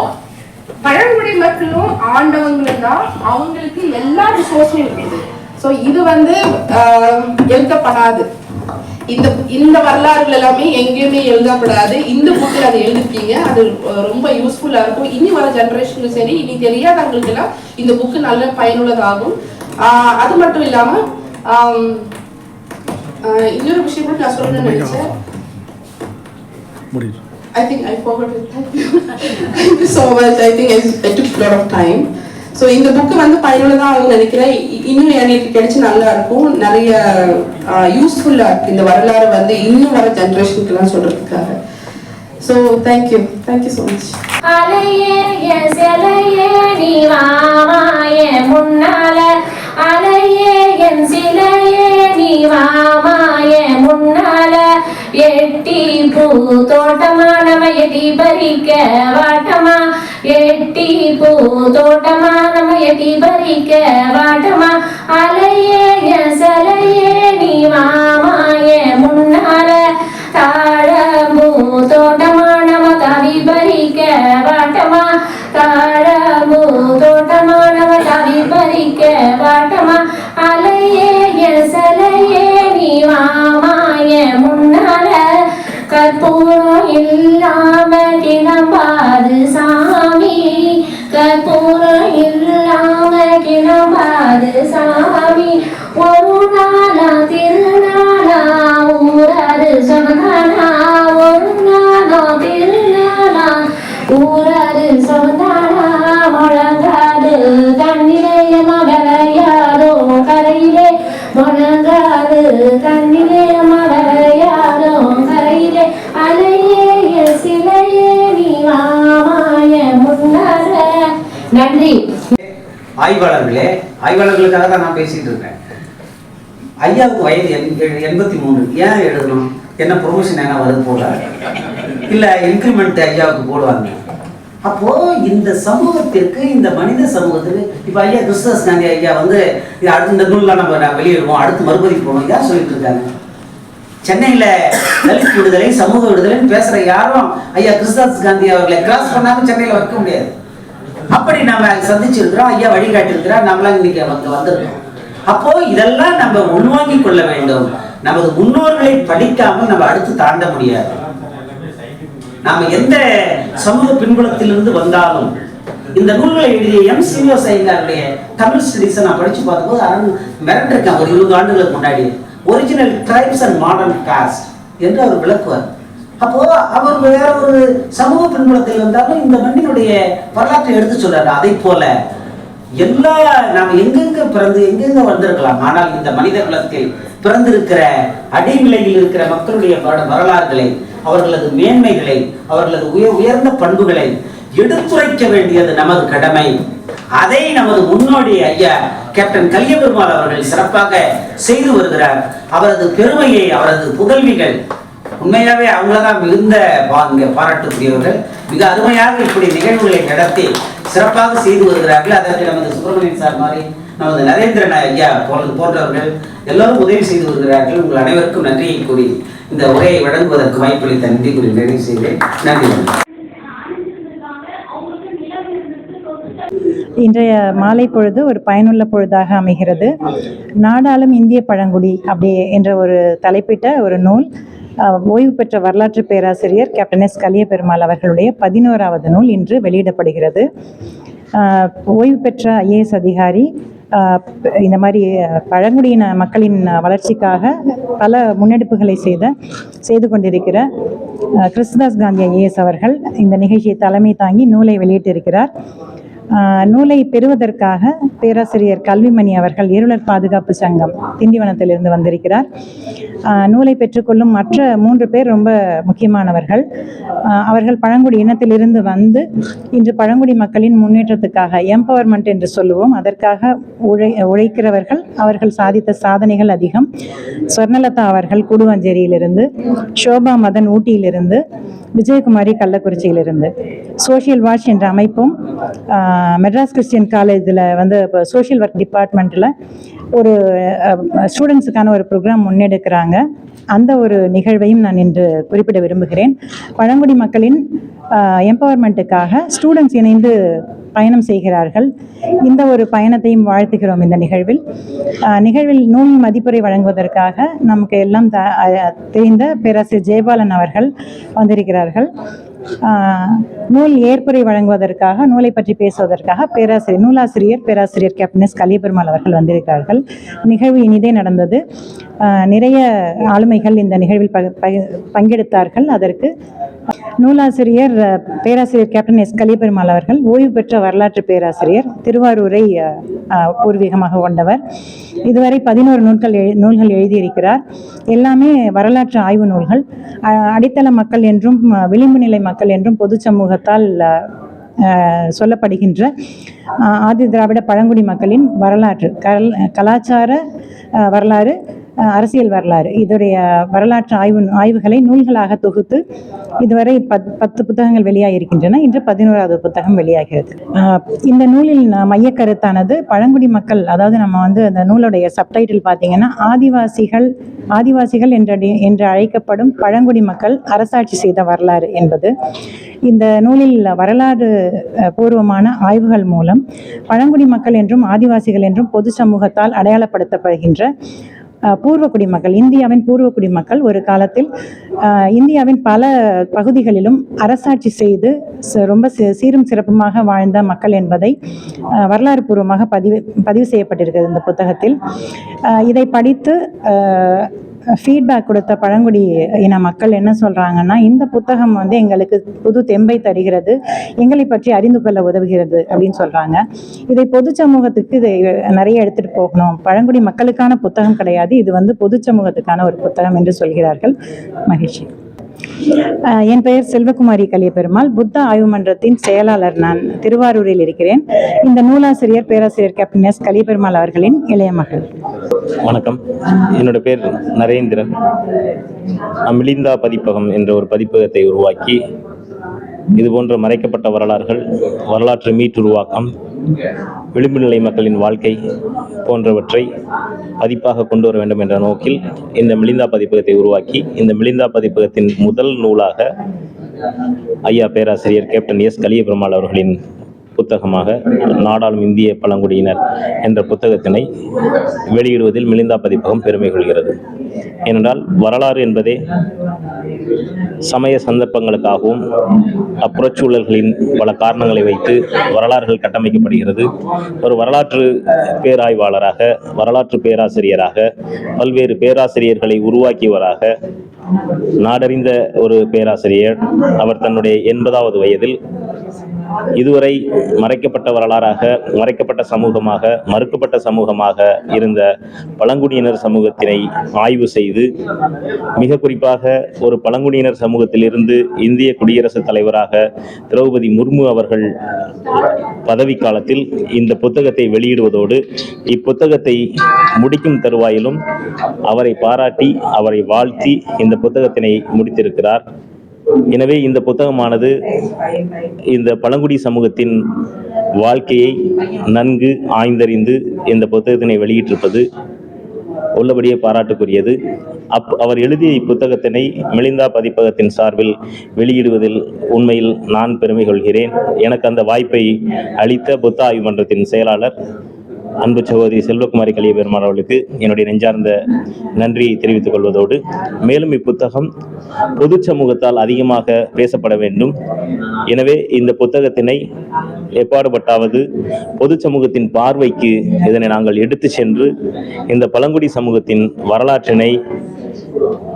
பழங்குடி மக்களும் ஆண்டவங்களும் தான், அவங்களுக்கு எல்லா ரிசோர்ஸும் இருக்குது. ஸோ இது வந்து எழுதப்படாது. இந்த வரலாறுகள் எல்லாமே எங்கேயுமே எழுதப்படாது. இந்த புக்கில் அதை எழுதிருக்கீங்க. அது ரொம்ப யூஸ்ஃபுல்லா இருக்கும். இனி வர ஜெனரேஷனுக்கும் சரி, இனி தெரியாதவங்களுக்கு எல்லாம் இந்த புக்கு நல்ல பயனுள்ளதாகும். அது மட்டும் இல்லாம இன்னொரு விஷயம் கூட நான் சொல்லணும்னு நினைச்சேன். I think I forgot it. Thank you. Thank you so much. I think I took a lot of time. So இந்த புக்கு வந்து பயனுள்ளதாக ஆகும்னு நினைக்கிறேன். இன்னும் எனக்கு கிடைச்சி நல்லா இருக்கும். நிறைய யூஸ்ஃபுல்லாக இருக்குது இந்த வரலாறு வந்து இன்னும் வர ஜென்ரேஷனுக்குலாம் சொல்கிறதுக்காக. So thank you so much. அலையே சிலையே நீ வாமாய முன்னால, அலையே என் சிலையே நீ வாமாய முன்னால, எட்டி பூ தோட்டமா நம்ம எட்டி பறிக்க வாட்டமா, எட்டி பூ தோட்டமா நம்ம எட்டி பறிக்க வாட்டமா, அலையே என் சிலையே நீ வாமாய முன்னால, தாழம்பூ தோட்டமா நம்ம கவி பறிக்க வாட்டமா, தாழம்பூ தோட்டமா நம்ம கவி பறிக்க வாட்டமா, அலையே என் சிலையே நீ வாமாய முன்னால, கற்பூரம் இல்லாம கிளம்பாது சாமி, கற்பூரம் இல்லாம கிளம்பாது சாமி, ஒரு நாளா திருநாளா ஊராது சொன்னானா, ஒரு நாளா திருநாளா ஊராது சொன்னானா, முழங்காது தண்ணிலே மகளையாரோ கரையிலே, முழங்காது தண்ணிலே மகளையாரோ கரையிலே, அலையே சிலையே நீ வாமாய முன்னால. நன்றி. ஆய்வாளர்களுக்காக தான் நான் பேசிட்டு இருக்கேன். ஐயாவுக்கு வயது 83. ஏன் எழுதணும்? என்ன ப்ரொமோஷன் என்ன வருது போல, இல்லை இன்க்ரிமெண்ட் ஐயாவுக்கு போடுவாங்க. அப்போ இந்த சமூகத்திற்கு, இந்த மனித சமூகத்துக்கு, இப்போ ஐயா கிறிஸ்தாஸ் காந்தி ஐயா வந்து அடுத்து இந்த நூல்லாம் நம்ம வெளியிடுவோம், அடுத்து மறுபதிப்பு போகணும் யார் சொல்லிட்டு இருக்காங்க? சென்னையில் தலித் விடுதலை, சமூக விடுதலைன்னு பேசுற யாரும் ஐயா கிறிஸ்தாஸ் காந்தி அவர்களை கிராஸ் பண்ணாம சென்னையில் வைக்க முடியாது. அப்படி நம்ம சந்திச்சிருக்கிறோம். ஐயா வழிகாட்டிருக்கிறார். நம்மளாம் இன்னைக்கு அங்கே வந்திருக்கோம். அப்போ இதெல்லாம் நம்ம உள்வாங்கிக் கொள்ள வேண்டும். நமது முன்னோர்களை படிக்காமல் நம்ம அடுத்து தாண்ட முடியாது. நாம எந்த சமூக பின்புலத்திலிருந்து வந்தாலும் இந்த நூல்களை எழுதிய எம் சீனிவாச ஐயங்காருடைய தமிழ் ஸ்டடீஸை நான் படிச்சு பார்க்கும்போது மிரண்டிருக்கேன். ஒரு 20 ஆண்டுகளுக்கு முன்னாடி original tribes and modern cost என்று அவர் விளக்குவார். அப்போ அவர் வேற ஒரு சமூக பின்புலத்தில் வந்தாலும் இந்த மண்ணினுடைய வரலாற்றை எடுத்து சொல்றாரு. அதை போல எல்லா நாம் எங்கெங்க பிறந்து எங்கெங்க வந்திருக்கலாம், ஆனால் இந்த மனித குலத்தில் பிறந்திருக்கிற அடிநிலையில் இருக்கிற மக்களுடைய வரலாறுகளை, அவர்களது மேன்மைகளை, அவர்களது உயர்ந்த பண்புகளை எடுத்துரைக்க வேண்டியது நமது கடமை. அதை நமது முன்னோடி ஐயா கேப்டன் கலியபெருமாள் அவர்கள் சிறப்பாக செய்து வருகிறார். அவரது பெருமையை அவரது புதல்விகள் உண்மையாவே அவங்களதான் மிகுந்த பாராட்டுக்குரியவர்கள். மிக அருமையாக இப்படி நிகழ்வுகளை நடத்தி சிறப்பாக செய்து வருகிறார்கள். அதற்கு நமது சுப்பிரமணியன் சார் மாதிரி, நமது நரேந்திரன் ஐயா போன்றவர்கள் எல்லோரும் உதவி செய்து வருகிறார்கள். உங்கள் அனைவருக்கும் நன்றியை கூறி இந்த உரையை வழங்குவதற்கு வாய்ப்பளித்த நன்றி கூறி நிறைவு செய்கிறேன். நன்றி. இன்றைய மாலை பொழுது ஒரு பயனுள்ள பொழுதாக அமைகிறது. நாடாளும் இந்திய பழங்குடி அப்படி என்ற ஒரு தலைப்பிட்ட ஒரு நூல் ஓய்வு பெற்ற வரலாற்று பேராசிரியர் கேப்டன் எஸ் கலியபெருமாள் அவர்களுடைய 11வது நூல் இன்று வெளியிடப்படுகிறது. ஓய்வு பெற்ற IAS அதிகாரி இந்த மாதிரி பழங்குடியின மக்களின் வளர்ச்சிக்காக பல முன்னெடுப்புகளை செய்து கொண்டிருக்கிற கிறிஸ்தாஸ் காந்தி IAS அவர்கள் இந்த நிகழ்ச்சியை தலைமை தாங்கி நூலை வெளியிட்டிருக்கிறார். நூலை பெறுவதற்காக பேராசிரியர் கல்விமணி அவர்கள் இருளர் பாதுகாப்பு சங்கம் திண்டிவனத்திலிருந்து வந்திருக்கிறார். நூலை பெற்றுக்கொள்ளும் மற்ற 3 பேர் ரொம்ப முக்கியமானவர்கள். அவர்கள் பழங்குடி இனத்திலிருந்து வந்து இன்று பழங்குடி மக்களின் முன்னேற்றத்துக்காக எம்பவர்மெண்ட் என்று சொல்லுவோம், அதற்காக உழைக்கிறவர்கள். அவர்கள் சாதித்த சாதனைகள் அதிகம். ஸ்வர்ணலதா அவர்கள் கூடுவாஞ்சேரியிலிருந்து, ஷோபா மதன் ஊட்டியிலிருந்து, விஜயகுமாரி கள்ளக்குறிச்சியிலிருந்து. சோஷியல் வாட்ச் என்ற அமைப்பும் மெட்ராஸ் கிறிஸ்டியன் காலேஜில் வந்து இப்போ சோஷியல் ஒர்க் டிபார்ட்மெண்ட்டில் ஒரு ஸ்டூடெண்ட்ஸுக்கான ஒரு ப்ரோக்ராம் முன்னெடுக்கிறாங்க. அந்த ஒரு நிகழ்வையும் நான் இன்று குறிப்பிட விரும்புகிறேன். பழங்குடி மக்களின் எம்பவர்மெண்ட்டுக்காக ஸ்டூடெண்ட்ஸ் இணைந்து பயணம் செய்கிறார்கள். இந்த ஒரு பயணத்தையும் வாழ்த்துகிறோம். இந்த நிகழ்வில் நூல் மதிப்புரை வழங்குவதற்காக நமக்கு எல்லாம் தெரிந்த பேராசிரியர் ஜெயபாலன் அவர்கள் வந்திருக்கிறார்கள். நூல் ஏற்புரை வழங்குவதற்காக, நூலை பற்றி பேசுவதற்காக நூலாசிரியர் பேராசிரியர் கேப்டன் எஸ். கலியபெருமாள் அவர்கள் வந்திருக்கிறார்கள். நிகழ்வு இனிதே நடந்தது. நிறைய ஆளுமைகள் இந்த நிகழ்வில் பங்கெடுத்தார்கள். அதற்கு நூலாசிரியர் பேராசிரியர் கேப்டன் எஸ். கலியபெருமாள் அவர்கள் ஓய்வு பெற்ற வரலாற்று பேராசிரியர், திருவாரூரை பூர்வீகமாக கொண்டவர். இதுவரை 11 நூல்கள் எழுதியிருக்கிறார். எல்லாமே வரலாற்று ஆய்வு நூல்கள். அடித்தள மக்கள் என்றும் விளிம்பு நிலை மக்கள் என்றும் பொது சமூகத்தால் சொல்லப்படுகின்ற ஆதி திராவிட பழங்குடி மக்களின் வரலாற்று, கலாச்சார வரலாறு, அரசியல் வரலாறு, இதோடைய வரலாற்று ஆய்வுகளை நூல்களாக தொகுத்து இதுவரை 10 புத்தகங்கள் வெளியாகியிருக்கின்றன. இன்று 11வது புத்தகம் வெளியாகிறது. இந்த நூலில் மையக்கருத்தானது பழங்குடி மக்கள், அதாவது நம்ம அந்த நூலுடைய சப்டைட்டில் பார்த்தீங்கன்னா ஆதிவாசிகள் என்று அழைக்கப்படும் பழங்குடி மக்கள் அரசாட்சி செய்த வரலாறு என்பது. இந்த நூலில் வரலாறு பூர்வமான ஆய்வுகள் மூலம் பழங்குடி மக்கள் என்றும் ஆதிவாசிகள் என்றும் பொது சமூகத்தால் அடையாளப்படுத்தப்படுகின்ற பூர்வக்குடி மக்கள், இந்தியாவின் பூர்வக்குடி மக்கள் ஒரு காலத்தில் இந்தியாவின் பல பகுதிகளிலும் அரசாட்சி செய்து ரொம்ப சீரும் சிறப்புமாக வாழ்ந்த மக்கள் என்பதை வரலாறு பூர்வமாக பதிவு செய்யப்பட்டிருக்கிறது இந்த புத்தகத்தில். இதை படித்து ஃபீட்பேக் கொடுத்த பழங்குடி இன மக்கள் என்ன சொல்கிறாங்கன்னா, இந்த புத்தகம் எங்களுக்கு புது தெம்பை தருகிறது, எங்களை பற்றி அறிந்து கொள்ள உதவுகிறது அப்படின்னு சொல்கிறாங்க. இதை பொது சமூகத்துக்கு இதை நிறைய எடுத்துகிட்டு போகணும். பழங்குடி மக்களுக்கான புத்தகம் கிடையாது, இது பொது சமூகத்துக்கான ஒரு புத்தகம் என்று சொல்கிறார்கள். மகிழ்ச்சி. என் பெயர் செல்வகுமாரி கலியபெருமாள். புத்த ஆய்வு மன்றத்தின் செயலாளர். நான் திருவாரூரில் இருக்கிறேன். இந்த நூலாசிரியர் பேராசிரியர் கேப்டன் எஸ். கலியபெருமாள் அவர்களின் இளைய மகள். வணக்கம், என்னோட பேர் நரேந்திரன். மிலிந்தா பதிப்பகம் என்ற ஒரு பதிப்பகத்தை உருவாக்கி இது போன்ற மறைக்கப்பட்ட வரலாறுகள், வரலாற்று மீட்டுருவாக்கம், விளிம்பு நிலை மக்களின் வாழ்க்கை போன்றவற்றை பதிப்பாக கொண்டு வர வேண்டும் என்ற நோக்கில் இந்த மிலிந்தா பதிப்பகத்தை உருவாக்கி, இந்த மிலிந்தா பதிப்பகத்தின் முதல் நூலாக ஐயா பேராசிரியர் கேப்டன் எஸ். கலியபெருமாள் அவர்களின் புத்தகமாக நாடாளும் இந்திய பழங்குடியினர் என்ற புத்தகத்தினை வெளியிடுவதில் மிலிந்தா பதிப்பகம் பெருமை கொள்கிறது. ஏனென்றால் வரலாறு என்பதே சமய சந்தர்ப்பங்களுக்காகவும் அப்புறச்சூழல்களின் பல காரணங்களை வைத்து வரலாறுகள் கட்டமைக்கப்படுகிறது. ஒரு வரலாற்று பேராய்வாளராக, வரலாற்று பேராசிரியராக, பல்வேறு பேராசிரியர்களை உருவாக்கியவராக, நாடறிந்த ஒரு பேராசிரியர். அவர் தன்னுடைய 80வது வயதில் இதுவரை மறைக்கப்பட்ட வரலாறாக, மறைக்கப்பட்ட சமூகமாக, மறுக்கப்பட்ட சமூகமாக இருந்த பழங்குடியினர் சமூகத்தினை ஆய்வு செய்து, மிக குறிப்பாக ஒரு பழங்குடியினர் சமூகத்திலிருந்து இந்திய குடியரசுத் தலைவராக திரௌபதி முர்மு அவர்கள் பதவி காலத்தில் இந்த புத்தகத்தை வெளியிடுவதோடு, இப்புத்தகத்தை முடிக்கும் தருவாயிலும் அவரை பாராட்டி, அவரை வாழ்த்தி இந்த புத்தகத்தினை முடித்திருக்கிறார். எனவே இந்த புத்தகமானது இந்த பழங்குடி சமூகத்தின் வாழ்க்கையை நன்கு ஆய்ந்தறிந்து இந்த புத்தகத்தினை வெளியிட்டிருப்பது உள்ளபடியே பாராட்டுக்குரியது. அவர் எழுதிய இப்புத்தகத்தினை மிலிந்தா பதிப்பகத்தின் சார்பில் வெளியிடுவதில் உண்மையில் நான் பெருமை கொள்கிறேன். எனக்கு அந்த வாய்ப்பை அளித்த புத்த ஆய்வு மன்றத்தின் செயலாளர் அன்பு சகோதரி செல்வகுமாரி கலியபெருமாள் அவர்களுக்கு என்னுடைய நெஞ்சார்ந்த நன்றியை தெரிவித்துக் கொள்வதோடு, மேலும் இப்புத்தகம் பொது சமூகத்தால் அதிகமாக பேசப்பட வேண்டும். எனவே இந்த புத்தகத்தினை எப்பாடுபட்டாவது பொது சமூகத்தின் பார்வைக்கு இதனை நாங்கள் எடுத்து சென்று இந்த பழங்குடி சமூகத்தின் வரலாற்றினை,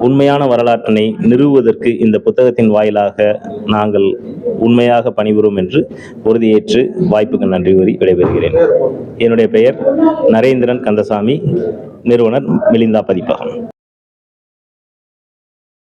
உண்மையான வரலாற்றினை நிறுவுவதற்கு இந்த புத்தகத்தின் வாயிலாக நாங்கள் உண்மையாக பணிபுரிவோம் என்று உறுதியேற்று வாய்ப்புக்கு நன்றி கூறி விடைபெறுகிறேன். என்னுடைய பெயர் நரேந்திரன் கந்தசாமி, நிறுவனர் மிலிந்தா பதிப்பகம்.